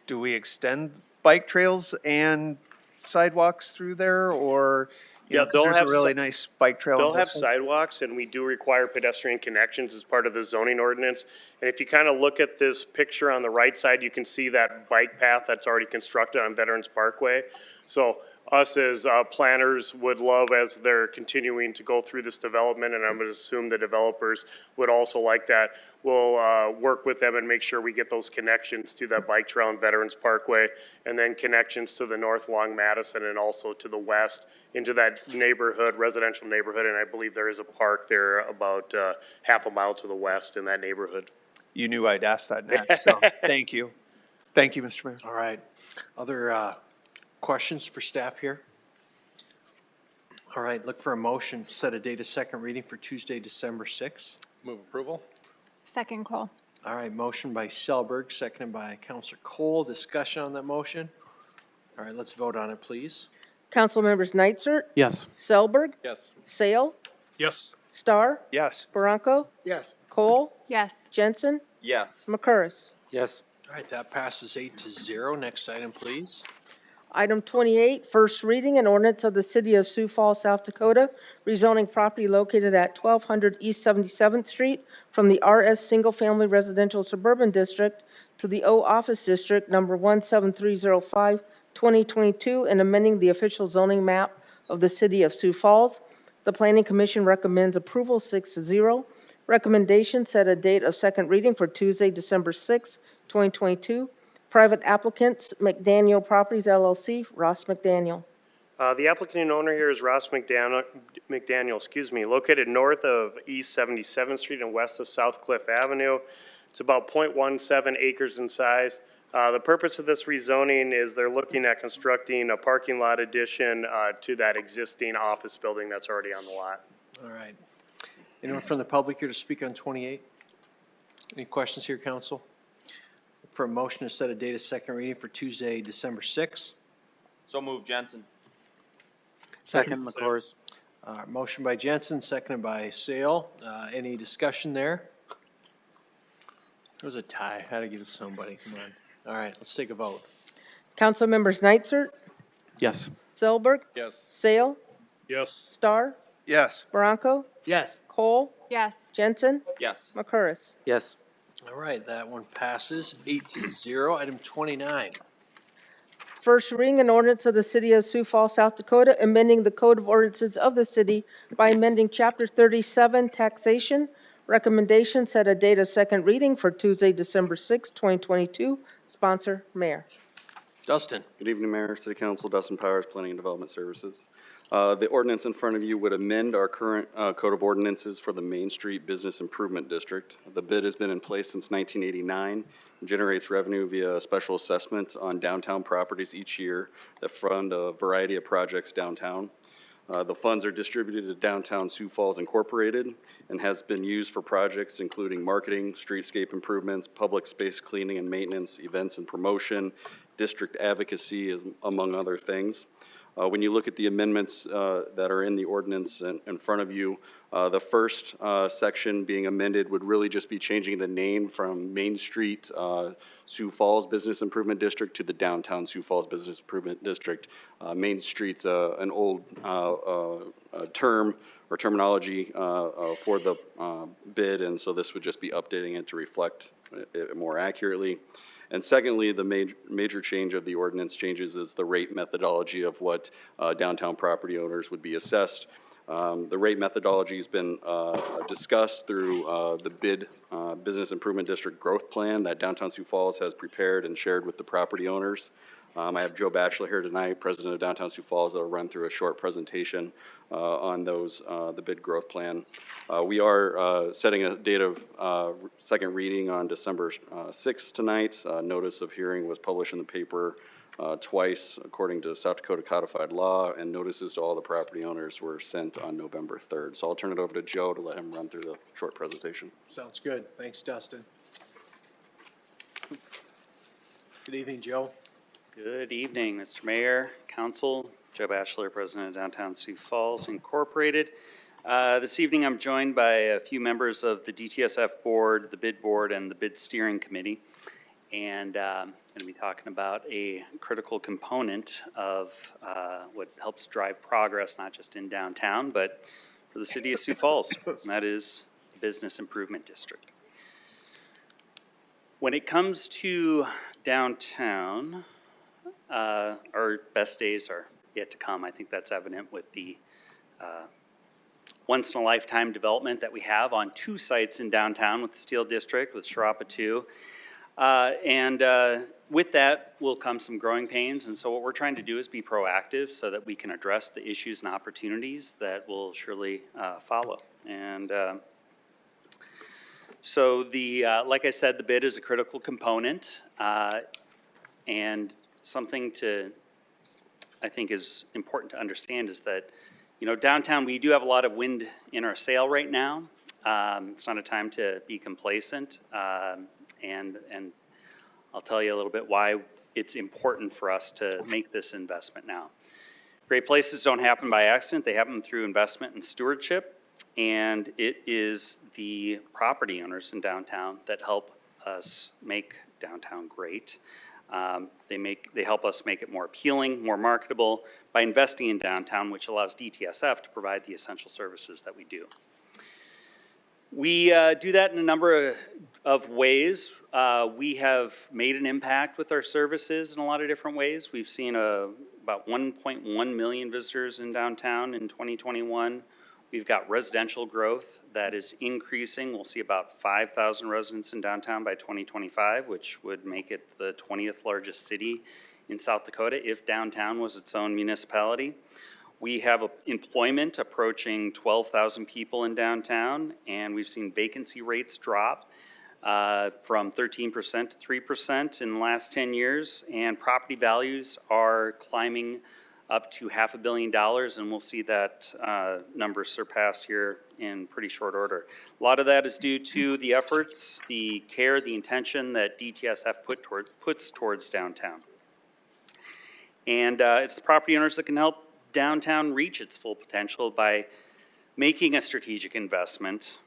do we extend bike trails and sidewalks through there, or? You know, 'cause there's a really nice bike trail. on They'll both have sides. sidewalks, and we do require pedestrian connections as part of the zoning ordinance. And if you kind of look at this picture on the right side, you can see that bike path that's already constructed on Veterans Parkway. So us as planners would love, as they're continuing to go through this development, and I would assume the developers would also like that, we'll work with them and make sure we get those connections to that bike trail on Veterans Parkway, and then connections to the north along Madison and also to the west into that neighborhood, residential neighborhood, and I believe there is a park there about half a mile to the west in that neighborhood. You knew I'd ask that next, so thank you. Thank you, Mr. Mayor. All right. Other questions for staff here? All right, look for a motion, set a date of second reading for Tuesday, December 6th. Move approval? Second call. All right, motion by Selberg, seconded by Councilor Cole. Discussion on that motion? All right, let's vote on it, please. Council members Nitzert, Yes. Selberg, Yes. Sale, Yes. Starr, Yes. Bronco, Yes. Cole, Yes. Jensen, Yes. McCurris. Yes. All right, that passes 8-0. Next item, please. Item 28, first reading, an ordinance of the City of Sioux Falls, South Dakota, rezoning property located at 1200 East 77th Street from the RS Single Family Residential Suburban District to the O Office District, number 17305, 2022, and amending the official zoning map of the City of Sioux Falls. The Planning Commission recommends approval 6-0. Recommendation, set a date of second reading for Tuesday, December 6, 2022. Private applicants, McDaniel Properties LLC, Ross McDaniel. The applicant and owner here is Ross McDaniel, located north of East 77th Street and west of South Cliff Avenue. It's about 0.17 acres in size. The purpose of this rezoning is they're looking at constructing a parking lot addition to that existing office building that's already on the lot. All right. Anyone from the public here to speak on 28? Any questions here, council? For a motion to set a date of second reading for Tuesday, December 6th. So move, Jensen. Second, McCourse. Motion by Jensen, seconded by Sale. Any discussion there? There was a tie. Had to give it to somebody. Come on. All right, let's take a vote. Council members Nitzert, Yes. Selberg, Yes. Sale, Yes. Star, Yes. Bronco, Yes. Cole, Yes. Jensen, Yes. McCurris. Yes. All right, that one passes 8-0. Item 29. First reading an ordinance of the City of Sioux Falls, South Dakota, amending the Code of Ordinances of the city by amending Chapter 37, Taxation. Recommendation, set a date of second reading for Tuesday, December 6, 2022. Sponsor, Mayor. Dustin. Good evening, Mayor, City Council, Dustin Powers, Planning and Development Services. The ordinance in front of you would amend our current Code of Ordinances for the Main Street Business Improvement District. The bid has been in place since 1989, and generates revenue via special assessments on downtown properties each year that fund a variety of projects downtown. The funds are distributed to Downtown Sioux Falls Incorporated and has been used for projects including marketing, streetscape improvements, public space cleaning and maintenance, events and promotion, district advocacy, among other things. When you look at the amendments that are in the ordinance in front of you, the first section being amended would really just be changing the name from Main Street Sioux Falls Business Improvement District to the Downtown Sioux Falls Business Improvement District. Main Street's an old term or terminology for the bid, and so this would just be updating it to reflect it more accurately. And secondly, the major change of the ordinance changes is the rate methodology of what downtown property owners would be assessed. The rate methodology has been discussed through the bid Business Improvement District Growth Plan that Downtown Sioux Falls has prepared and shared with the property owners. I have Joe Batchelor here tonight, President of Downtown Sioux Falls, that will run through a short presentation on those, the bid growth plan. We are setting a date of second reading on December 6th tonight. Notice of hearing was published in the paper twice according to South Dakota codified law, and notices to all the property owners were sent on November 3rd. So I'll turn it over to Joe to let him run through the short presentation. Sounds good. Thanks, Dustin. Good evening, Joe. Good evening, Mr. Mayor, Council. Joe Batchelor, President of Downtown Sioux Falls Incorporated. This evening I'm joined by a few members of the DTSF board, the bid board, and the bid steering committee. And I'm going to be talking about a critical component of what helps drive progress, not just in downtown, but for the city of Sioux Falls, and that is the Business Improvement District. When it comes to downtown, our best days are yet to come. I think that's evident with the once-in-a-lifetime development that we have on two sites in downtown with the Steel District, with Sharapa 2. With that will come some growing pains, and so what we're trying to do is be proactive so that we can address the issues and opportunities that will surely follow. And so like I said, the bid is a critical component, and something I think is important to understand is that, you know, downtown, we do have a lot of wind in our sail right now. It's not a time to be complacent, and I'll tell you a little bit why it's important for us to make this investment now. Great places don't happen by accident. They happen through investment and stewardship, and it is the property owners in downtown that help us make downtown great. They help us make it more appealing, more marketable by investing in downtown, which allows DTSF to provide the essential services that we do. We do that in a number of ways. We have made an impact with our services in a lot of different ways. We've seen about 1.1 million visitors in downtown in 2021. We've got residential growth that is increasing. We'll see about 5,000 residents in downtown by 2025, which would make it the 20th largest city in South Dakota if downtown was its own municipality. We have employment approaching 12,000 people in downtown, and we've seen vacancy rates drop from 13% to 3% in the last 10 years, and property values are climbing up to $500 million, and we'll see that number surpassed here in pretty short order. A lot of that is due to the efforts, the care, the intention that DTSF puts towards downtown. And it's the property owners that can help downtown reach its full potential by making a strategic investment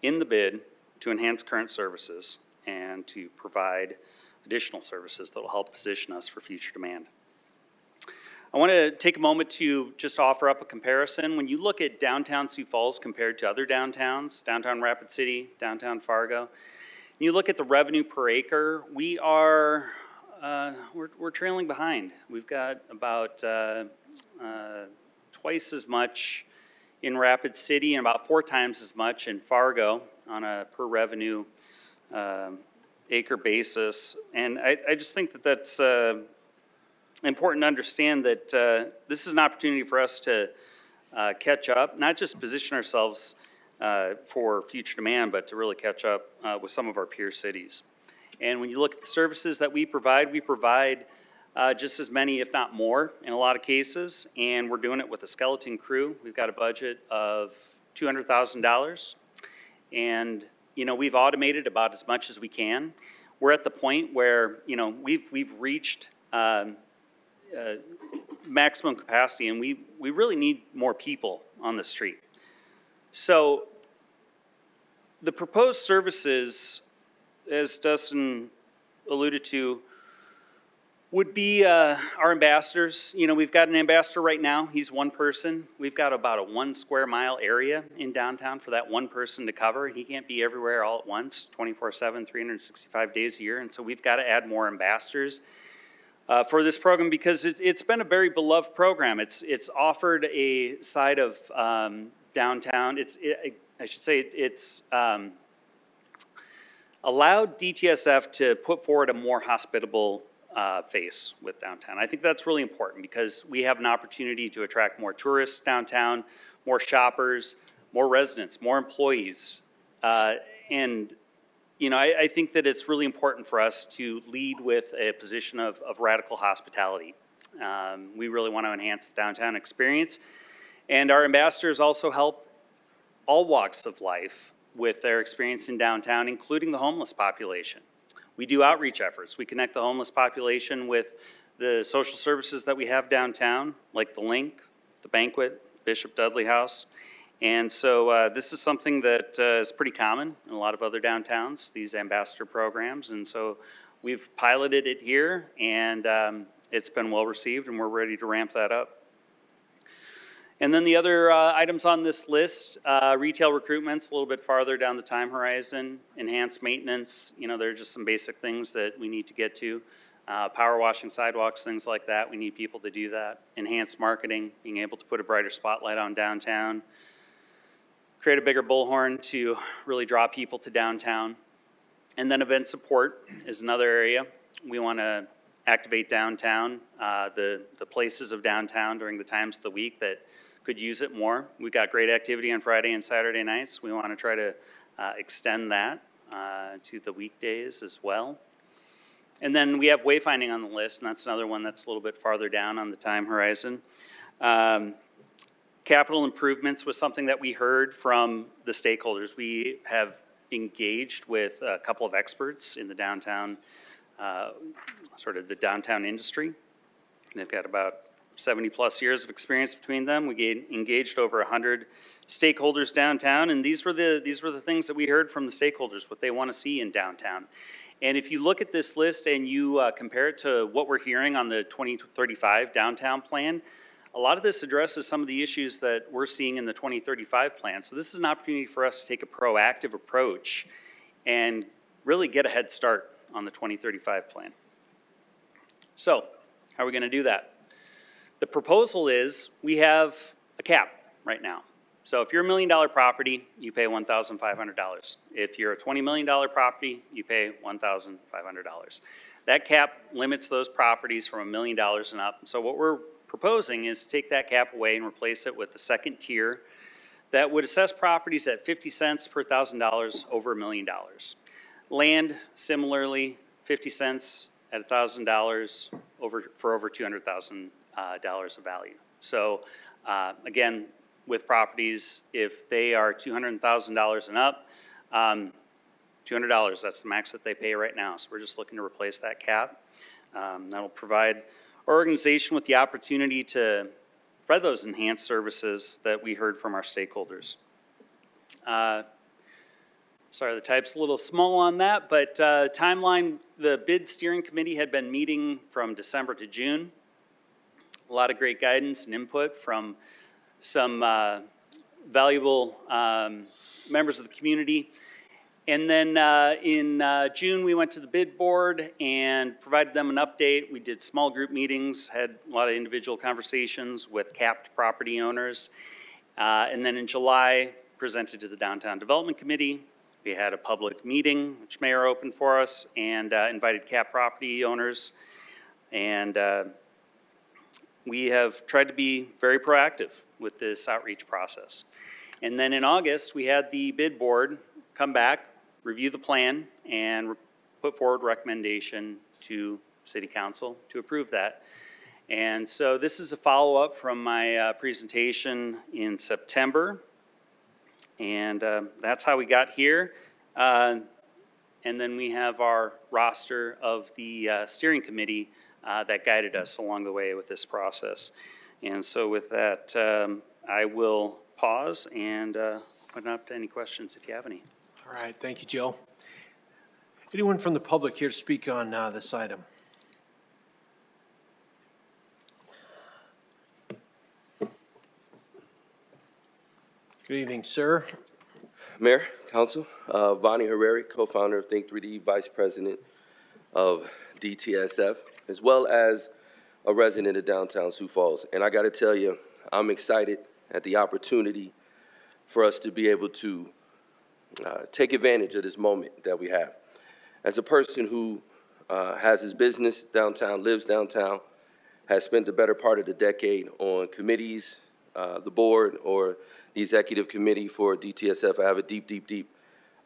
in the bid to enhance current services and to provide additional services that will help position us for future demand. I want to take a moment to just offer up a comparison. When you look at downtown Sioux Falls compared to other downtowns, downtown Rapid City, downtown Fargo, and you look at the revenue per acre, we are we're trailing behind. We've got about twice as much in Rapid City and about 4 times as much in Fargo on a per revenue acre basis. And I just think that that's important to understand that this is an opportunity for us to catch up, not just position ourselves for future demand, but to really catch up with some of our peer cities. And when you look at the services that we provide just as many, if not more, in a lot of cases, and we're doing it with a skeleton crew. We've got a budget of $200,000, and we've automated about as much as we can. We're at the point where we've reached maximum capacity, and we really need more people on the street. So the proposed services, as Dustin alluded to, would be our ambassadors. We've got an ambassador right now. He's one person. We've got about a 1 square mile area in downtown for that one person to cover. He can't be everywhere all at once, 24/7, 365 days a year. And so we've got to add more ambassadors for this program because it's been a very beloved program. It's offered a side of downtown. I should say it's allowed DTSF to put forward a more hospitable face with downtown. I think that's really important because we have an opportunity to attract more tourists downtown, more shoppers, more residents, more employees. And I think that it's really important for us to lead with a position of radical hospitality. We really want to enhance the downtown experience. And our ambassadors also help all walks of life with their experience in downtown, including the homeless population. We do outreach efforts. We connect the homeless population with the social services that we have downtown, like the Link, the Banquet, Bishop Dudley House. And so this is something that is pretty common in a lot of other downtowns, these ambassador programs. And so we've piloted it here, and it's been well received, and we're ready to ramp that up. And then the other items on this list, retail recruitment's a little bit farther down the time horizon, enhanced maintenance, there are just some basic things that we need to get to. Power washing sidewalks, things like that, we need people to do that. Enhanced marketing, being able to put a brighter spotlight on downtown. Create a bigger bullhorn to really draw people to downtown. And then event support is another area. We want to activate downtown, the places of downtown during the times of the week that could use it more. We've got great activity on Friday and Saturday nights. We want to try to extend that to the weekdays as well. And then we have wayfinding on the list, and that's another one that's a little bit farther down on the time horizon. Capital improvements was something that we heard from the stakeholders. We have engaged with a couple of experts in the downtown, sort of the downtown industry. They've got about 70 plus years of experience between them. We engaged over 100 stakeholders downtown, and these were the things that we heard from the stakeholders, what they want to see in downtown. And if you look at this list and you compare it to what we're hearing on the 2035 downtown plan, a lot of this addresses some of the issues that we're seeing in the 2035 plan. So this is an opportunity for us to take a proactive approach and really get a head start on the 2035 plan. So how are we going to do that? The proposal is we have a cap right now. So if you're $1 million property, you pay $1,500. If you're a $20 million property, you pay $1,500. That cap limits those properties from $1 million and up. So what we're proposing is to take that cap away and replace it with the second tier that would assess properties at 50 cents per $1,000 over $1 million. Land, similarly, 50 cents at $1,000 for over $200,000 of value. So again, with properties, if they are $200,000 and up, $200, that's the max that they pay right now. So we're just looking to replace that cap. That'll provide our organization with the opportunity to provide those enhanced services that we heard from our stakeholders. Sorry, the type's a little small on that, but timeline, the bid steering committee had been meeting from December to June. A lot of great guidance and input from some valuable members of the community. And then in June, we went to the bid board and provided them an update. We did small group meetings, had a lot of individual conversations with capped property owners. And then in July, presented to the Downtown Development Committee. We had a public meeting, which Mayor opened for us, and invited capped property owners. And we have tried to be very proactive with this outreach process. And then in August, we had the bid board come back, review the plan, and put forward recommendation to City Council to approve that. And so this is a follow-up from my presentation in September. And that's how we got here. And then we have our roster of the steering committee that guided us along the way with this process. And so with that, I will pause and open up to any questions if you have any. All right, thank you, Joe. Anyone from the public here to speak on this item? Good evening, sir. Mayor, Council, Vonnie Herrera, co-founder of Think3D, Vice President of DTSF, as well as a resident of downtown Sioux Falls. And I got to tell you, I'm excited at the opportunity for us to be able to take advantage of this moment that we have. As a person who has his business downtown, lives downtown, has spent the better part of the decade on committees, the board, or the executive committee for DTSF, I have a deep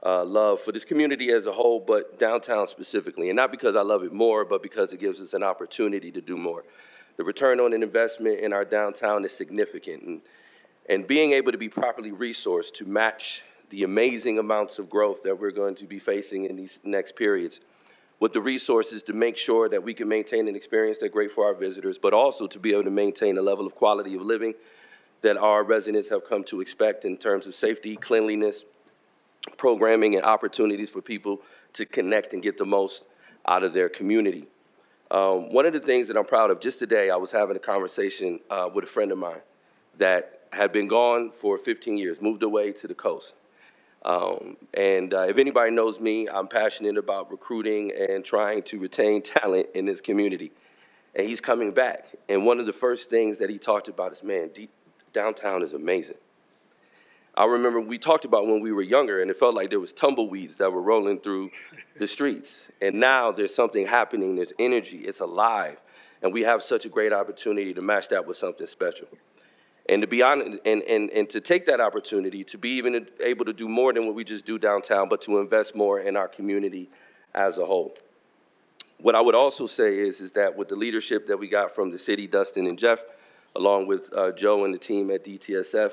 love for this community as a whole, but downtown specifically. And not because I love it more, but because it gives us an opportunity to do more. The return on an investment in our downtown is significant. And being able to be properly resourced to match the amazing amounts of growth that we're going to be facing in these next periods, with the resources to make sure that we can maintain an experience that's great for our visitors, but also to be able to maintain a level of quality of living that our residents have come to expect in terms of safety, cleanliness, programming, and opportunities for people to connect and get the most out of their community. One of the things that I'm proud of, just today, I was having a conversation with a friend of mine that had been gone for 15 years, moved away to the coast. If anybody knows me, I'm passionate about recruiting and trying to retain talent in this community. And he's coming back. And one of the first things that he talked about is, man, downtown is amazing. I remember we talked about when we were younger, and it felt like there was tumbleweeds that were rolling through the streets. And now there's something happening, there's energy, it's alive. And we have such a great opportunity to match that with something special. And to be honest, and to take that opportunity to be even able to do more than what we just do downtown, but to invest more in our community as a whole. What I would also say is that with the leadership that we got from the city, Dustin and Jeff, along with Joe and the team at DTSF,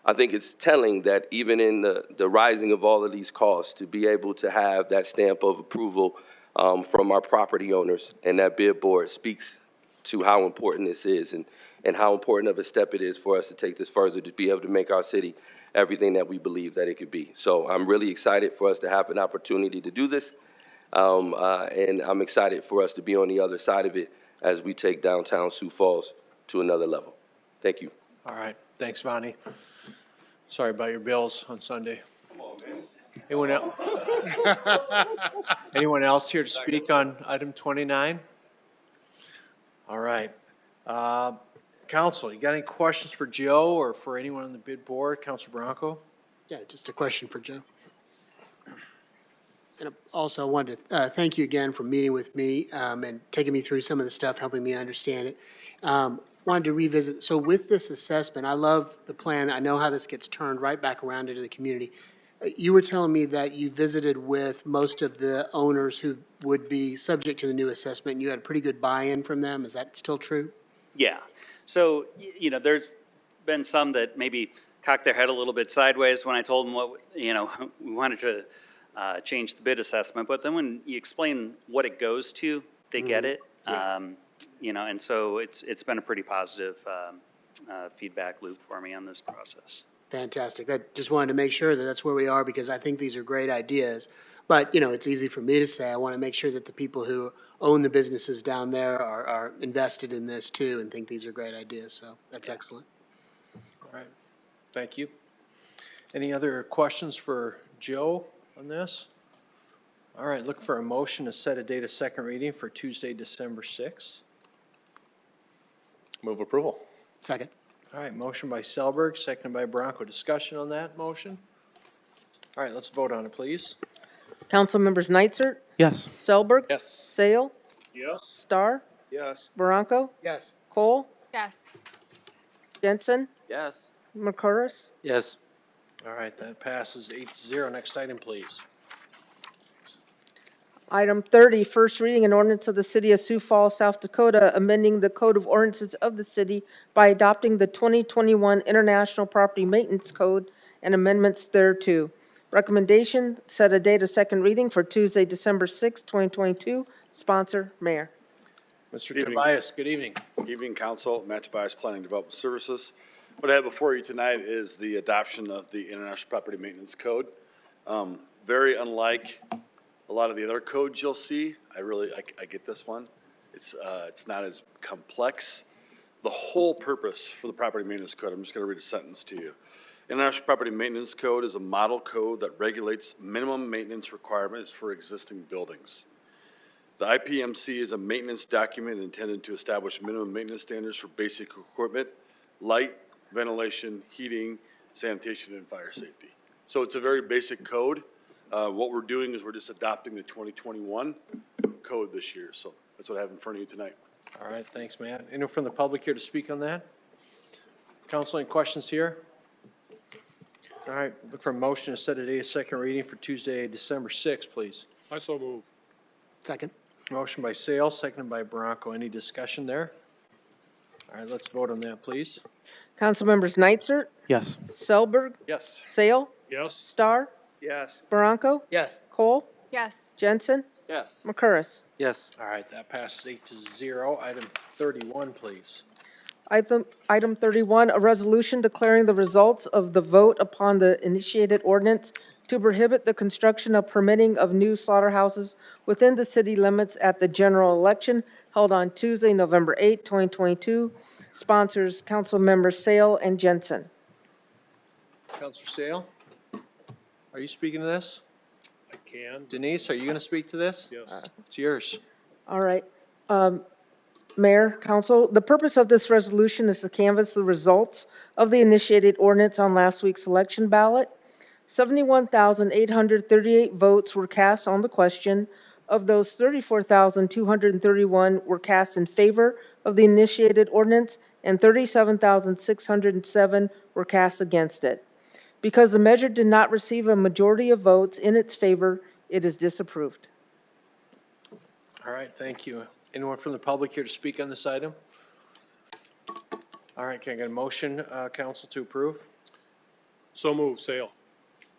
I think it's telling that even in the rising of all of these costs, to be able to have that stamp of approval from our property owners and that bid board speaks to how important this is and how important of a step it is for us to take this further, to be able to make our city everything that we believe that it could be. So I'm really excited for us to have an opportunity to do this, and I'm excited for us to be on the other side of it as we take downtown Sioux Falls to another level. Thank you. All right, thanks, Vonnie. Sorry about your bills on Sunday. Come on, man. Anyone else here to speak on item 29? All right. Council, you got any questions for Joe or for anyone on the bid board? Councilor Bronco? Yeah, just a question for Joe. And also I wanted to thank you again for meeting with me and taking me through some of the stuff, helping me understand it. Wanted to revisit, so with this assessment, I love the plan. I know how this gets turned right back around into the community. You were telling me that you visited with most of the owners who would be subject to the new assessment, and you had a pretty good buy-in from them. Is that still true? Yeah. So, you know, there's been some that maybe cocked their head a little bit sideways when I told them what, you know, we wanted to change the bid assessment. But then when you explain what it goes to, they get it. Yeah. You know, and so it's been a pretty positive feedback loop for me on this process. Fantastic. That, just wanted to make sure that that's where we are, because I think these are great ideas. But, you know, it's easy for me to say. I want to make sure that the people who own the businesses down there are invested in this too and think these are great ideas. So that's excellent. All right, thank you. Any other questions for Joe on this? All right, look for a motion to set a date of second reading for Tuesday, December 6th. Move approval. Second. All right, motion by Selberg, seconded by Bronco. Discussion on that motion? All right, let's vote on it, please. Council members Nitzert, Yes. Selberg, Yes. Sale, Yes. Star, Yes. Bronco, Yes. Cole, Yes. Jensen, Yes. McCurris. Yes. All right, that passes 8-0. Next item, please. Item 30, first reading an ordinance of the City of Sioux Falls, South Dakota, amending the Code of Ordinances of the city by adopting the 2021 International Property Maintenance Code and amendments thereto. Recommendation, set a date of second reading for Tuesday, December 6, 2022. Sponsor, Mayor. Mr. Evening. Tobias, good evening. Evening, Council. Matt Tobias, Planning Development Services. What I have before you tonight is the adoption of the International Property Maintenance Code. Very unlike a lot of the other codes you'll see. I get this one. It's not as complex. The whole purpose for the Property Maintenance Code, I'm just going to read a sentence to you. International Property Maintenance Code is a model code that regulates minimum maintenance requirements for existing buildings. The IPMC is a maintenance document intended to establish minimum maintenance standards for basic equipment, light, ventilation, heating, sanitation, and fire safety. So it's a very basic code. What we're doing is we're just adopting the 2021 code this year. So that's what I have in front of you tonight. All right, thanks, Matt. Anyone from the public here to speak on that? Council, any questions here? All right, look for a motion to set a date of second reading for Tuesday, December 6th, please. I so move. Second. Motion by Sale, seconded by Bronco. Any discussion there? All right, let's vote on that, please. Council members Nitzert, Yes. Selberg, Yes. Sale, Yes. Star, Yes. Bronco, Yes. Cole, Yes. Jensen, Yes. McCurris. Yes. All right, that passes 8-0. Item 31, please. Item 31, a resolution declaring the results of the vote upon the initiated ordinance to prohibit the construction of permitting of new slaughterhouses within the city limits at the general election held on Tuesday, November 8, 2022. Sponsors, council members Sale and Jensen. Counselor Sale, are you speaking to this? I can. Denise, are you going to speak to this? Yes. It's yours. All right. Mayor, council, the purpose of this resolution is to canvass the results of the initiated ordinance on last week's election ballot. 71,838 votes were cast on the question. Of those, 34,231 were cast in favor of the initiated ordinance, and 37,607 were cast against it. Because the measure did not receive a majority of votes in its favor, it is disapproved. All right, thank you. Anyone from the public here to speak on this item? All right, can I get a motion, council, to approve? So move, Sale.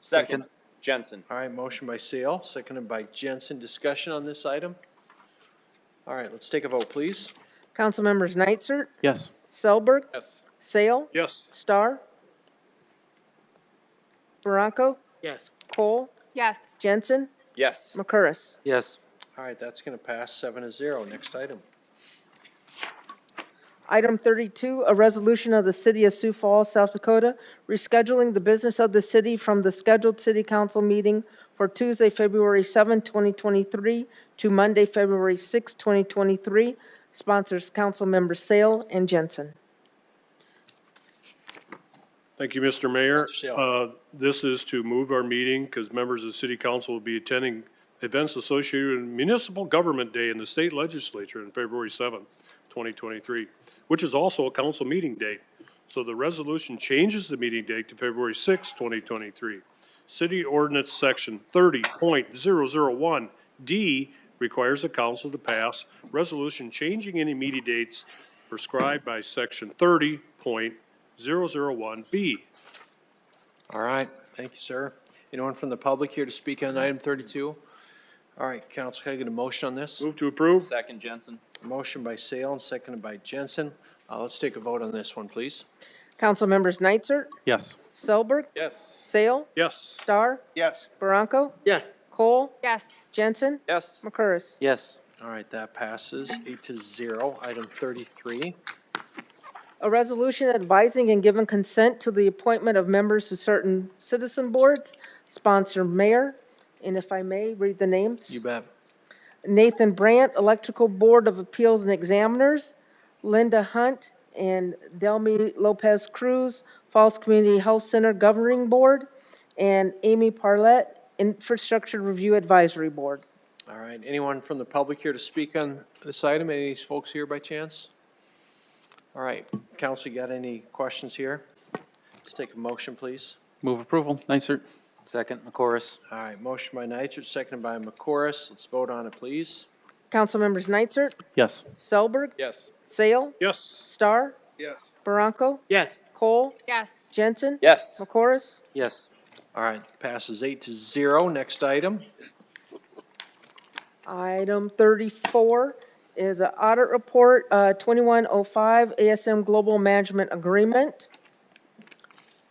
Second. Jensen. All right, motion by Sale, seconded by Jensen. Discussion on this item? All right, let's take a vote, please. Council members Nitzert, Yes. Selberg, Yes. Sale, Yes. Star, Bronco, Yes. Cole, Yes. Jensen, Yes. McCurris. Yes. All right, that's going to pass 7-0. Next item. Item 32, a resolution of the City of Sioux Falls, South Dakota, rescheduling the business of the city from the scheduled city council meeting for Tuesday, February 7, 2023 to Monday, February 6, 2023. Sponsors, council members Sale and Jensen. Thank you, Mr. Mayor. Counselor Sale. This is to move our meeting because members of the city council will be attending events associated with Municipal Government Day in the state legislature on February 7th, 2023, which is also a council meeting date. So the resolution changes the meeting date to February 6th, 2023. City Ordinance Section 30.001D requires the council to pass resolution changing any meeting dates prescribed by Section 30.001B. All right, thank you, sir. Anyone from the public here to speak on item 32? All right, council, can I get a motion on this? Move to approve. Second. Jensen. Motion by Sale and seconded by Jensen. Let's take a vote on this one, please. Council members Nitzert, Yes. Selberg, Yes. Sale, Yes. Star, Yes. Baranco, Yes. Cole. Yes. Jensen, Yes. McCurris. Yes. All right, that passes 8-0. Item 33. A resolution advising and giving consent to the appointment of members to certain citizen boards, sponsor mayor, and if I may, read the names. You bet. Nathan Brandt, Electrical Board of Appeals and Examiners, Linda Hunt and Delmy Lopez Cruz, Falls Community Health Center Governing Board, and Amy Parlett, Infrastructure Review Advisory Board. All right, anyone from the public here to speak on this item? Any of these folks here by chance? All right, council, you got any questions here? Let's take a motion, please. Move approval. Nicer. Second, McCorus. All right, motion by Nitzert, seconded by McCorus. Let's vote on it, please. Council members Nitzert, Yes. Selberg, Yes. Sale, Yes. Star, Yes. Baranco, Yes. Cole. Yes. Jensen. Yes. McCorus. Yes. All right, passes 8-0. Next item. Item 34 is an audit report, 2105 ASM Global Management Agreement.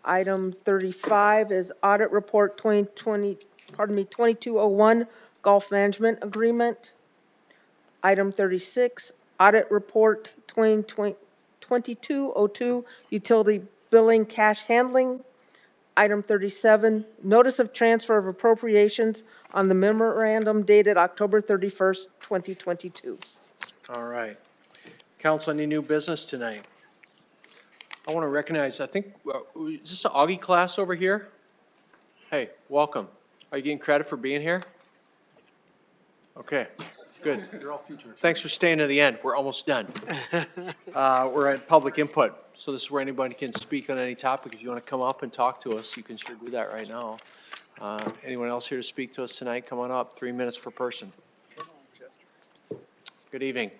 Item 35 is audit report 2201 Golf Management Agreement. Item 36, audit report 2202 Utility Billing Cash Handling. Item 37, notice of transfer of appropriations on the memorandum dated October 31st, 2022. All right. Council, any new business tonight? I want to recognize, I think, is this an Augie class over here? Hey, welcome. Are you getting credit for being here? Okay, good. Thanks for staying to the end. We're almost done. We're at public input, so this is where anybody can speak on any topic. If you want to come up and talk to us, you can sure do that right now. Anyone else here to speak to us tonight? Come on up, 3 minutes per person. Good evening.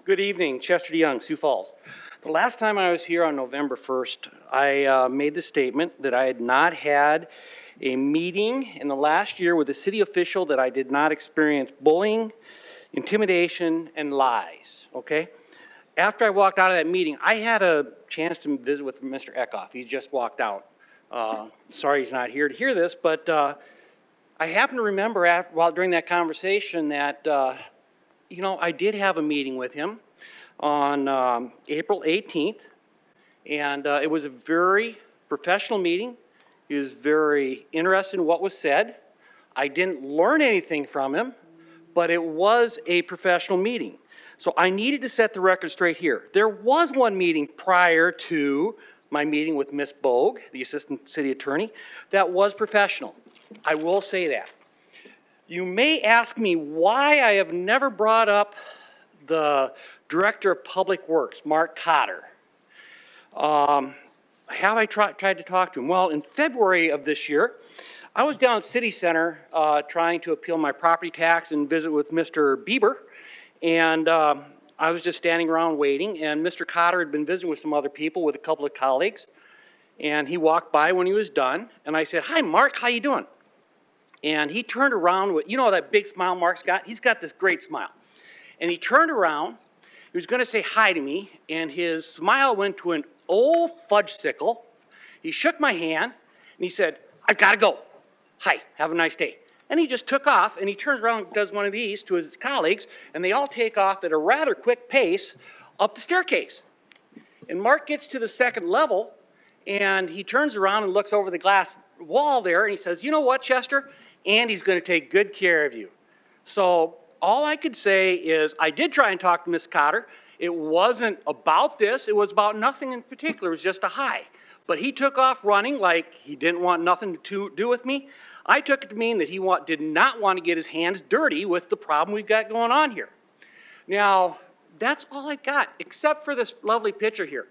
Good evening, Chester DeYoung, Sioux Falls. The last time I was here on November 1st, I made the statement that I had not had a meeting in the last year with a city official that I did not experience bullying, intimidation, and lies, okay? After I walked out of that meeting, I had a chance to visit with Mr. Eckhoff. He just walked out. Sorry he's not here to hear this, but I happen to remember during that conversation that you know, I did have a meeting with him on April 18th, and it was a very professional meeting. He was very interested in what was said. I didn't learn anything from him, but it was a professional meeting. So I needed to set the record straight here. There was one meeting prior to my meeting with Ms. Bogue, the Assistant City Attorney, that was professional. I will say that. You may ask me why I have never brought up the Director of Public Works, Mark Cotter. Have I tried to talk to him? Well, in February of this year, I was down at City Center trying to appeal my property tax and visit with Mr. Bieber, and I was just standing around waiting, and Mr. Cotter had been visiting with some other people, with a couple of colleagues, and he walked by when he was done, and I said, "Hi, Mark, how you doing?" And he turned around with, you know that big smile Mark's got? He's got this great smile. And he turned around, he was gonna say hi to me, and his smile went to an old fudgesicle. He shook my hand, and he said, "I've gotta go. Hi, have a nice day." And he just took off, and he turns around and does one of these to his colleagues, and they all take off at a rather quick pace up the staircase. And Mark gets to the second level, and he turns around and looks over the glass wall there, and he says, "You know what, Chester? Andy's going to take good care of you." So all I could say is I did try and talk to Ms. Cotter. It wasn't about this. It was about nothing in particular. It was just a hi. But he took off running like he didn't want nothing to do with me. I took it to mean that he did not want to get his hands dirty with the problem we've got going on here. Now, that's all I got, except for this lovely picture here.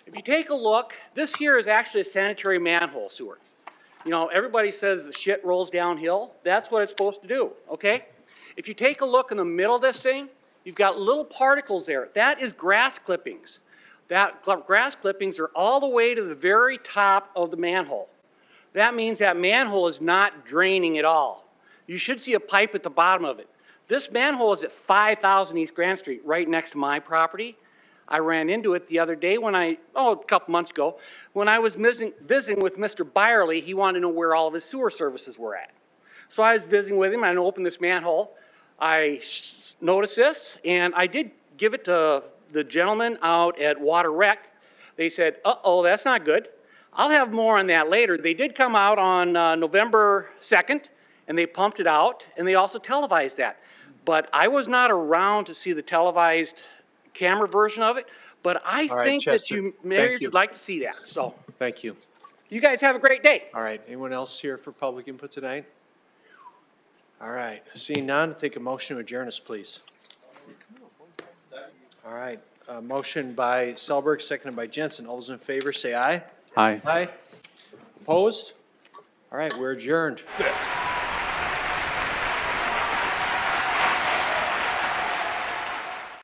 If you take a look, this here is actually a sanitary manhole sewer. You know, everybody says the shit rolls downhill. That's what it's supposed to do, okay? If you take a look in the middle of this thing, you've got little particles there. That is grass clippings. That grass clippings are all the way to the very top of the manhole. That means that manhole is not draining at all. You should see a pipe at the bottom of it. This manhole is at 5,000 East Grand Street, right next to my property. I ran into it the other day a couple months ago, when I was visiting with Mr. Byerly. He wanted to know where all of his sewer services were at. So I was visiting with him, and I opened this manhole. I noticed this, and I did give it to the gentleman out at Water Rec. They said, uh-oh, that's not good. I'll have more on that later. They did come out on November 2nd, and they pumped it out, and they also televised that. But I was not around to see the televised camera version of it, but I All right, think that Chester, you thank mayors you. would like to see that, so. Thank you. You guys have a great day. All right, anyone else here for public input tonight? All right, seeing none, take a motion to adjourn us, please. All right, motion by Selberg, seconded by Jensen. All those in favor, say aye. Aye. Aye. Opposed? All right, we're adjourned.